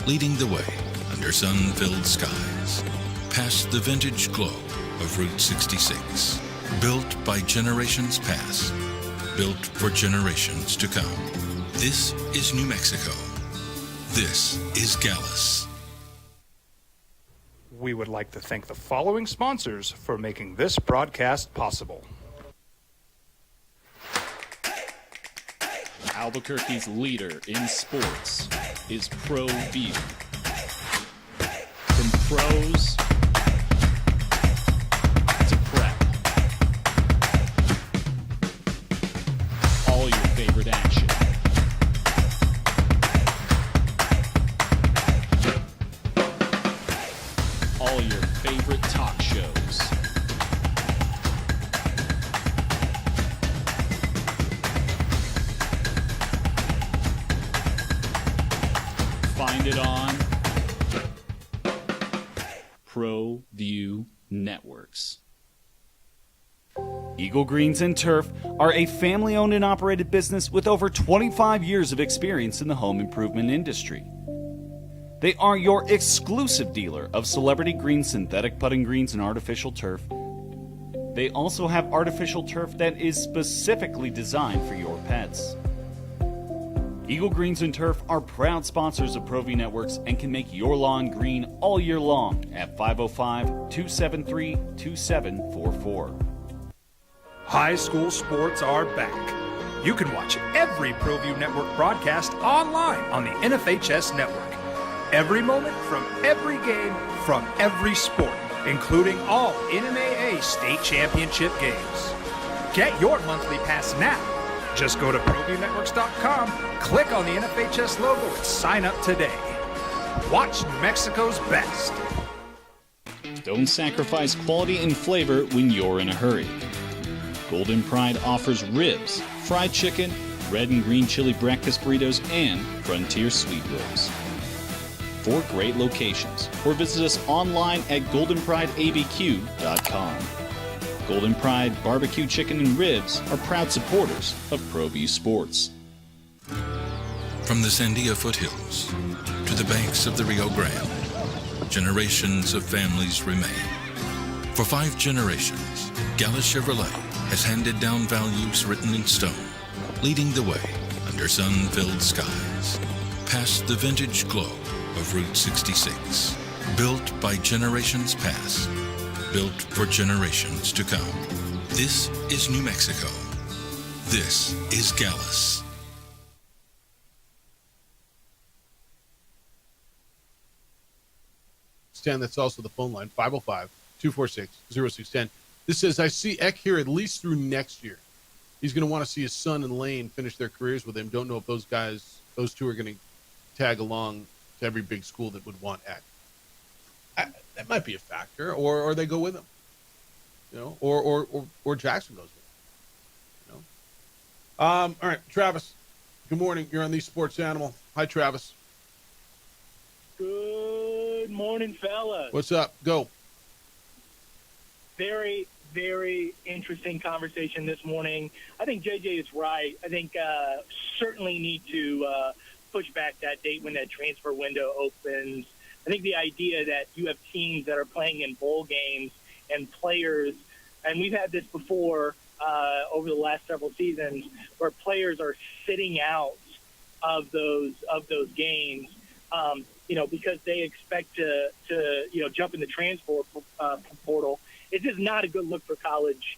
leading the way under sun-filled skies, past the vintage glow of Route 66. Built by generations past, built for generations to come. This is New Mexico. This is Gallus. We would like to thank the following sponsors for making this broadcast possible. Albuquerque's leader in sports is ProView. From pros to prep, all your favorite action. All your favorite talk shows. Find it on ProView Networks. Eagle Greens and Turf are a family-owned and operated business with over 25 years of experience in the home improvement industry. They are your exclusive dealer of celebrity green, synthetic putting greens, and artificial turf. They also have artificial turf that is specifically designed for your pets. Eagle Greens and Turf are proud sponsors of ProView Networks and can make your lawn green all year long at 505-273-2744. High school sports are back. You can watch every ProView Network broadcast online on the NFHS network. Every moment from every game from every sport, including all NMAA state championship games. Get your monthly pass now. Just go to ProViewNetworks.com, click on the NFHS logo, and sign up today. Watch New Mexico's best. Don't sacrifice quality and flavor when you're in a hurry. Golden Pride offers ribs, fried chicken, red and green chili breakfast burritos, and Frontier sweet rolls. 4 great locations, or visit us online at goldenprideabq.com. Golden Pride barbecue chicken and ribs are proud supporters of ProView Sports. From the Sandia foothills to the banks of the Rio Grande, generations of families remain. For 5 generations, Gallus Chevrolet has handed down values written in stone, leading the way under sun-filled skies, past the vintage glow of Route 66. Built by generations past, built for generations to come. This is New Mexico. This is Gallus. That's also the phone line, 505-246-0610. This says, I see Eck here at least through next year. He's going to want to see his son and Lane finish their careers with him. Don't know if those two are going to tag along to every big school that would want Eck. That might be a factor, or they go with him, or Jackson goes with him, All right, Travis, good morning. You're on the Sports Animal. Hi, Travis. Good morning, fellas. What's up? Go. Very, very interesting conversation this morning. I think JJ is right. I think certainly need to push back that date when that transfer window opens. I think the idea that you have teams that are playing in bowl games and players, and we've had this before over the last several seasons, where players are sitting out of those games, because they expect to jump in the transfer portal. It's just not a good look for college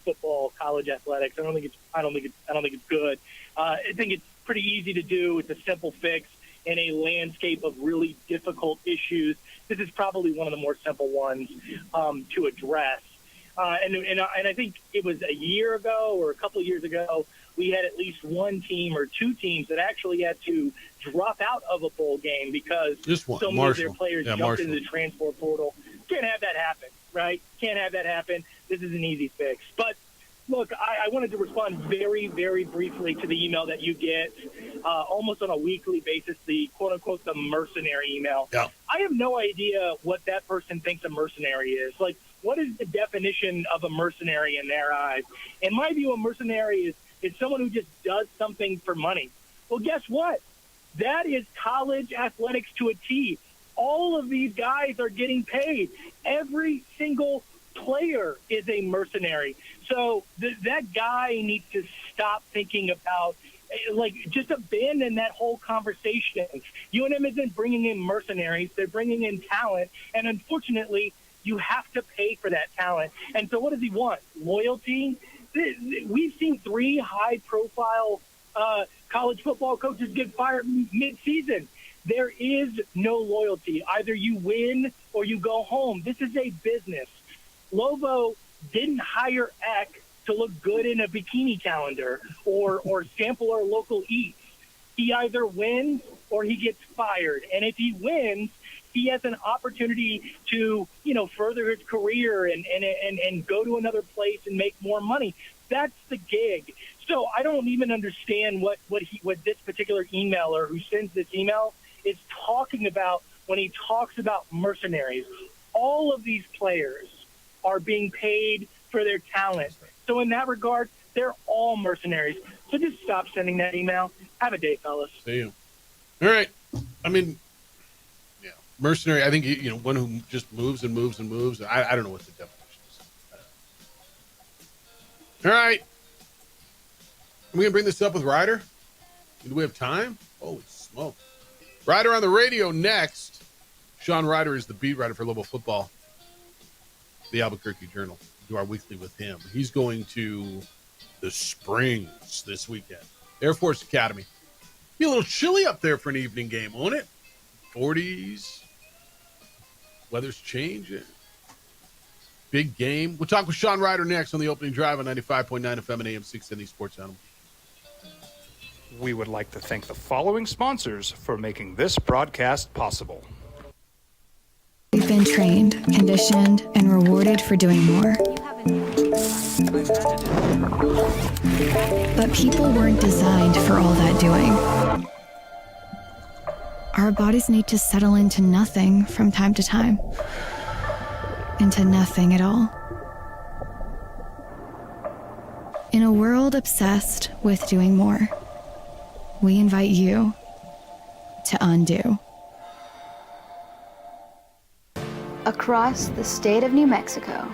football, college athletics. I don't think it's good. I think it's pretty easy to do. It's a simple fix. in a landscape of really difficult issues, this is probably one of the more simple ones to address. And I think it was a year ago or a couple of years ago, we had at least one team or two teams that actually had to drop out of a bowl game because so many of their players jumped into the transfer portal. Can't have that happen, right? Can't have that happen. This is an easy fix. But, look, I wanted to respond very, very briefly to the email that you get almost on a weekly basis, the quote-unquote the mercenary email. Yeah. I have no idea what that person thinks a mercenary is. Like, what is the definition of a mercenary in their eyes? In my view, a mercenary is someone who just does something for money. Well, guess what? That is college athletics to a T. All of these guys are getting paid. Every single player is a mercenary. So that guy needs to stop thinking about, like, just abandon that whole conversation. UNM isn't bringing in mercenaries. They're bringing in talent. And unfortunately, you have to pay for that talent. And so what does he want? Loyalty? We've seen 3 high-profile college football coaches get fired mid-season. There is no loyalty. Either you win or you go home. This is a business. Lovo didn't hire Eck to look good in a bikini calendar or sample our local eats. He either wins or he gets fired. And if he wins, he has an opportunity to, further his career and go to another place and make more money. That's the gig. So I don't even understand what this particular emailer who sends this email is talking about when he talks about mercenaries. All of these players are being paid for their talent. So in that regard, they're all mercenaries. So just stop sending that email. Have a day, fellas. See you. All right. I mean, yeah, mercenary. I think one who just moves and moves and moves. I don't know what the definition is. All right. Are we gonna bring this up with Ryder? Do we have time? Holy smoke! Ryder on the radio next. Sean Ryder is the beat writer for Louisville football, the Albuquerque Journal. Do our weekly with him. He's going to the Springs this weekend. Air Force Academy. Be a little chilly up there for an evening game, won't it? 40s. Weather's changing. Big game. We'll talk with Sean Ryder next on the opening drive on 95.9 FM and AM 670 Sports Animal. We would like to thank the following sponsors for making this broadcast possible. We've been trained, conditioned, and rewarded for doing more. But people weren't designed for all that doing. Our bodies need to settle into nothing from time to time. Into nothing at all. In a world obsessed with doing more, we invite you to undo. Across the state of New Mexico,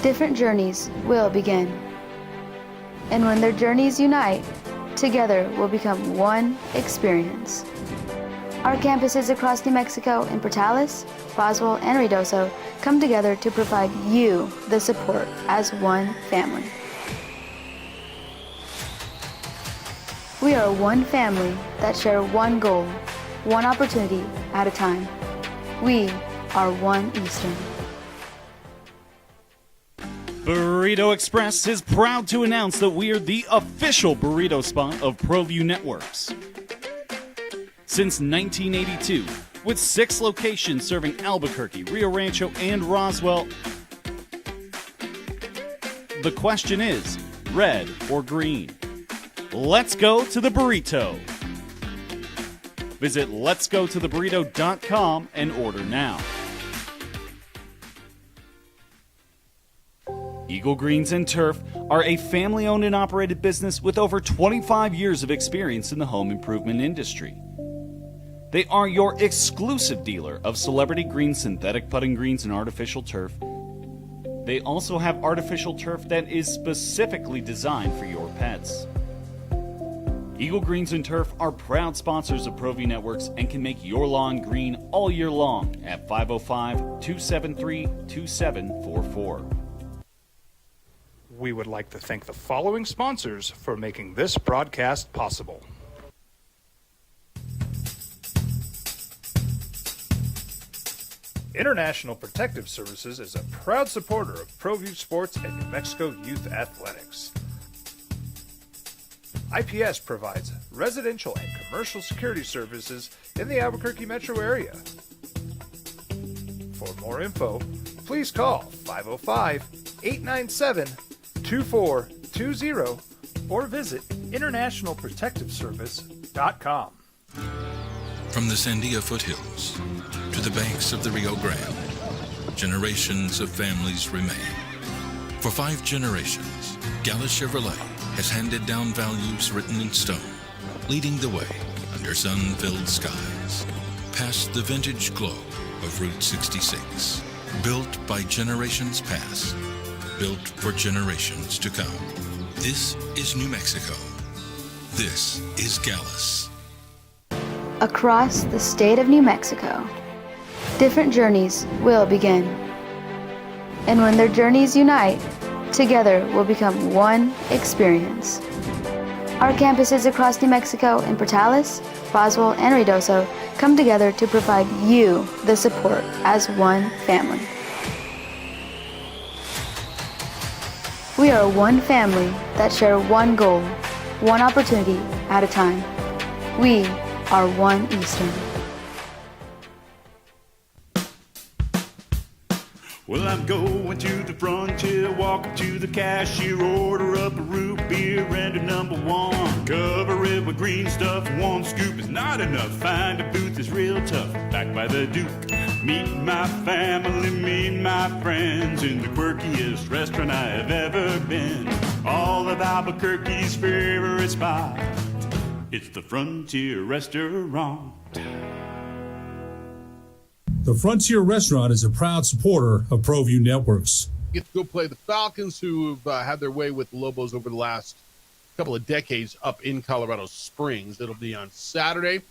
different journeys will begin. And when their journeys unite, together will become one experience. Our campuses across New Mexico in Portales, Roswell, and Ruidoso come together to provide you the support as one family. We are one family that share one goal, one opportunity at a time. We are One Eastern. Burrito Express is proud to announce that we are the official burrito spot of ProView Networks. Since 1982, with 6 locations serving Albuquerque, Rio Rancho, and Roswell, the question is, red or green? Let's go to the burrito. Visit letsgototheburrito.com and order now. Eagle Greens and Turf are a family-owned and operated business with over 25 years of experience in the home improvement industry. They are your exclusive dealer of celebrity green, synthetic putting greens, and artificial turf. They also have artificial turf that is specifically designed for your pets. Eagle Greens and Turf are proud sponsors of ProView Networks and can make your lawn green all year long at 505-273-2744. We would like to thank the following sponsors for making this broadcast possible. International Protective Services is a proud supporter of ProView Sports and New Mexico Youth Athletics. IPS provides residential and commercial security services in the Albuquerque metro area. For more info, please call 505-897-2420 or visit internationalprotectiveservice.com. From the Sandia foothills to the banks of the Rio Grande, generations of families remain. For 5 generations, Gallus Chevrolet has handed down values written in stone, leading the way under sun-filled skies, past the vintage glow of Route 66. Built by generations past, built for generations to come. This is New Mexico. This is Gallus. Across the state of New Mexico, different journeys will begin. And when their journeys unite, together will become one experience. Our campuses across New Mexico in Portales, Roswell, and Ruidoso come together to provide you the support as one family. We are one family that share one goal, one opportunity at a time. We are One Eastern. Well, I'm going to the frontier, walk up to the cashier, order up a root beer and a number 1. Cover it with green stuff, 1 scoop is not enough. Find a booth is real tough, back by the Duke. Meet my family, meet my friends in the quirkiest restaurant I have ever been. All of Albuquerque's favorite spot, it's the Frontier Restaurant. The Frontier Restaurant is a proud supporter of ProView Networks. Get to go play the Falcons, who have had their way with the Lobos over the last couple of decades up in Colorado Springs. It'll be on Saturday,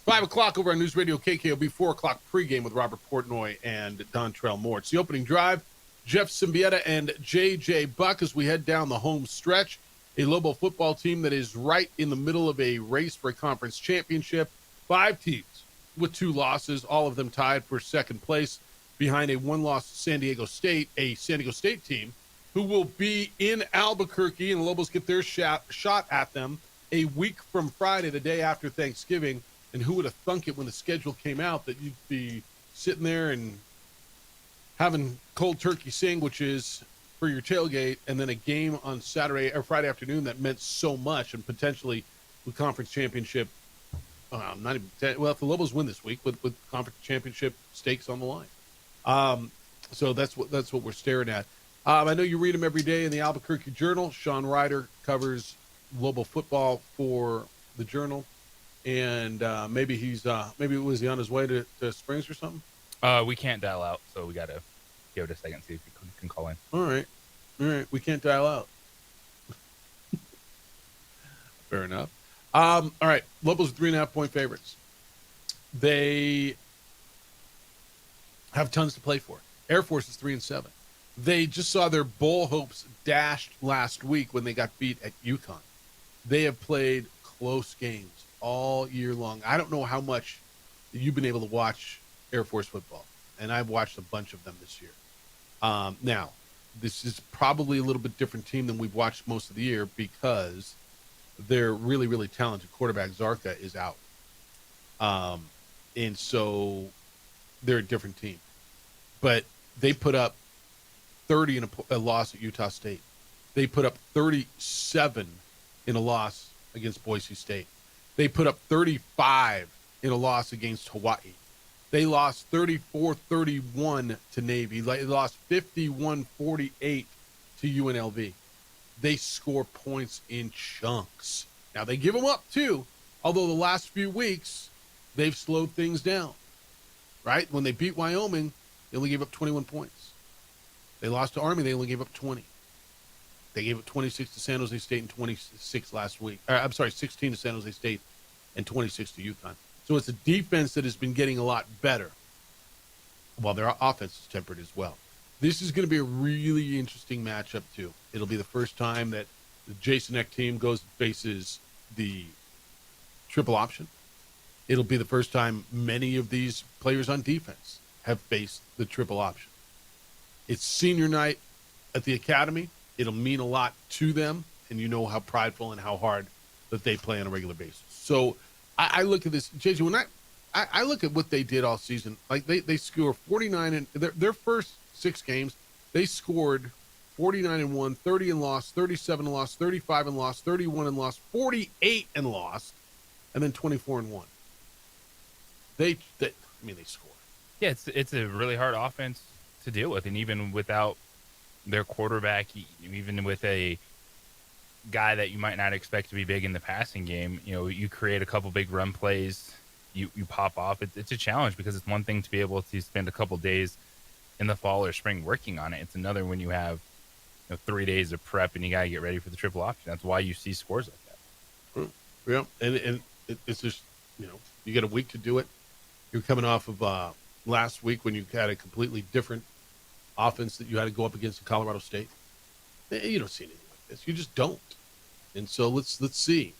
5 o'clock over on News Radio KKOB, 4 o'clock pregame with Robert Portnoy and Dontrell Moore. It's the opening drive. Jeff Symbieta and J.J. Buck as we head down the home stretch. A Lobo football team that is right in the middle of a race for a conference championship. 5 teams with 2 losses, all of them tied for second place behind a 1-loss San Diego State, a San Diego State team who will be in Albuquerque, and the Lobos get their shot at them a week from Friday, the day after Thanksgiving. And who would have thunk it when the schedule came out that you'd be sitting there and having cold turkey sandwiches for your tailgate, and then a game on Saturday or Friday afternoon that meant so much, and potentially the conference championship. Not even if the Lobos win this week with conference championship stakes on the line. So that's what we're staring at. I know you read him every day in the Albuquerque Journal. Sean Ryder covers Lobo football for the Journal, and maybe was he on his way to Springs or something? We can't dial out, so we got to give it a second, see if you can call in. All right, we can't dial out. Fair enough. All right, Lobos 3.5-point favorites. They have tons to play for. Air Force is 3-7. They just saw their bowl hopes dashed last week when they got beat at UConn. They have played close games all year long. I don't know how much you've been able to watch Air Force football, and I've watched a bunch of them this year. Now, this is probably a little bit different team than we've watched most of the year because their really, really talented quarterback, Zarka, is out. And so they're a different team. But they put up 30 in a loss at Utah State. They put up 37 in a loss against Boise State. They put up 35 in a loss against Hawaii. They lost 34-31 to Navy. They lost 51-48 to UNLV. They score points in chunks. Now, they give them up, too, although the last few weeks, they've slowed things down, right? When they beat Wyoming, they only gave up 21 points. They lost to Army, they only gave up 20. They gave up 26 to San Jose State and 26 last week. 16 to San Jose State and 26 to UConn. So it's a defense that has been getting a lot better, while their offense is tempered as well. This is going to be a really interesting matchup, too. It'll be the first time that the Jason Eck team goes and faces the triple option. It'll be the first time many of these players on defense have faced the triple option. It's senior night at the academy. It'll mean a lot to them, and you know how prideful and how hard that they play on a regular basis. So I look at this, JJ, when I look at what they did all season, like they score 49 in their first 6 games, they scored 49 and won, 30 and lost, 37 and lost, 35 and lost, 31 and lost, 48 and lost, and then 24 and won. They score. Yeah, it's a really hard offense to deal with, and even without their quarterback, even with a guy that you might not expect to be big in the passing game, you create a couple big run plays, you pop off. It's a challenge because it's one thing to be able to spend a couple days in the fall or spring working on it. It's another when you have 3 days of prep and you got to get ready for the triple option. That's why you see scores like that. Yeah, and it's just, you get a week to do it. You're coming off of last week when you had a completely different offense that you had to go up against in Colorado State. You don't see anything like this. You just don't. And so let's see.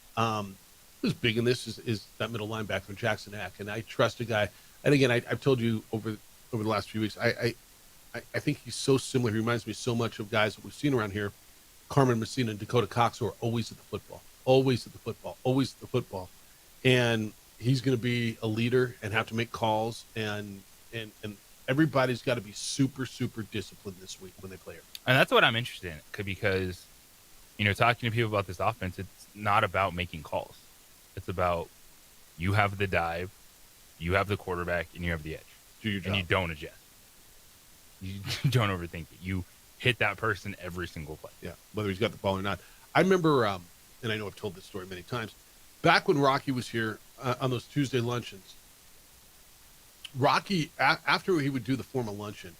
Who's big in this is that middle linebacker, Jackson Eck. And I trust a guy. And again, I've told you over the last few weeks, I think he's so similar. He reminds me so much of guys that we've seen around here, Carmen Messina and Dakota Cox, who are always at the football, always at the football, always at the football. And he's going to be a leader and have to make calls. And everybody's got to be super, super disciplined this week when they play it. And that's what I'm interested in, because, talking to people about this offense, it's not about making calls. It's about you have the dive, you have the quarterback, and you have the edge. Do your job. And you don't adjust. You don't overthink it. You hit that person every single play. Yeah, whether he's got the ball or not. I remember, and I know I've told this story many times, back when Rocky was here on those Tuesday luncheons, Rocky, after he would do the formal luncheon,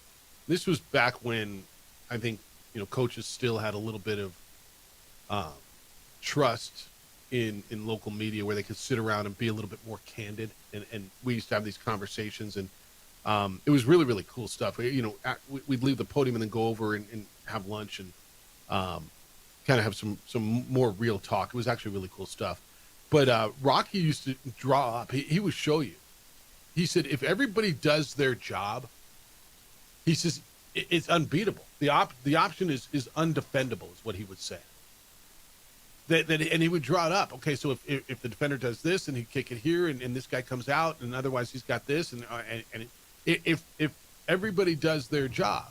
this was back when I think, coaches still had a little bit of trust in local media where they could sit around and be a little bit more candid. And we used to have these conversations, and it was really, really cool stuff. We'd leave the podium and then go over and have lunch and kind of have some more real talk. It was actually really cool stuff. But Rocky used to draw up. He would show you. He said, if everybody does their job, he says, it's unbeatable. The option is undefendable, is what he would say. And he would draw it up. Okay, so if the defender does this and he kick it here and this guy comes out and otherwise he's got this and if everybody does their job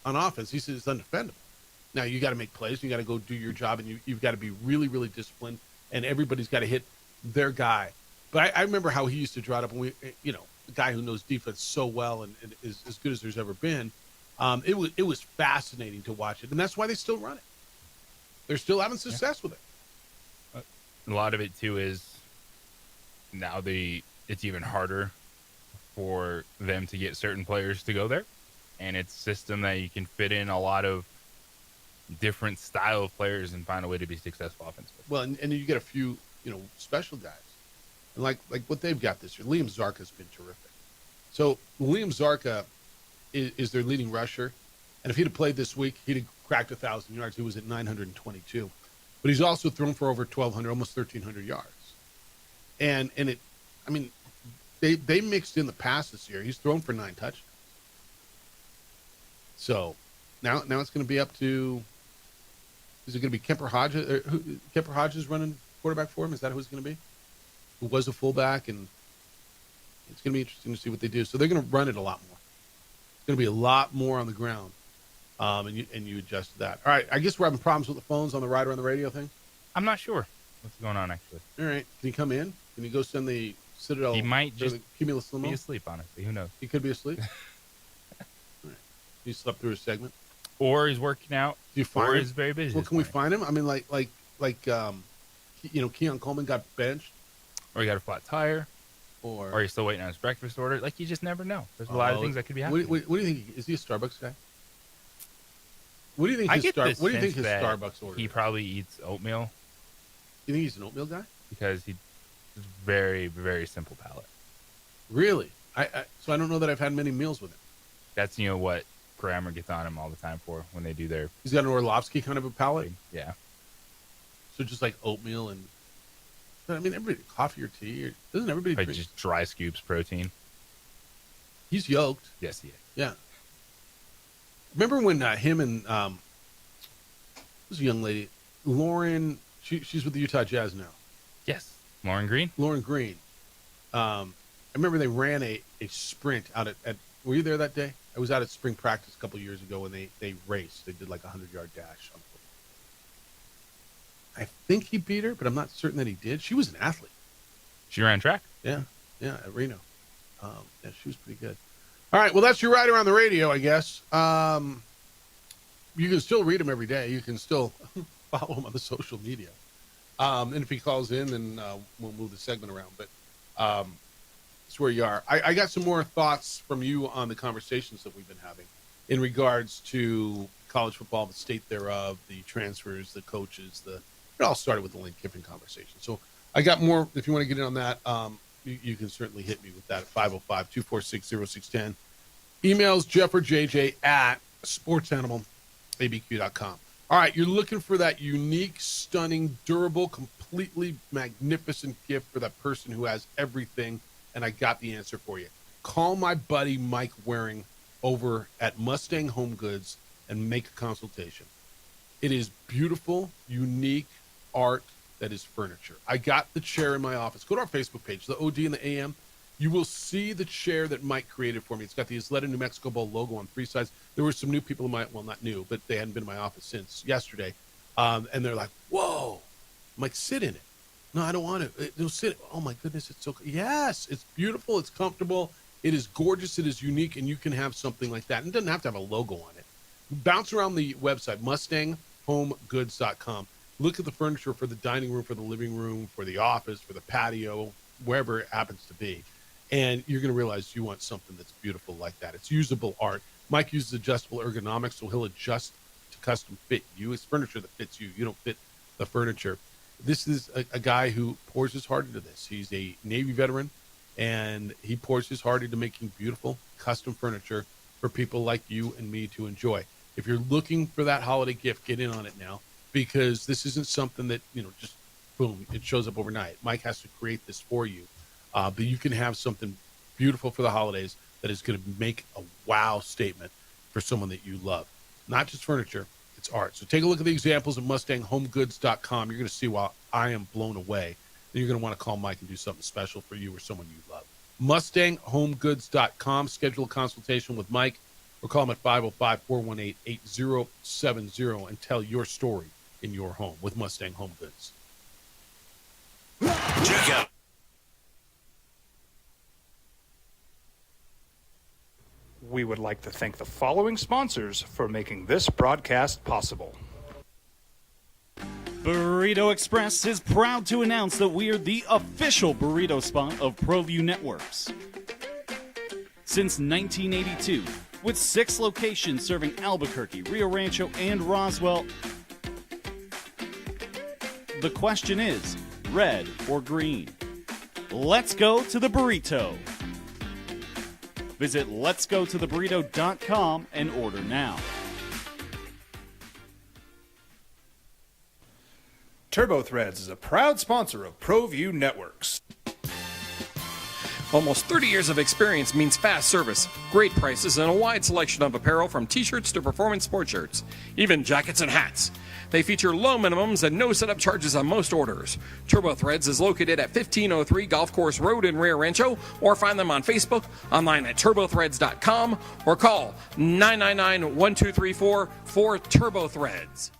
on offense, he says it's undefendable. Now you got to make plays, you got to go do your job, and you've got to be really, really disciplined, and everybody's got to hit their guy. But I remember how he used to draw it up, and the guy who knows defense so well and is as good as there's ever been. It was fascinating to watch it, and that's why they still run it. They're still having success with it. A lot of it too is now it's even harder for them to get certain players to go there, and it's a system that you can fit in a lot of different style of players and find a way to be successful offensively. Well, and you get a few special guys, and like what they've got this year. Liam Zarka's been terrific. So Liam Zarka is their leading rusher, and if he'd have played this week, he'd have cracked 1,000 yards. He was at 922, but he's also thrown for over 1,200, almost 1,300 yards. And they mixed in the pass this year. He's thrown for 9 touchdowns. So now it's going to be up to, is it going to be Kemper Hodges? Kemper Hodges running quarterback for him? Is that who it's going to be? Who was a fullback, and it's going to be interesting to see what they do. So they're going to run it a lot more. It's going to be a lot more on the ground. And you adjust to that. All right, I guess we're having problems with the phones on the Rider on the Radio thing. I'm not sure what's going on, actually. All right, can you come in? Can you go send the Citadel? He might just Cumulus limo? be asleep, honestly. Who knows? He could be asleep. All right. He slept through his segment, or he's working out. Do you find or him? he's very busy. Well, can we find him? I mean, Keon Coleman got benched, or he got a flat tire, or he's still waiting on his breakfast order. Like, you just never know. There's a lot of things that could be happening. What do you think? Is he a Starbucks guy? What do you think? I His get what do you think his that Starbucks order? He probably eats oatmeal. You think he's an oatmeal guy? Because he's very, very simple palate. Really? So I don't know that I've had many meals with him. That's what Grammar gets on him all the time for when they do their. He's got an Orlovsky kind of a palate. Yeah. So just like oatmeal and. I mean, everybody coffee or tea. Doesn't everybody like drink? Just dry scoops protein. He's yoked. Yes, he is. Yeah. Remember when him and who's a young lady, Lauren? She's with the Utah Jazz now. Yes, Lauren Green. Lauren Green. I remember they ran a sprint out at. Were you there that day? I was out at spring practice a couple of years ago, and they raced. They did like a 100-yard dash. I think he beat her, but I'm not certain that he did. She was an athlete. She ran track. Yeah, at Reno. Yeah, she was pretty good. All right, well, that's your ride around the radio, I guess. You can still read him every day. You can still follow him on the social media. And if he calls in, then we'll move the segment around. But that's where you are. I got some more thoughts from you on the conversations that we've been having in regards to college football, the state thereof, the transfers, the coaches. It all started with the Lane Kiffin conversation. So I got more. If you want to get in on that, you can certainly hit me with that at 505-246-0610. Emails Jeff or JJ at sportsanimalabq.com. All right, you're looking for that unique, stunning, durable, completely magnificent gift for that person who has everything, and I got the answer for you. Call my buddy Mike Waring over at Mustang Home Goods and make a consultation. It is beautiful, unique art that is furniture. I got the chair in my office. Go to our Facebook page, the OD and the AM. You will see the chair that Mike created for me. It's got the Isleta New Mexico Bowl logo on 3 sides. There were some new people in my, well, not new, but they hadn't been in my office since yesterday. And they're like, whoa. I'm like, sit in it. No, I don't want it. It'll sit. Oh, my goodness. It's so, yes, it's beautiful. It's comfortable. It is gorgeous. It is unique. And you can have something like that. And it doesn't have to have a logo on it. Bounce around the website, MustangHomeGoods.com. Look at the furniture for the dining room, for the living room, for the office, for the patio, wherever it happens to be. And you're going to realize you want something that's beautiful like that. It's usable art. Mike uses adjustable ergonomics, so he'll adjust to custom fit you. It's furniture that fits you. You don't fit the furniture. This is a guy who pours his heart into this. He's a Navy veteran, and he pours his heart into making beautiful custom furniture for people like you and me to enjoy. If you're looking for that holiday gift, get in on it now, because this isn't something that, just boom, it shows up overnight. Mike has to create this for you. But you can have something beautiful for the holidays that is going to make a wow statement for someone that you love. Not just furniture, it's art. So take a look at the examples at MustangHomeGoods.com. You're going to see why I am blown away. Then you're going to want to call Mike and do something special for you or someone you love. MustangHomeGoods.com. Schedule a consultation with Mike or call him at 505-418-8070 and tell your story in your home with Mustang Home Goods. Check out. We would like to thank the following sponsors for making this broadcast possible. Burrito Express is proud to announce that we are the official burrito spot of ProView Networks. Since 1982, with 6 locations serving Albuquerque, Rio Rancho, and Roswell, the question is, red or green? Let's go to the burrito. Visit letsgototheburrito.com and order now. TurboThreads is a proud sponsor of ProView Networks. Almost 30 years of experience means fast service, great prices, and a wide selection of apparel from t-shirts to performance sport shirts, even jackets and hats. They feature low minimums and no setup charges on most orders. TurboThreads is located at 1503 Golf Course Road in Rio Rancho, or find them on Facebook, online at turbothreads.com, or call 999-1234 for TurboThreads.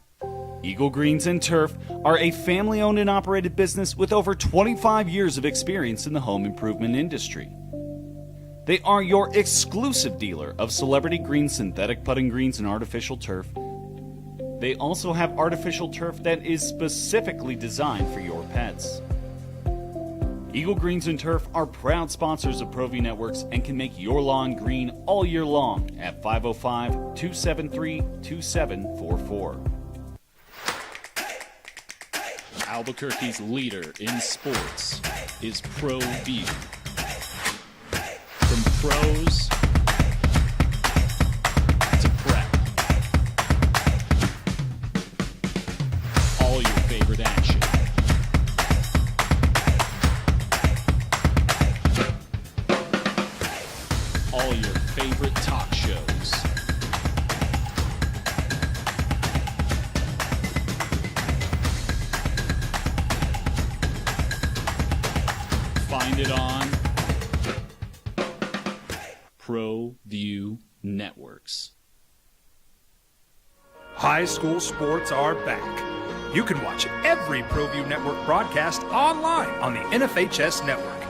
Eagle Greens and Turf are a family-owned and operated business with over 25 years of experience in the home improvement industry. They are your exclusive dealer of celebrity green, synthetic putting greens, and artificial turf. They also have artificial turf that is specifically designed for your pets. Eagle Greens and Turf are proud sponsors of ProView Networks and can make your lawn green all year long at 505-273-2744. Albuquerque's leader in sports is ProView. From pros to prep, all your favorite action. All your ProView Networks. High school sports are back. You can watch every ProView Network broadcast online on the NFHS network.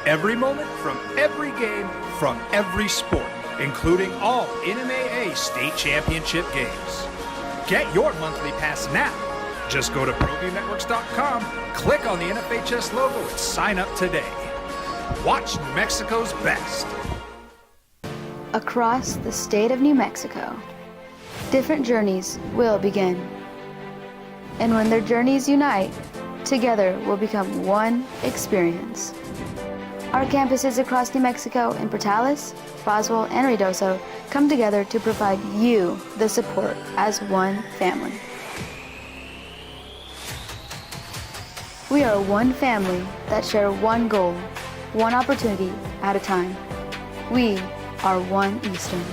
Every moment from every game from every sport, including all NMAA state championship games. Get your monthly pass now. Just go to ProViewNetworks.com, click on the NFHS logo, and sign up today. Watch New Mexico's best. Across the state of New Mexico, different journeys will begin. And when their journeys unite, together will become one experience. Our campuses across New Mexico in Portales, Roswell, and Ruidoso come together to provide you the support as one family. We are one family that share one goal, one opportunity at a time. We are one Eastern.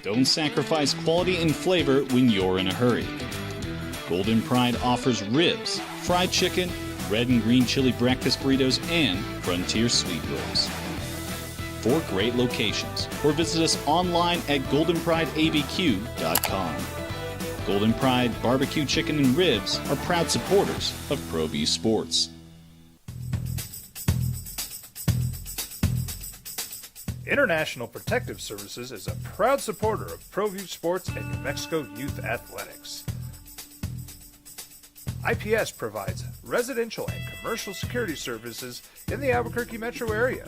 Don't sacrifice quality and flavor when you're in a hurry. Golden Pride offers ribs, fried chicken, red and green chili breakfast burritos, and Frontier sweet rolls. 4 great locations, or visit us online at goldenprideabq.com. Golden Pride Barbecue Chicken and Ribs are proud supporters of ProView Sports. International Protective Services is a proud supporter of ProView Sports and New Mexico Youth Athletics. IPS provides residential and commercial security services in the Albuquerque metro area.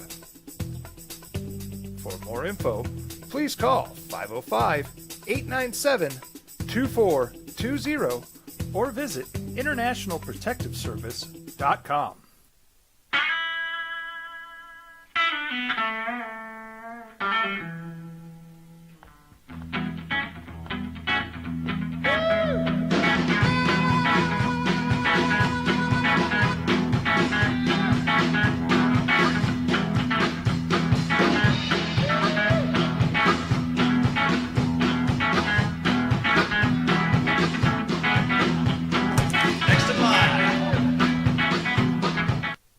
For more info, please call 505-897-2420 or visit internationalprotectiveservice.com.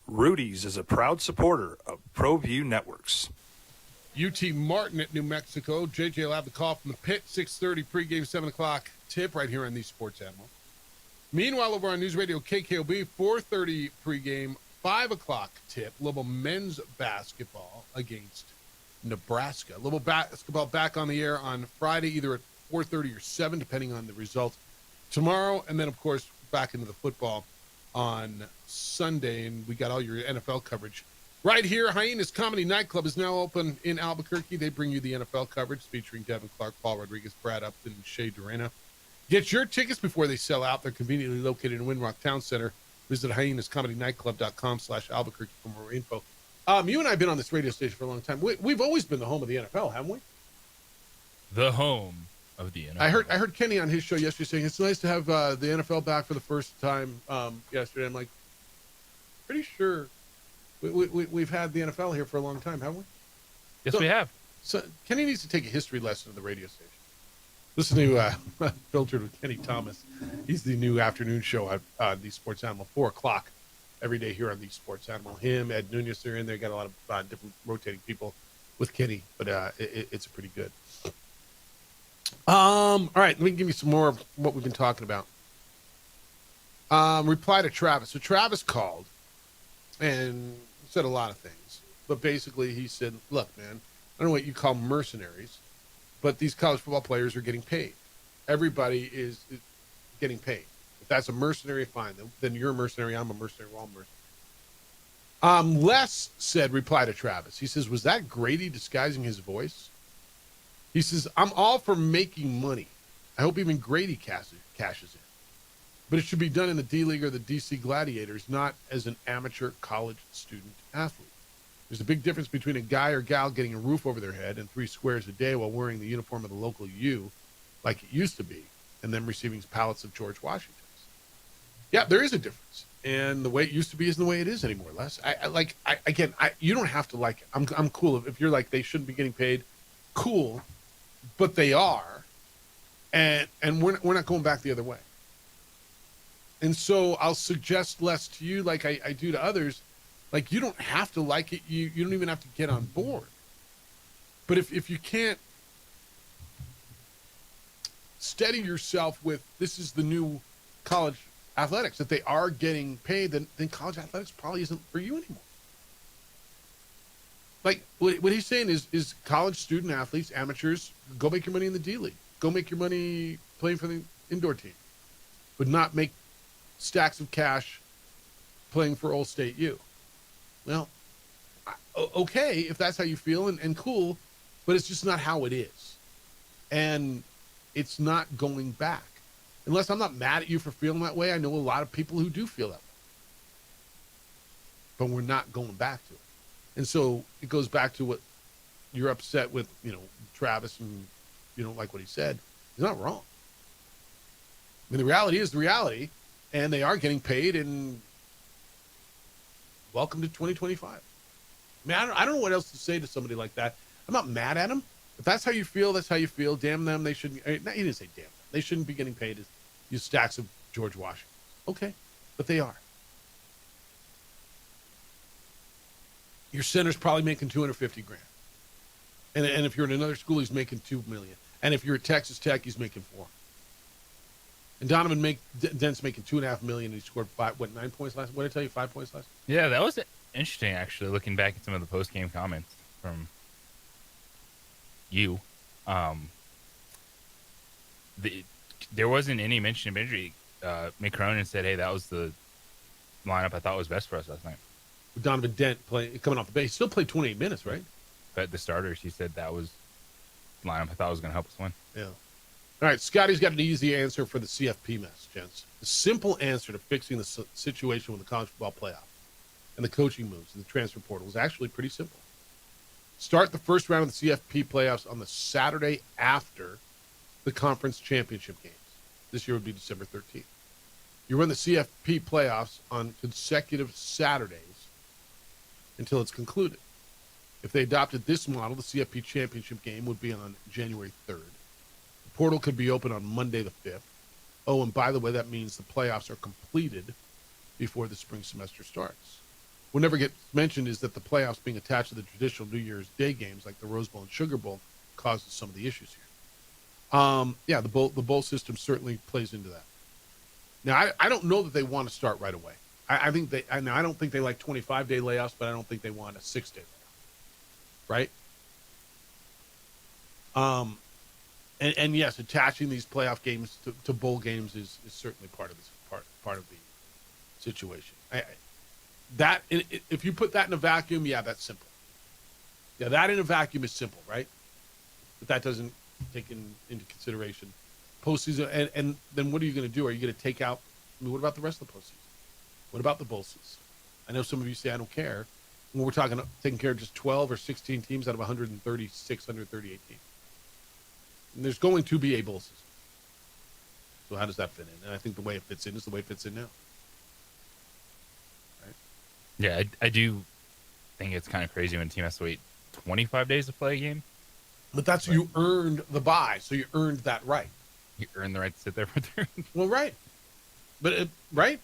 Rudy's is a proud supporter of ProView Networks. UT Martin at New Mexico. JJ will have the call from the pit. 6:30 pregame, 7 o'clock tip right here on the Sports Animal. Meanwhile, over on News Radio KKOB, 4:30 pregame, 5 o'clock tip. Little men's basketball against Nebraska. Little basketball back on the air on Friday, either at 4:30 or 7, depending on the result tomorrow. And then, of course, back into the football on Sunday. And we got all your NFL coverage right here. Hyenas Comedy Nightclub is now open in Albuquerque. They bring you the NFL coverage featuring Devin Clark, Paul Rodriguez, Brad Upton, and Shea Durena. Get your tickets before they sell out. They're conveniently located in Windrock Town Center. Visit hyenascomedynightclub.com/Albuquerque for more info. You and I have been on this radio station for a long time. We've always been the home of the NFL, haven't we? The home of the NFL. I heard Kenny on his show yesterday saying it's nice to have the NFL back for the first time yesterday. I'm like, pretty sure we've had the NFL here for a long time, haven't we? Yes, we have. So Kenny needs to take a history lesson of the radio station. Listen to Filtered with Kenny Thomas. He's the new afternoon show on the Sports Animal, 4 o'clock every day here on the Sports Animal. Him, Ed Nunez, they're in there. Got a lot of different rotating people with Kenny, but it's pretty good. All right, let me give you some more of what we've been talking about. Reply to Travis. So Travis called and said a lot of things, but basically he said, look, man, I don't know what you call mercenaries, but these college football players are getting paid. Everybody is getting paid. If that's a mercenary, fine. Then you're a mercenary, I'm a mercenary, we're all mercenaries. Les said, reply to Travis. He says, was that Grady disguising his voice? He says, I'm all for making money. I hope even Grady cashes in. But it should be done in the D-League or the DC Gladiators, not as an amateur college student athlete. There's a big difference between a guy or gal getting a roof over their head and 3 squares a day while wearing the uniform of the local U, like it used to be, and then receiving pallets of George Washingtons. Yeah, there is a difference. And the way it used to be isn't the way it is anymore, Les. You don't have to like it. I'm cool. If you're like, they shouldn't be getting paid, cool. But they are. And we're not going back the other way. And so I'll suggest, Les, to you, like I do to others, Like, you don't have to like it. You don't even have to get on board. But if you can't steady yourself with this is the new college athletics, that they are getting paid, then college athletics probably isn't for you anymore. Like, what he's saying is college student athletes, amateurs, go make your money in the D League. Go make your money playing for the indoor team. But not make stacks of cash playing for Old State U. Well, okay, if that's how you feel, and cool, but it's just not how it is. And it's not going back. Unless I'm not mad at you for feeling that way. I know a lot of people who do feel that way. But we're not going back to it. And so it goes back to what you're upset with, Travis, and you don't like what he said. He's not wrong. I mean, the reality is the reality, and they are getting paid, and welcome to 2025. I mean, I don't know what else to say to somebody like that. I'm not mad at him. If that's how you feel, that's how you feel. Damn them. They shouldn't. He didn't say damn them. They shouldn't be getting paid as use stacks of George Washington. Okay, but they are. Your center's probably making $250,000, and if you're in another school, he's making $2 million. And if you're at Texas Tech, he's making $4 million. And Donovan Dent's making $2.5 million, and he scored 9 points last? What did I tell you? 5 points last? Yeah, that was interesting, actually, looking back at some of the post-game comments from you. There wasn't any mention of injury. Mick Cronin said, hey, that was the lineup I thought was best for us last night. Donovan Dent coming off the bench. He still played 28 minutes, right? But the starters, he said that was the lineup I thought was going to help us win. Yeah. All right, Scotty's got an easy answer for the CFP mess, gents. The simple answer to fixing the situation with the college football playoff and the coaching moves and the transfer portal is actually pretty simple. Start the first round of the CFP playoffs on the Saturday after the conference championship games. This year would be December 13th. You run the CFP playoffs on consecutive Saturdays until it's concluded. If they adopted this model, the CFP championship game would be on January 3rd. The portal could be open on Monday the 5th. Oh, and by the way, that means the playoffs are completed before the spring semester starts. What never gets mentioned is that the playoffs being attached to the traditional New Year's Day games like the Rose Bowl and Sugar Bowl causes some of the issues here. The bowl system certainly plays into that. Now, I don't know that they want to start right away. I don't think they like 25-day layoffs, but I don't think they want a 6-day layoff, right? And yes, attaching these playoff games to bowl games is certainly part of this part of the situation. If you put that in a vacuum, yeah, that's simple. Yeah, that in a vacuum is simple, right? But that doesn't take into consideration postseason. And then what are you going to do? Are you going to take out? I mean, what about the rest of the postseason? What about the bowl season? I know some of you say I don't care. When we're talking taking care of just 12 or 16 teams out of 136, 138 teams. And there's going to be a bowl season. So how does that fit in? And I think the way it fits in is the way it fits in now. Right? Yeah, I do think it's kind of crazy when a team has to wait 25 days to play a game. But that's you earned the bye, so you earned that right. You earned the right to sit there for 3. Well, right. But, right?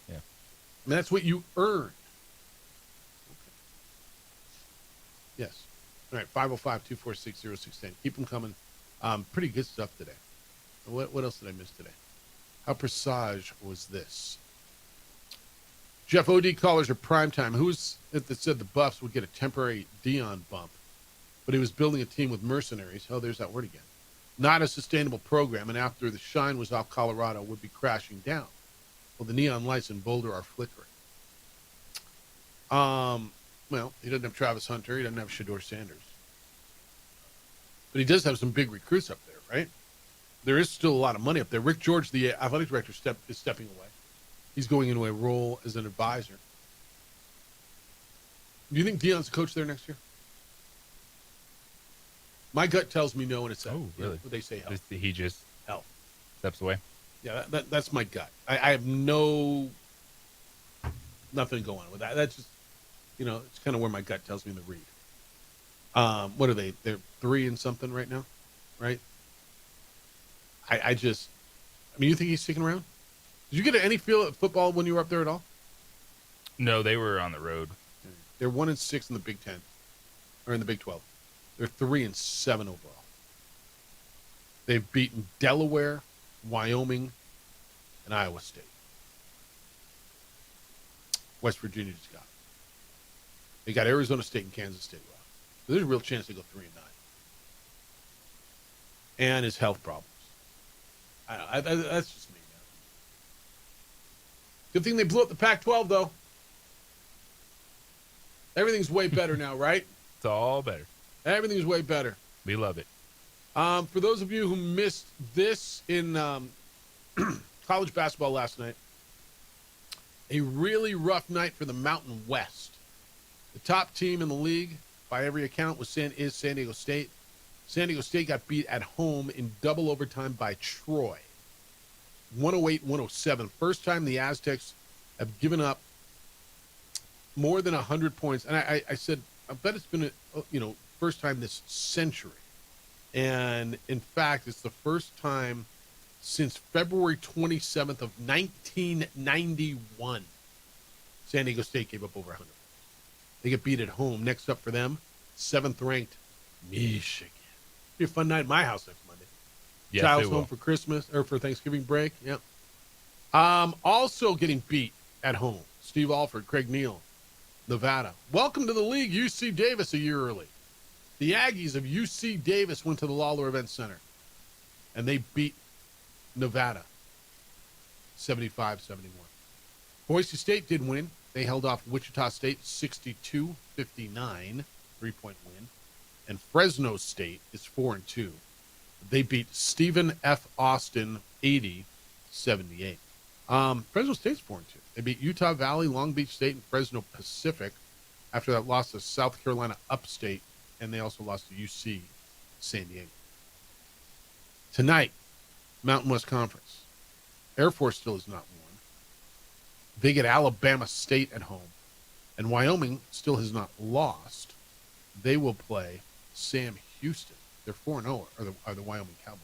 Yeah. I mean, that's what you earned. Okay. Yes. All right, 505-246-0610. Keep them coming. Pretty good stuff today. What else did I miss today? How presage was this? Jeff, OD callers are primetime. Who's it that said the Buffs would get a temporary Dion bump, but he was building a team with mercenaries? Oh, there's that word again. Not a sustainable program, and after the shine was off, Colorado would be crashing down. Well, the neon lights in Boulder are flickering. Well, he doesn't have Travis Hunter. He doesn't have Shedeur Sanders. But he does have some big recruits up there, right? There is still a lot of money up there. Rick George, the athletic director, is stepping away. He's going into a role as an advisor. Do you think Dion's a coach there next year? My gut tells me no, and it's really? You know, they say health. He just health steps away. Yeah, that's my gut. I have nothing going on with that. That's just, it's kind of where my gut tells me to read. What are they? They're 3 and something right now, right? I mean, you think he's sticking around? Did you get any feel at football when you were up there at all? No, they were on the road. They're 1-6 in the Big Ten, or in the Big 12. They're 3-7 overall. They've beaten Delaware, Wyoming, and Iowa State. West Virginia just got it. They got Arizona State and Kansas State left. So there's a real chance they go 3-9. And his health problems. That's just me, man. Good thing they blew up the Pac-12, though. Everything's way better now, right? It's all better. Everything's way better. We love it. For those of you who missed this in college basketball last night, a really rough night for the Mountain West. The top team in the league, by every account, is San Diego State. San Diego State got beat at home in double overtime by Troy. 108-107. First time the Aztecs have given up more than 100 points. And I said, I bet it's been, first time this century. And, in fact, it's the first time since February 27th of 1991 San Diego State gave up over 100. They get beat at home. Next up for them, 7th-ranked Michigan. It'll be a fun night at my house next Monday. Yes, Child's home for Christmas, or for Thanksgiving break. Yep. Also getting beat at home, Steve Alford, Craig Neal, Nevada. Welcome to the league, UC Davis a year early. The Aggies of UC Davis went to the Lawler Event Center, and they beat Nevada 75-71. Boise State did win. They held off Wichita State 62-59, 3-point win. And Fresno State is 4-2. They beat Stephen F. Austin 80-78. Fresno State's 4-2. They beat Utah Valley, Long Beach State, and Fresno Pacific. After that, lost to South Carolina Upstate, and they also lost to UC San Diego. Tonight, Mountain West Conference. Air Force still has not won. They get Alabama State at home. And Wyoming still has not lost. They will play Sam Houston. They're 4-0, are the Wyoming Cowboys.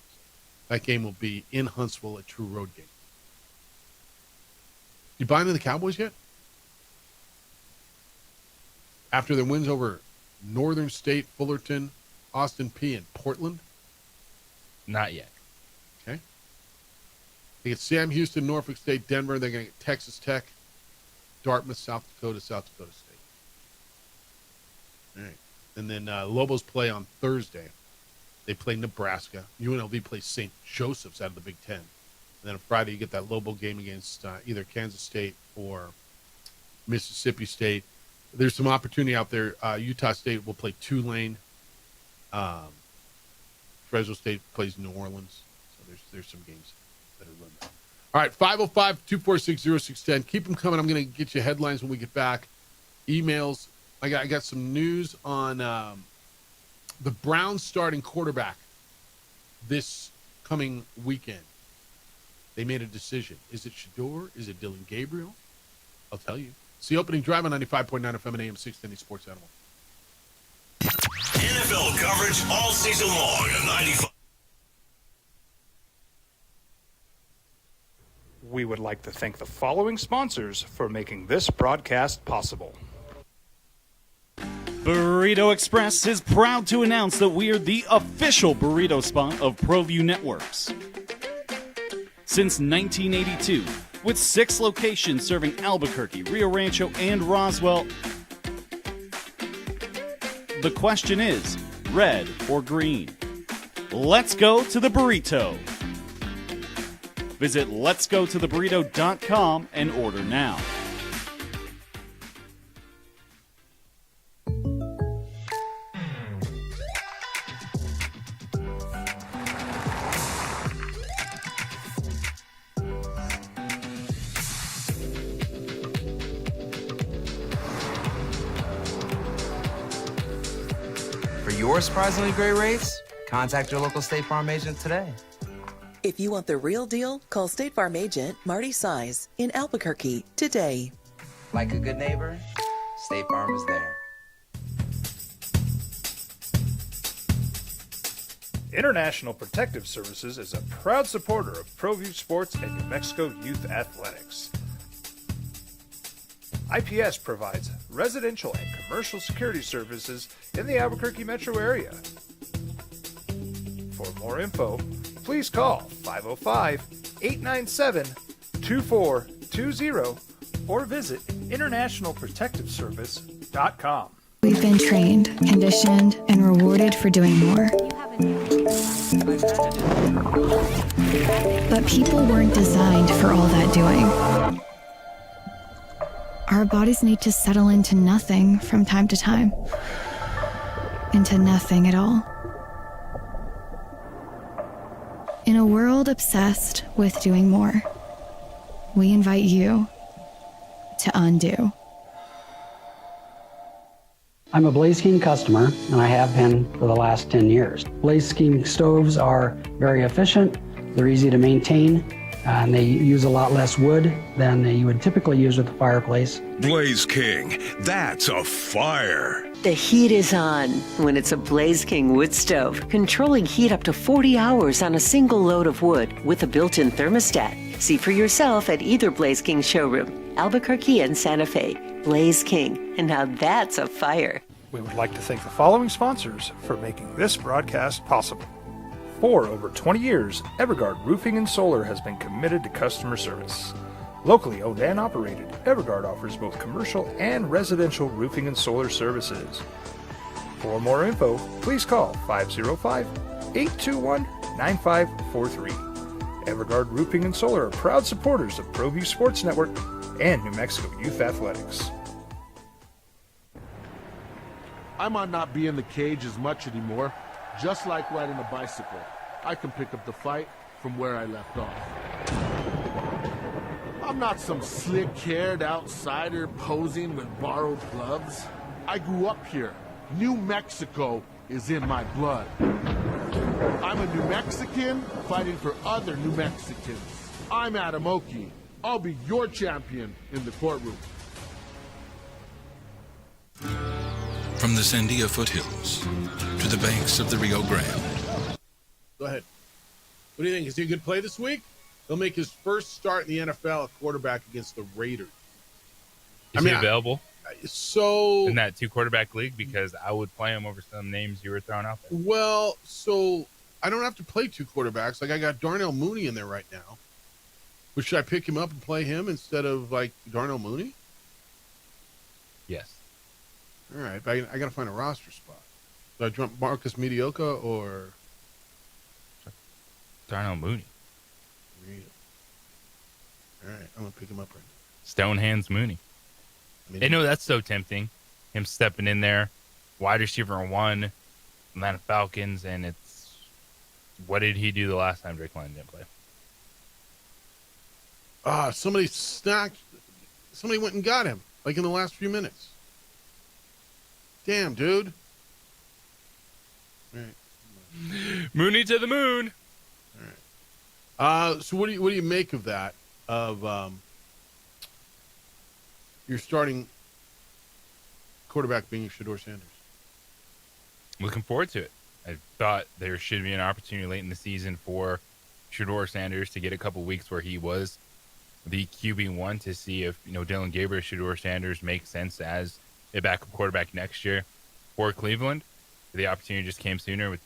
That game will be in Huntsville, a true road game. You buying into the Cowboys yet? After their wins over Northern State, Fullerton, Austin Peay, and Portland? Not yet. Okay. They get Sam Houston, Norfolk State, Denver. They're going to get Texas Tech, Dartmouth, South Dakota State. All right. And then Lobos play on Thursday. They play Nebraska. UNLV plays St. Joseph's out of the Big Ten. And then on Friday, you get that Lobo game against either Kansas State or Mississippi State. There's some opportunity out there. Utah State will play Tulane. Fresno State plays New Orleans. So there's some games that are run. All right, 505-246-0610. Keep them coming. I'm going to get you headlines when we get back. Emails. I got some news on the Browns starting quarterback this coming weekend. They made a decision. Is it Shador? Is it Dylan Gabriel? I'll tell you. It's the opening drive on 95.9 FM and AM 610 Sports Animal. NFL coverage all season long at 95. We would like to thank the following sponsors for making this broadcast possible. Burrito Express is proud to announce that we are the official burrito spot of ProView Networks. Since 1982, with 6 locations serving Albuquerque, Rio Rancho, and Roswell, the question is, red or green? Let's go to the burrito. Visit letsgototheburrito.com and order now. For your surprisingly great rates, contact your local State Farm agent today. If you want the real deal, call State Farm agent Marty Size in Albuquerque today. Like a good neighbor, State Farm is there. International Protective Services is a proud supporter of ProView Sports and New Mexico Youth Athletics. IPS provides residential and commercial security services in the Albuquerque metro area. For more info, please call 505-897-2420 or visit internationalprotectiveservice.com. We've been trained, conditioned, and rewarded for doing more. But people weren't designed for all that doing. Our bodies need to settle into nothing from time to time. Into nothing at all. In a world obsessed with doing more, we invite you to undo. I'm a Blaze King customer, and I have been for the last 10 years. Blaze King stoves are very efficient, they're easy to maintain, and they use a lot less wood than you would typically use with a fireplace. Blaze King, that's a fire. The heat is on when it's a Blaze King wood stove, controlling heat up to 40 hours on a single load of wood with a built-in thermostat. See for yourself at either Blaze King showroom, Albuquerque and Santa Fe. Blaze King, and now that's a fire. We would like to thank the following sponsors for making this broadcast possible. For over 20 years, Evergard Roofing and Solar has been committed to customer service. Locally owned and operated, Evergard offers both commercial and residential roofing and solar services. For more info, please call 505-821-9543. Evergard Roofing and Solar are proud supporters of ProView Sports Network and New Mexico Youth Athletics. I might not be in the cage as much anymore. Just like riding a bicycle, I can pick up the fight from where I left off. I'm not some slick-haired outsider posing with borrowed gloves. I grew up here. New Mexico is in my blood. I'm a New Mexican fighting for other New Mexicans. I'm Adam Oki. I'll be your champion in the courtroom. From the Sandia foothills to the banks of the Rio Grande. Go ahead. What do you think? Is he a good play this week? He'll make his first start in the NFL at quarterback against the Raiders. Is he available? So in that 2-quarterback league, because I would play him over some names you were throwing out there. Well, so I don't have to play 2 quarterbacks. Like I got Darnell Mooney in there right now. But should I pick him up and play him instead of like Darnell Mooney? Yes. All right, but I got to find a roster spot. Do I jump Marcus Mediocre or Darnell Mooney? Really? All right, I'm gonna pick him up right now. Stonehands Mooney. I know that's so tempting. Him stepping in there, wide receiver 1, Atlanta Falcons, and it's what did he do the last time Drake London didn't play? Somebody went and got him, like in the last few minutes. Damn, dude. All right. Mooney to the moon. All right. So what do you make of that? Of your starting quarterback being Shedeur Sanders? Looking forward to it. I thought there should be an opportunity late in the season for Shedeur Sanders to get a couple weeks where he was the QB1 to see if Dylan Gabriel, Shedeur Sanders makes sense as a backup quarterback next year for Cleveland. The opportunity just came sooner with,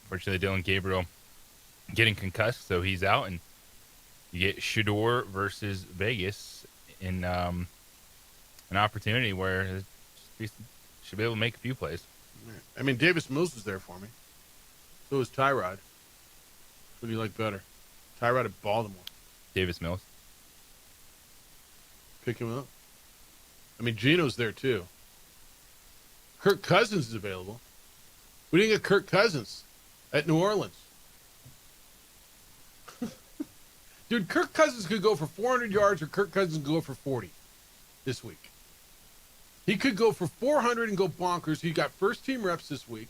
unfortunately, Dylan Gabriel getting concussed, so he's out, and you get Shedeur versus Vegas in an opportunity where he should be able to make a few plays. I mean, Davis Mills was there for me. So was Tyrod. What do you like better? Tyrod at Baltimore. Davis Mills. Pick him up. I mean, Geno's there too. Kirk Cousins is available. We didn't get Kirk Cousins at New Orleans. Dude, Kirk Cousins could go for 400 yards or Kirk Cousins could go for 40 this week. He could go for 400 and go bonkers. He got first-team reps this week.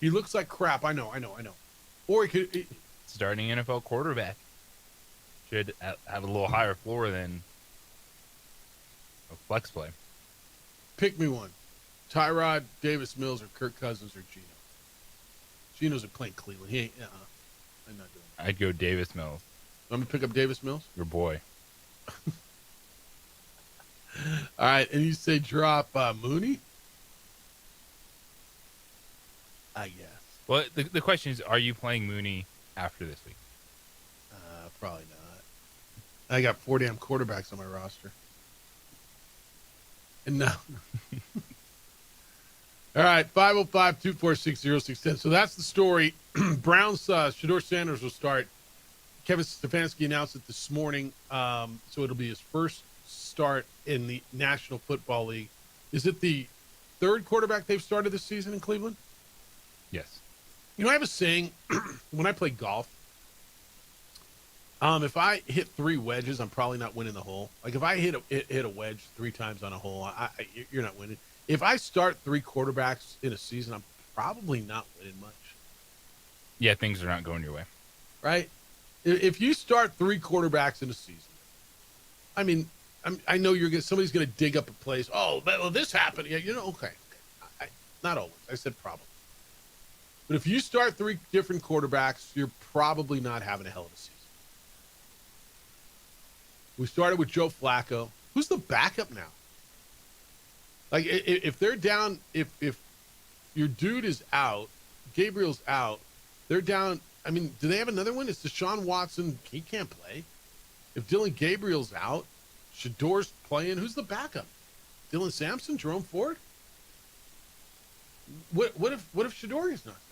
He looks like crap. I know. Or he could... Starting NFL quarterback. Should have a little higher floor than a flex play. Pick me one. Tyrod, Davis Mills, or Kirk Cousins, or Geno. Geno's playing Cleveland. He ain't... I'm not doing that. I'd go Davis Mills. I'm going to pick up Davis Mills? Your boy. All right, and you say drop Mooney? I guess. Well, the question is, are you playing Mooney after this week? Probably not. I got 4 damn quarterbacks on my roster. And no. All right, 505-246-0610. So that's the story. Browns, Shedeur Sanders will start. Kevin Stefanski announced it this morning. So it'll be his first start in the National Football League. Is it the third quarterback they've started this season in Cleveland? Yes. You know, I have a saying when I play golf. If I hit 3 wedges, I'm probably not winning the hole. Like if I hit a wedge 3 times on a hole, you're not winning. If I start 3 quarterbacks in a season, I'm probably not winning much. Yeah, things are not going your way. Right? If you start 3 quarterbacks in a season, I mean, I know somebody's going to dig up a place. Oh, well, this happened. Yeah, okay. Not always. I said probably. But if you start 3 different quarterbacks, you're probably not having a hell of a season. We started with Joe Flacco. Who's the backup now? Like, if they're down, if your dude is out, Gabriel's out, they're down. I mean, do they have another one? It's Deshaun Watson. He can't play. If Dylan Gabriel's out, Shedeur's playing. Who's the backup? Dylan Sampson? Jerome Ford? What if Shedeur is not there?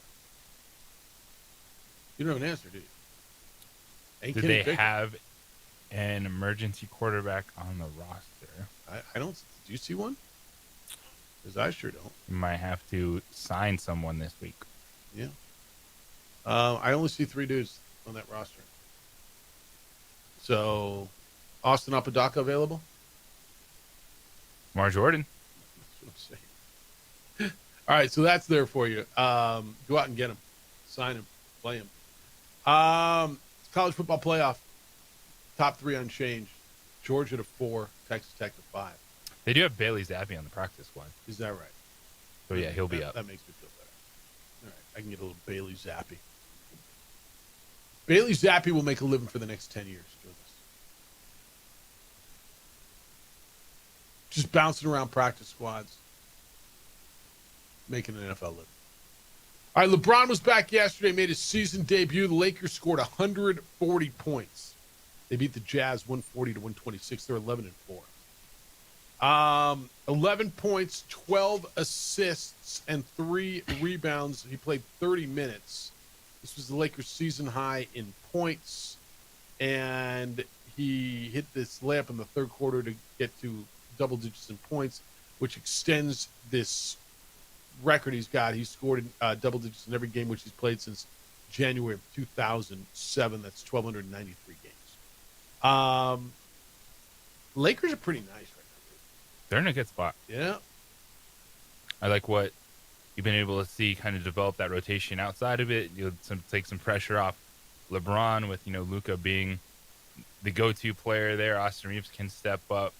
You don't have an answer, do you? Do they have an emergency quarterback on the roster? I don't. Do you see one? Because I sure don't. You might have to sign someone this week. Yeah. I only see 3 dudes on that roster. So, Austin Apodaca available? Mar Jordan. That's what I'm saying. All right, so that's there for you. Go out and get him. Sign him. Play him. College football playoff. Top 3 unchanged. Georgia to 4. Texas Tech to 5. They do have Bailey Zappi on the practice squad. Is that right? So, yeah, he'll be up. That makes me feel better. All right, I can get a little Bailey Zappi. Bailey Zappi will make a living for the next 10 years doing this. Just bouncing around practice squads. Making an NFL living. All right, LeBron was back yesterday, made his season debut. The Lakers scored 140 points. They beat the Jazz 140-126. They're 11-4. 11 points, 12 assists, and 3 rebounds. He played 30 minutes. This was the Lakers' season high in points, and he hit this layup in the third quarter to get to double digits in points, which extends this record he's got. He's scored double digits in every game which he's played since January of 2007. That's 1,293 games. Lakers are pretty nice right now. They're in a good spot. Yeah. I like what you've been able to see kind of develop that rotation outside of it. You'll take some pressure off LeBron with, Luka being the go-to player there. Austin Reeves can step up,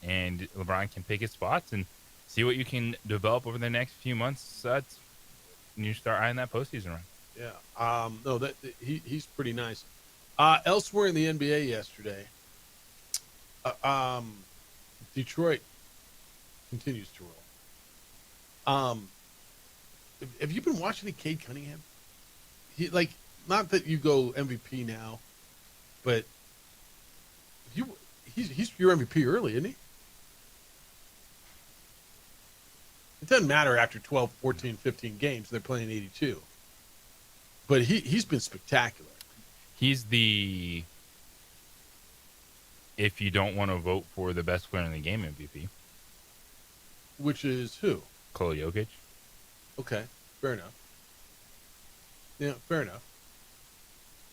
and LeBron can pick his spots and see what you can develop over the next few months. That's when you start eyeing that postseason run. Yeah. No, he's pretty nice. Elsewhere in the NBA yesterday, Detroit continues to roll. Have you been watching Cade Cunningham? Not that you go MVP now, but he's your MVP early, isn't he? It doesn't matter after 12, 14, 15 games. They're playing 82. But he's been spectacular. He's the, if you don't want to vote for the best player in the game, MVP. Which is who? Nikola Jokic. Okay, fair enough. Yeah, fair enough.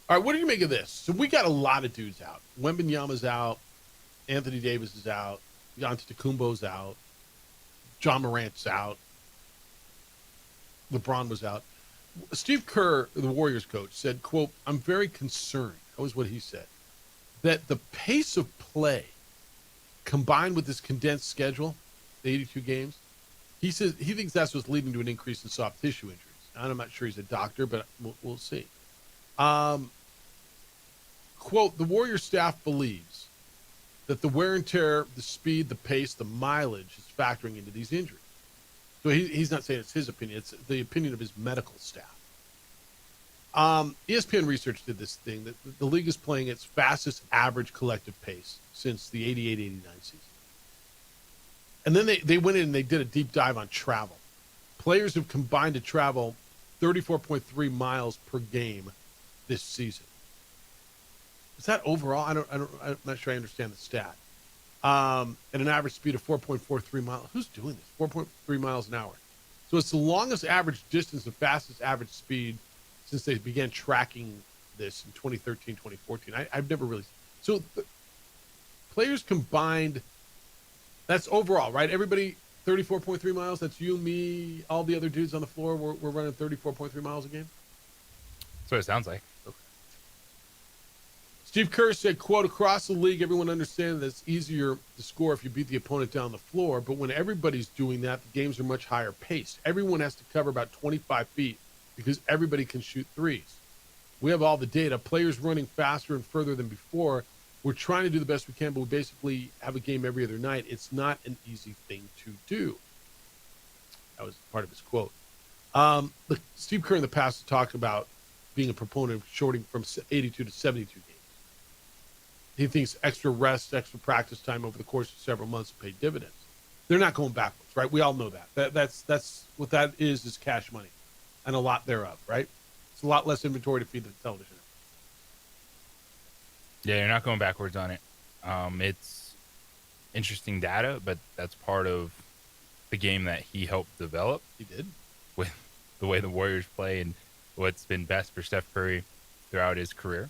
All right, what do you make of this? So we got a lot of dudes out. Wembanyama's out. Anthony Davis is out. Antetokounmpo's out. John Morant's out. LeBron was out. Steve Kerr, the Warriors coach, said, quote, "I'm very concerned," that was what he said, "that the pace of play combined with this condensed schedule, the 82 games, he says he thinks that's what's leading to an increase in soft tissue injuries." And I'm not sure he's a doctor, but we'll see. Quote, "The Warriors staff believes that the wear and tear, the speed, the pace, the mileage is factoring into these injuries. So he's not saying it's his opinion. It's the opinion of his medical staff. ESPN Research did this thing that the league is playing its fastest average collective pace since the 88-89 season. And then they went in and they did a deep dive on travel. Players have combined to travel 34.3 miles per game this season. Is that overall? I'm not sure I understand the stat. At an average speed of 4.43 miles. Who's doing this? 4.3 miles an hour. So it's the longest average distance, the fastest average speed since they began tracking this in 2013, 2014. I've never really. So players combined, that's overall, right? Everybody 34.3 miles. That's you, me, all the other dudes on the floor. We're running 34.3 miles a game. That's what it sounds like. Okay. Steve Kerr said, quote, across the league, everyone understands that it's easier to score if you beat the opponent down the floor. But when everybody's doing that, the games are much higher paced. Everyone has to cover about 25 feet because everybody can shoot threes. We have all the data. Players running faster and further than before. We're trying to do the best we can, but we basically have a game every other night. It's not an easy thing to do. That was part of his quote. Look, Steve Kerr in the past has talked about being a proponent of shorting from 82 to 72 games. He thinks extra rest, extra practice time over the course of several months will pay dividends. They're not going backwards, right? We all know that. That's what that is cash money, and a lot thereof, right? It's a lot less inventory to feed the television. Yeah, you're not going backwards on it. It's interesting data, but that's part of the game that he helped develop. He did. With the way the Warriors play and what's been best for Steph Curry throughout his career.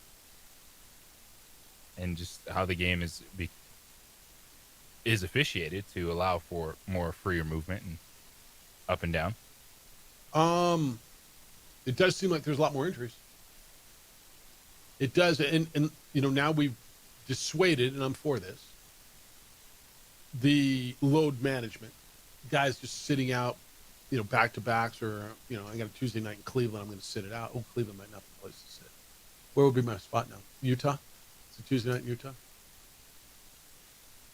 And just how the game is officiated to allow for more freer movement and up and down. It does seem like there's a lot more injuries. It does, and you know, now we've dissuaded, and I'm for this, the load management. Guys just sitting out, you know, back-to-backs, or, you know, I got a Tuesday night in Cleveland, I'm going to sit it out. Oh, Cleveland might not be the place to sit. Where would be my spot now? Utah? It's a Tuesday night in Utah?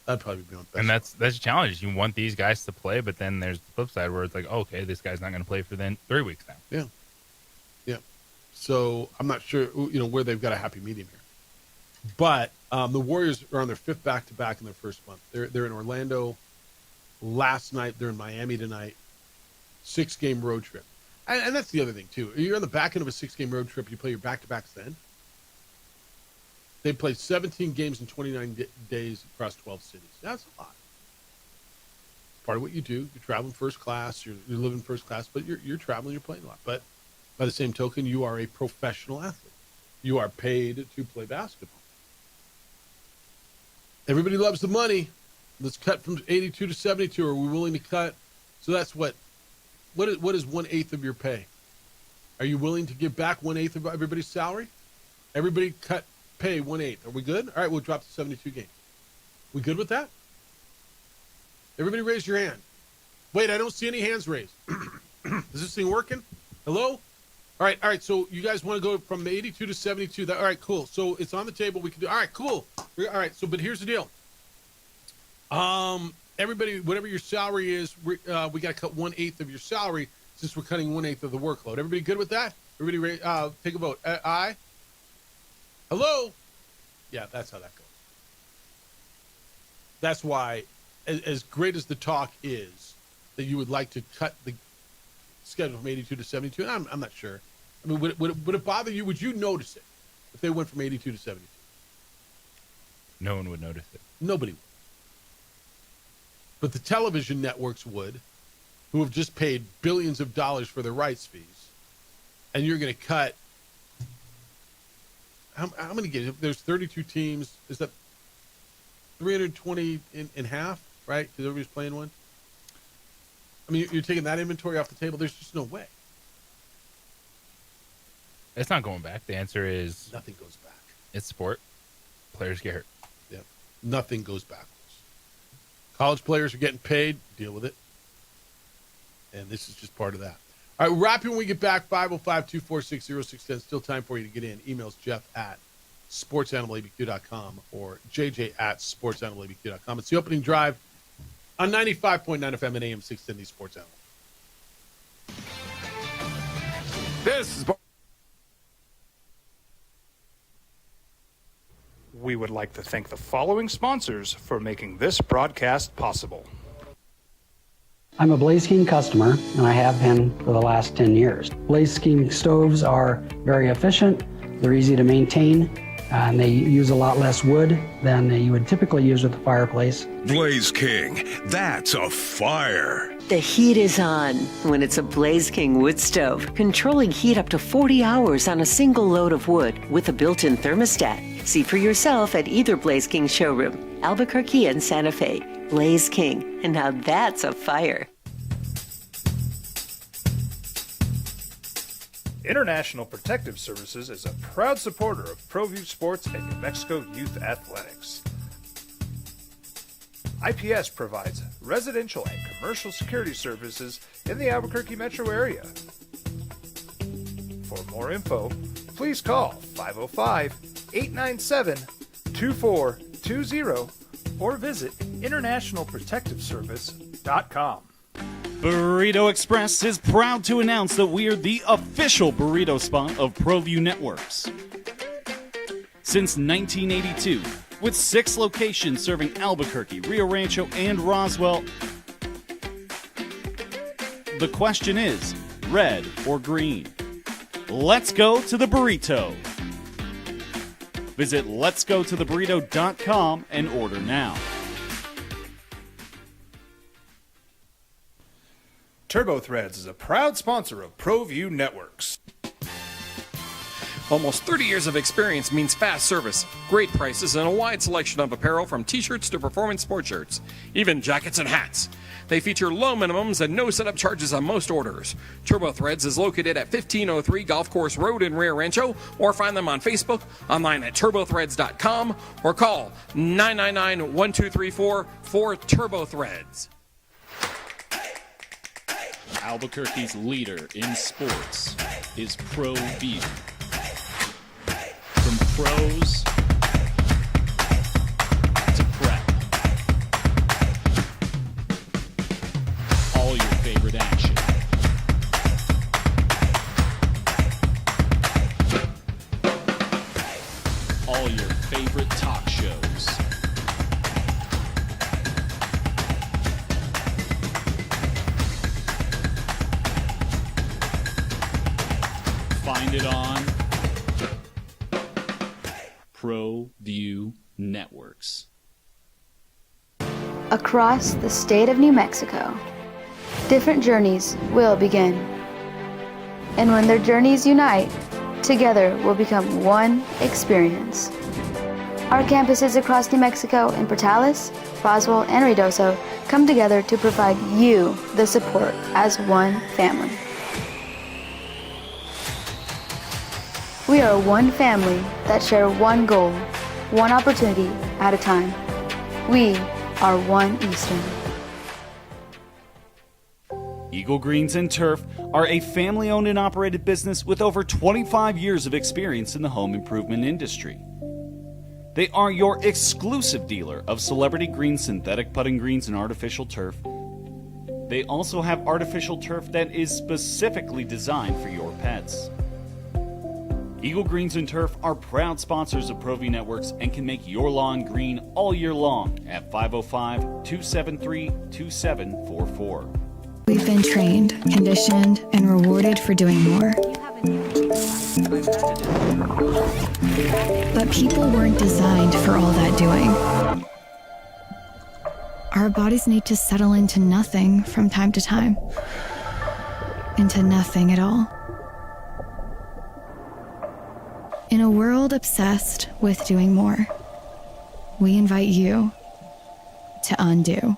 That'd probably be my best. And that's a challenge. You want these guys to play, but then there's the flip side where it's like, oh, okay, this guy's not going to play for then 3 weeks now. Yeah. Yeah. So I'm not sure, you know, where they've got a happy medium here. But the Warriors are on their fifth back-to-back in their first month. They're in Orlando last night. They're in Miami tonight. 6-game road trip. And that's the other thing, too. You're on the back end of a 6-game road trip. You play your back-to-backs then. They played 17 games in 29 days across 12 cities. That's a lot. Part of what you do. You're traveling first class. You're living first class, but you're traveling. You're playing a lot. But by the same token, you are a professional athlete. You are paid to play basketball. Everybody loves the money. Let's cut from 82 to 72. Are we willing to cut? So that's what is 1/8 of your pay? Are you willing to give back 1/8 of everybody's salary? Everybody cut pay 1/8. Are we good? All right, we'll drop to 72 games. We good with that? Everybody raise your hand. Wait, I don't see any hands raised. Is this thing working? Hello? All right. So you guys want to go from 82 to 72? All right, cool. So it's on the table. We can do. All right, cool. All right. So, but here's the deal. Everybody, whatever your salary is, we got to cut 1/8 of your salary since we're cutting 1/8 of the workload. Everybody good with that? Everybody, take a vote. Aye. Hello. Yeah, that's how that goes. That's why, as great as the talk is, that you would like to cut the schedule from 82 to 72. And I'm not sure. I mean, would it bother you? Would you notice it if they went from 82 to 72? No one would notice it. Nobody would. But the television networks would, who have just paid billions of dollars for their rights fees. And you're going to cut, how many games? There's 32 teams. Is that 320 in half, right? Because everybody's playing one. I mean, you're taking that inventory off the table. There's just no way. It's not going back. The answer is nothing goes back. It's sport. Players get hurt. Yeah, nothing goes backwards. College players are getting paid. Deal with it. And this is just part of that. All right, we'll wrap it when we get back. 505-246-0610. Still time for you to get in. Emails Jeff at sportsanimalabq.com or JJ at sportsanimalabq.com. It's the opening drive on 95.9 FM and AM 610, the Sports Animal. This is. We would like to thank the following sponsors for making this broadcast possible. I'm a Blaze King customer, and I have been for the last 10 years. Blaze King stoves are very efficient, they're easy to maintain, and they use a lot less wood than you would typically use with a fireplace. Blaze King, that's a fire. The heat is on when it's a Blaze King wood stove, controlling heat up to 40 hours on a single load of wood with a built-in thermostat. See for yourself at either Blaze King showroom, Albuquerque and Santa Fe. Blaze King, and now that's a fire. International Protective Services is a proud supporter of ProView Sports and New Mexico Youth Athletics. IPS provides residential and commercial security services in the Albuquerque metro area. For more info, please call 505-897-2420 or visit internationalprotectiveservice.com. Burrito Express is proud to announce that we are the official burrito spot of ProView Networks. Since 1982, with 6 locations serving Albuquerque, Rio Rancho, and Roswell, the question is, red or green? Let's go to the burrito. Visit letsgototheburrito.com and order now. TurboThreads is a proud sponsor of ProView Networks. Almost 30 years of experience means fast service, great prices, and a wide selection of apparel from t-shirts to performance sport shirts, even jackets and hats. They feature low minimums and no setup charges on most orders. TurboThreads is located at 1503 Golf Course Road in Rio Rancho, or find them on Facebook, online at turbothreads.com, or call 999-1234 for TurboThreads. Albuquerque's leader in sports is ProView. From pros to prep, all your favorite action. All your favorite talk shows. Find it on ProView Networks. Across the state of New Mexico, different journeys will begin. And when their journeys unite, together will become one experience. Our campuses across New Mexico in Portales, Roswell, and Ruidoso come together to provide you the support as one family. We are one family that share one goal, one opportunity at a time. We are One Eastern. Eagle Greens and Turf are a family-owned and operated business with over 25 years of experience in the home improvement industry. They are your exclusive dealer of Celebrity Green synthetic putting greens and artificial turf. They also have artificial turf that is specifically designed for your pets. Eagle Greens and Turf are proud sponsors of ProView Networks and can make your lawn green all year long at 505-273-2744. We've been trained, conditioned, and rewarded for doing more. But people weren't designed for all that doing. Our bodies need to settle into nothing from time to time. Into nothing at all. In a world obsessed with doing more, we invite you to undo.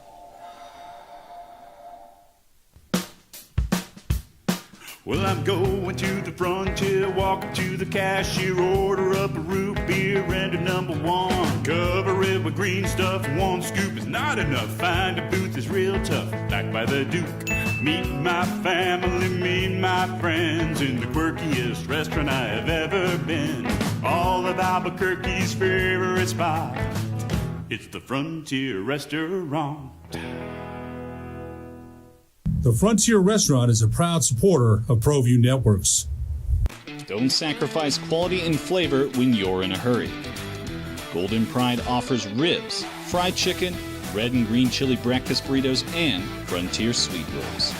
Well, I'm going to the frontier, walking to the cashier, order up a root beer and a number one. Cover it with green stuff, one scoop is not enough. Find a booth is real tough, backed by the Duke. Meet my family, meet my friends in the quirkiest restaurant I have ever been. All of Albuquerque's favorite spot. It's the Frontier Restaurant. The Frontier Restaurant is a proud supporter of ProView Networks. Don't sacrifice quality and flavor when you're in a hurry. Golden Pride offers ribs, fried chicken, red and green chili breakfast burritos, and Frontier sweet rolls.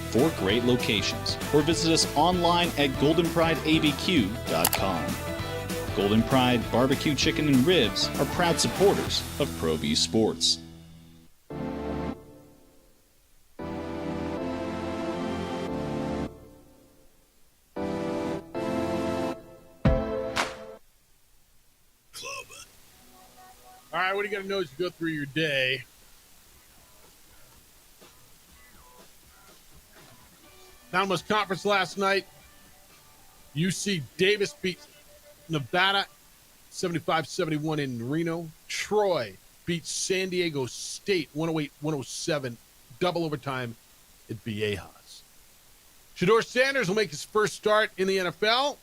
4 great locations, or visit us online at goldenprideabq.com. Golden Pride Barbecue Chicken and Ribs are proud supporters of ProView Sports. All right, what are you going to know as you go through your day? Mountain West Conference last night. UC Davis beat Nevada 75-71 in Reno. Troy beat San Diego State 108-107, double overtime at Viejas. Shedeur Sanders will make his first start in the NFL.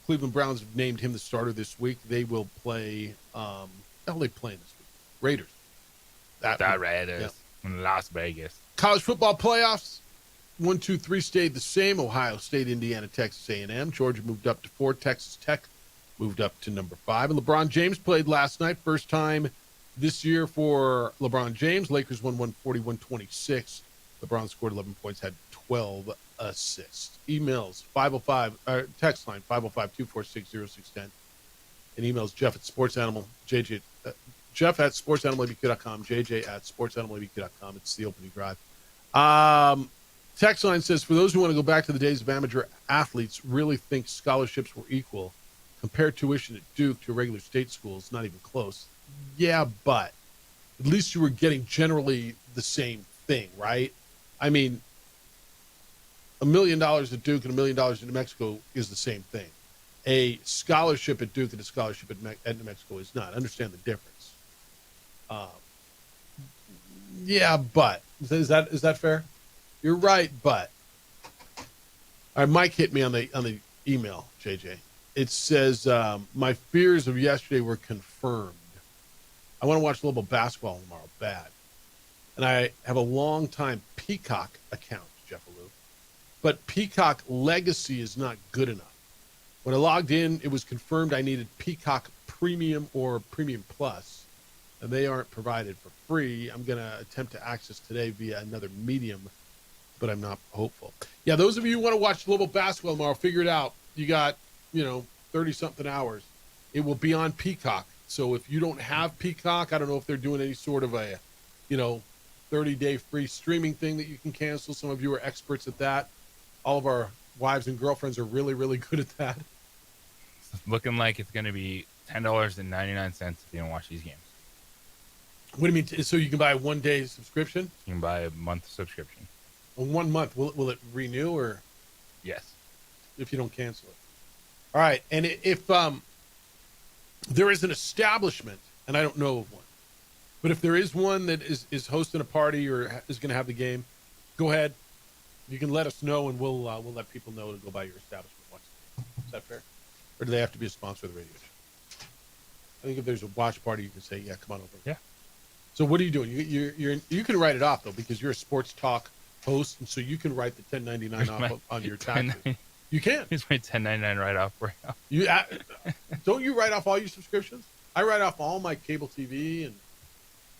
Cleveland Browns have named him the starter this week. They will play how are they playing this week? Raiders. The Raiders in Las Vegas. College football playoffs. 1, 2, 3 stayed the same. Ohio State, Indiana, Texas A&M. Georgia moved up to 4. Texas Tech moved up to number 5. And LeBron James played last night. First time this year for LeBron James. Lakers won 140-126. LeBron scored 11 points, had 12 assists. Emails, 505, text line, 505-246-0610. And emails, Jeff at SportsAnimal, JJ, Jeff at SportsAnimalABQ.com, JJ at SportsAnimalABQ.com. It's the opening drive. Text line says, for those who want to go back to the days of amateur athletes, really think scholarships were equal. Compare tuition at Duke to regular state schools, not even close. Yeah, but at least you were getting generally the same thing, right? I mean, $1 million at Duke and $1 million in New Mexico is the same thing. A scholarship at Duke and a scholarship at New Mexico is not. Understand the difference. Yeah, but is that fair? You're right, but all right. Mike hit me on the email, JJ. It says my fears of yesterday were confirmed. I want to watch Louisville basketball tomorrow, bad, and I have a long time Peacock account, Jeff Alou, but Peacock Legacy is not good enough. When I logged in, it was confirmed I needed Peacock Premium or Premium Plus, and they aren't provided for free. I'm going to attempt to access today via another medium, but I'm not hopeful. Yeah, those of you who want to watch Louisville basketball tomorrow, figure it out. You got, 30-something hours. It will be on Peacock. So if you don't have Peacock, I don't know if they're doing any sort of a, 30-day free streaming thing that you can cancel. Some of you are experts at that. All of our wives and girlfriends are really, really good at that. It's looking like it's going to be $10.99 if you don't watch these games. What do you mean? So you can buy a one-day subscription? You can buy a month subscription. 1 month. Will it renew or? Yes. If you don't cancel it. All right. And if there is an establishment, and I don't know of one, but if there is one that is hosting a party or is going to have the game, go ahead. You can let us know, and we'll let people know to go by your establishment. Is that fair? Or do they have to be a sponsor of the radio show? I think if there's a watch party, you can say, yeah, come on over. Yeah. So what are you doing? You can write it off, though, because you're a sports talk host, and so you can write the $10.99 off on your taxes. You can. Here's my $10.99 write-off right now. Don't you write off all your subscriptions? I write off all my cable TV, and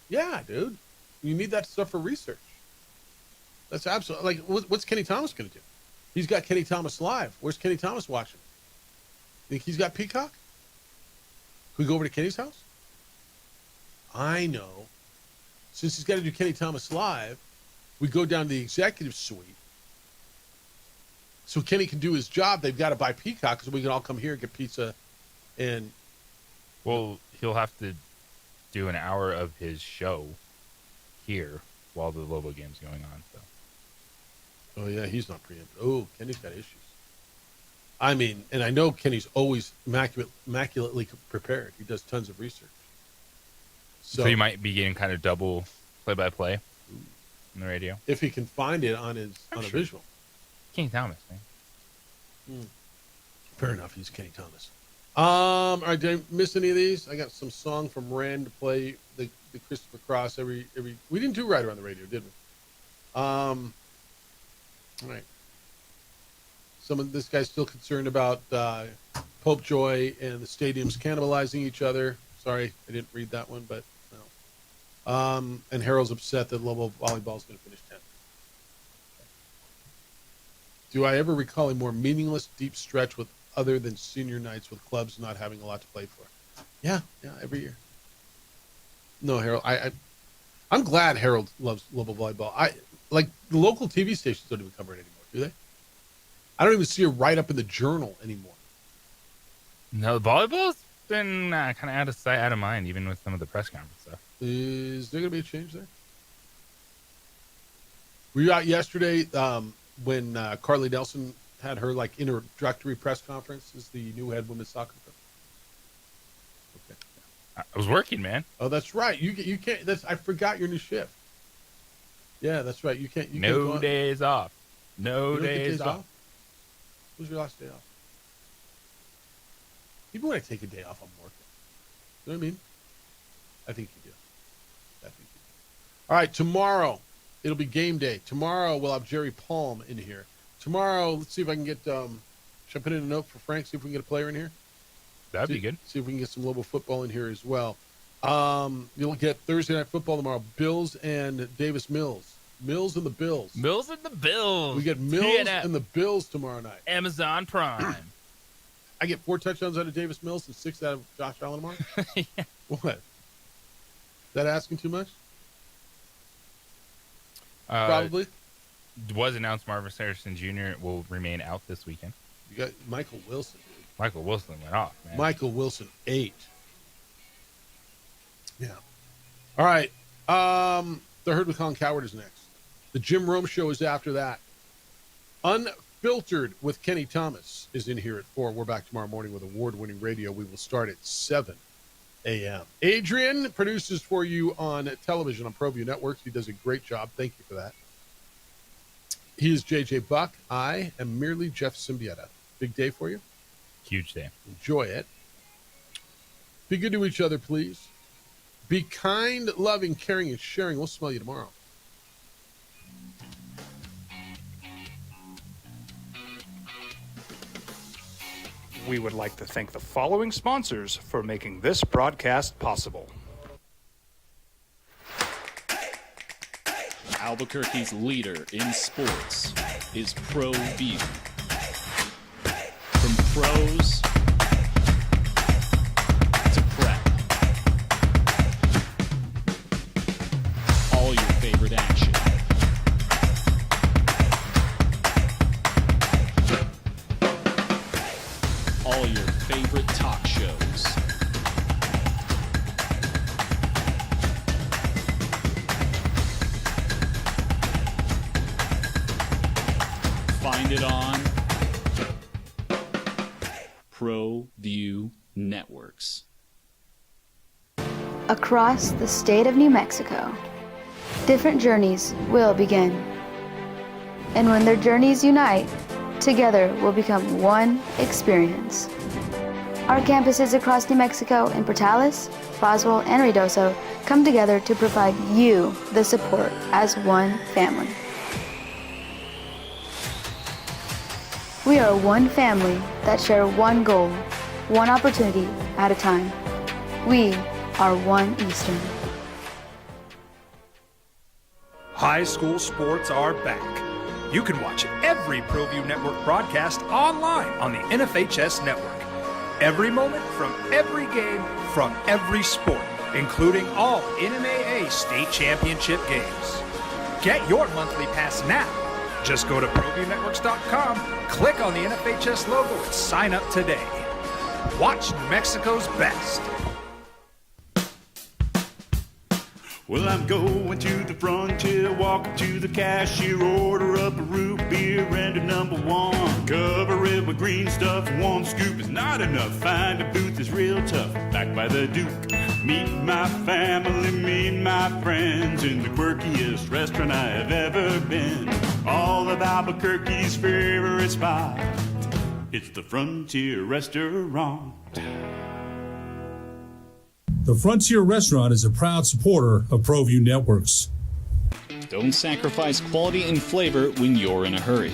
yeah, dude, you need that stuff for research. That's absolutely what's Kenny Thomas going to do? He's got Kenny Thomas Live. Where's Kenny Thomas watching? Think he's got Peacock? Can we go over to Kenny's house? I know. Since he's got to do Kenny Thomas Live, we go down to the executive suite. So Kenny can do his job. They've got to buy Peacock so we can all come here and get pizza. And well, he'll have to do an hour of his show here while the Lobo game's going on. So. Oh, yeah, he's not preempted. Oh, Kenny's got issues. I mean, and I know Kenny's always immaculately prepared. He does tons of research. So you might be getting kind of double play-by-play. on the radio. If he can find it on his a visual. Kenny Thomas, man. Fair enough. He's Kenny Thomas. All right, did I miss any of these? I got some song from Ren to play the Christopher Cross every. We didn't do Rider on the radio, did we? All right. This guy's still concerned about Pope Joy and the stadiums cannibalizing each other. Sorry, I didn't read that one, but no. And Harold's upset that Lobo Volleyball is going to finish 10th. Do I ever recall a more meaningless deep stretch with other than senior nights with clubs not having a lot to play for? Yeah, every year. No, Harold. I'm glad Harold loves Lobo Volleyball. Like the local TV stations don't even cover it anymore, do they? I don't even see a write up in the Journal anymore. No, volleyball's been kind of out of sight, out of mind, even with some of the press conference stuff. Is there going to be a change there? Were you out yesterday when Carly Nelson had her introductory press conference as the new head women's soccer coach? Okay. I was working, man. Oh, that's right. You can't. I forgot your new shift. Yeah, that's right. You can't. No days off. No days off. When was your last day off? Even when I take a day off, I'm working. You know what I mean? I think you do. All right, tomorrow it'll be game day. Tomorrow we'll have Jerry Palm in here. Tomorrow, let's see if I can get. Should I put in a note for Frank? See if we can get a player in here. That'd be good. See if we can get some Lobo football in here as well. You'll get Thursday Night Football tomorrow. Bills and Davis Mills. Mills and the Bills. Mills and the Bills. We get Mills and the Bills tomorrow night. Amazon Prime. I get 4 touchdowns out of Davis Mills and 6 out of Josh Allen tomorrow? Yeah. What? Is that asking too much? Probably. It was announced Marvin Harrison Jr. will remain out this weekend. You got Michael Wilson, dude. Michael Wilson went off, man. Michael Wilson, 8. Yeah. All right. The Herd with Colin Coward is next. The Jim Rome Show is after that. Unfiltered with Kenny Thomas is in here at 4. We're back tomorrow morning with award-winning radio. We will start at 7 a.m. Adrian produces for you on television on ProView Networks. He does a great job. Thank you for that. He is JJ Buck. I am merely Jeff Symbieta. Big day for you. Huge day. Enjoy it. Be good to each other, please. Be kind, loving, caring, and sharing. We'll smell you tomorrow. We would like to thank the following sponsors for making this broadcast possible. Albuquerque's leader in sports is ProView. From pros to prep, all your favorite action. All your favorite talk shows. Find it on ProView Networks. Across the state of New Mexico, different journeys will begin. And when their journeys unite, together will become one experience. Our campuses across New Mexico in Portales, Boswell, and Ruidoso come together to provide you the support as one family. We are one family that share one goal, one opportunity at a time. We are One Eastern. High school sports are back. You can watch every ProView Network broadcast online on the NFHS network. Every moment from every game from every sport, including all NMAA state championship games. Get your monthly pass now. Just go to ProViewNetworks.com, click on the NFHS logo, and sign up today. Watch New Mexico's best. Well, I'm going to the frontier, walking to the cashier, order up a root root beer and a number one. Cover it with green stuff. One scoop is not enough. Find a booth is real tough. Back by the Duke. Meet my family, meet my friends in the quirkiest restaurant I have ever been. All of Albuquerque's favorite spot. It's the Frontier Restaurant. The Frontier Restaurant is a proud supporter of ProView Networks. Don't sacrifice quality and flavor when you're in a hurry.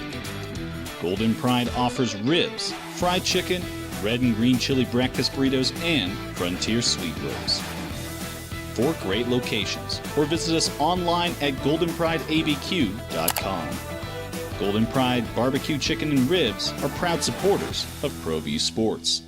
Golden Pride offers ribs, fried chicken, red and green chili breakfast burritos, and Frontier sweet rolls. 4 great locations, or visit us online at goldenprideabq.com. Golden Pride Barbecue Chicken and Ribs are proud supporters of ProView Sports.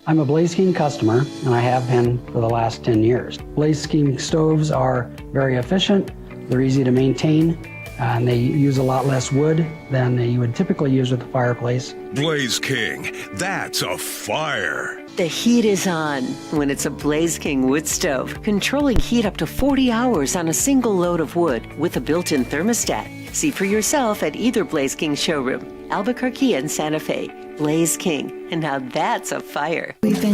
I'm a Blaze King customer, and I have been for the last 10 years. Blaze King stoves are very efficient, they're easy to maintain, and they use a lot less wood than you would typically use with a fireplace. Blaze King, that's a fire. The heat is on when it's a Blaze King wood stove, controlling heat up to 40 hours on a single load of wood with a built-in thermostat. See for yourself at either Blaze King showroom, Albuquerque and Santa Fe. Blaze King, and now that's a fire. We've been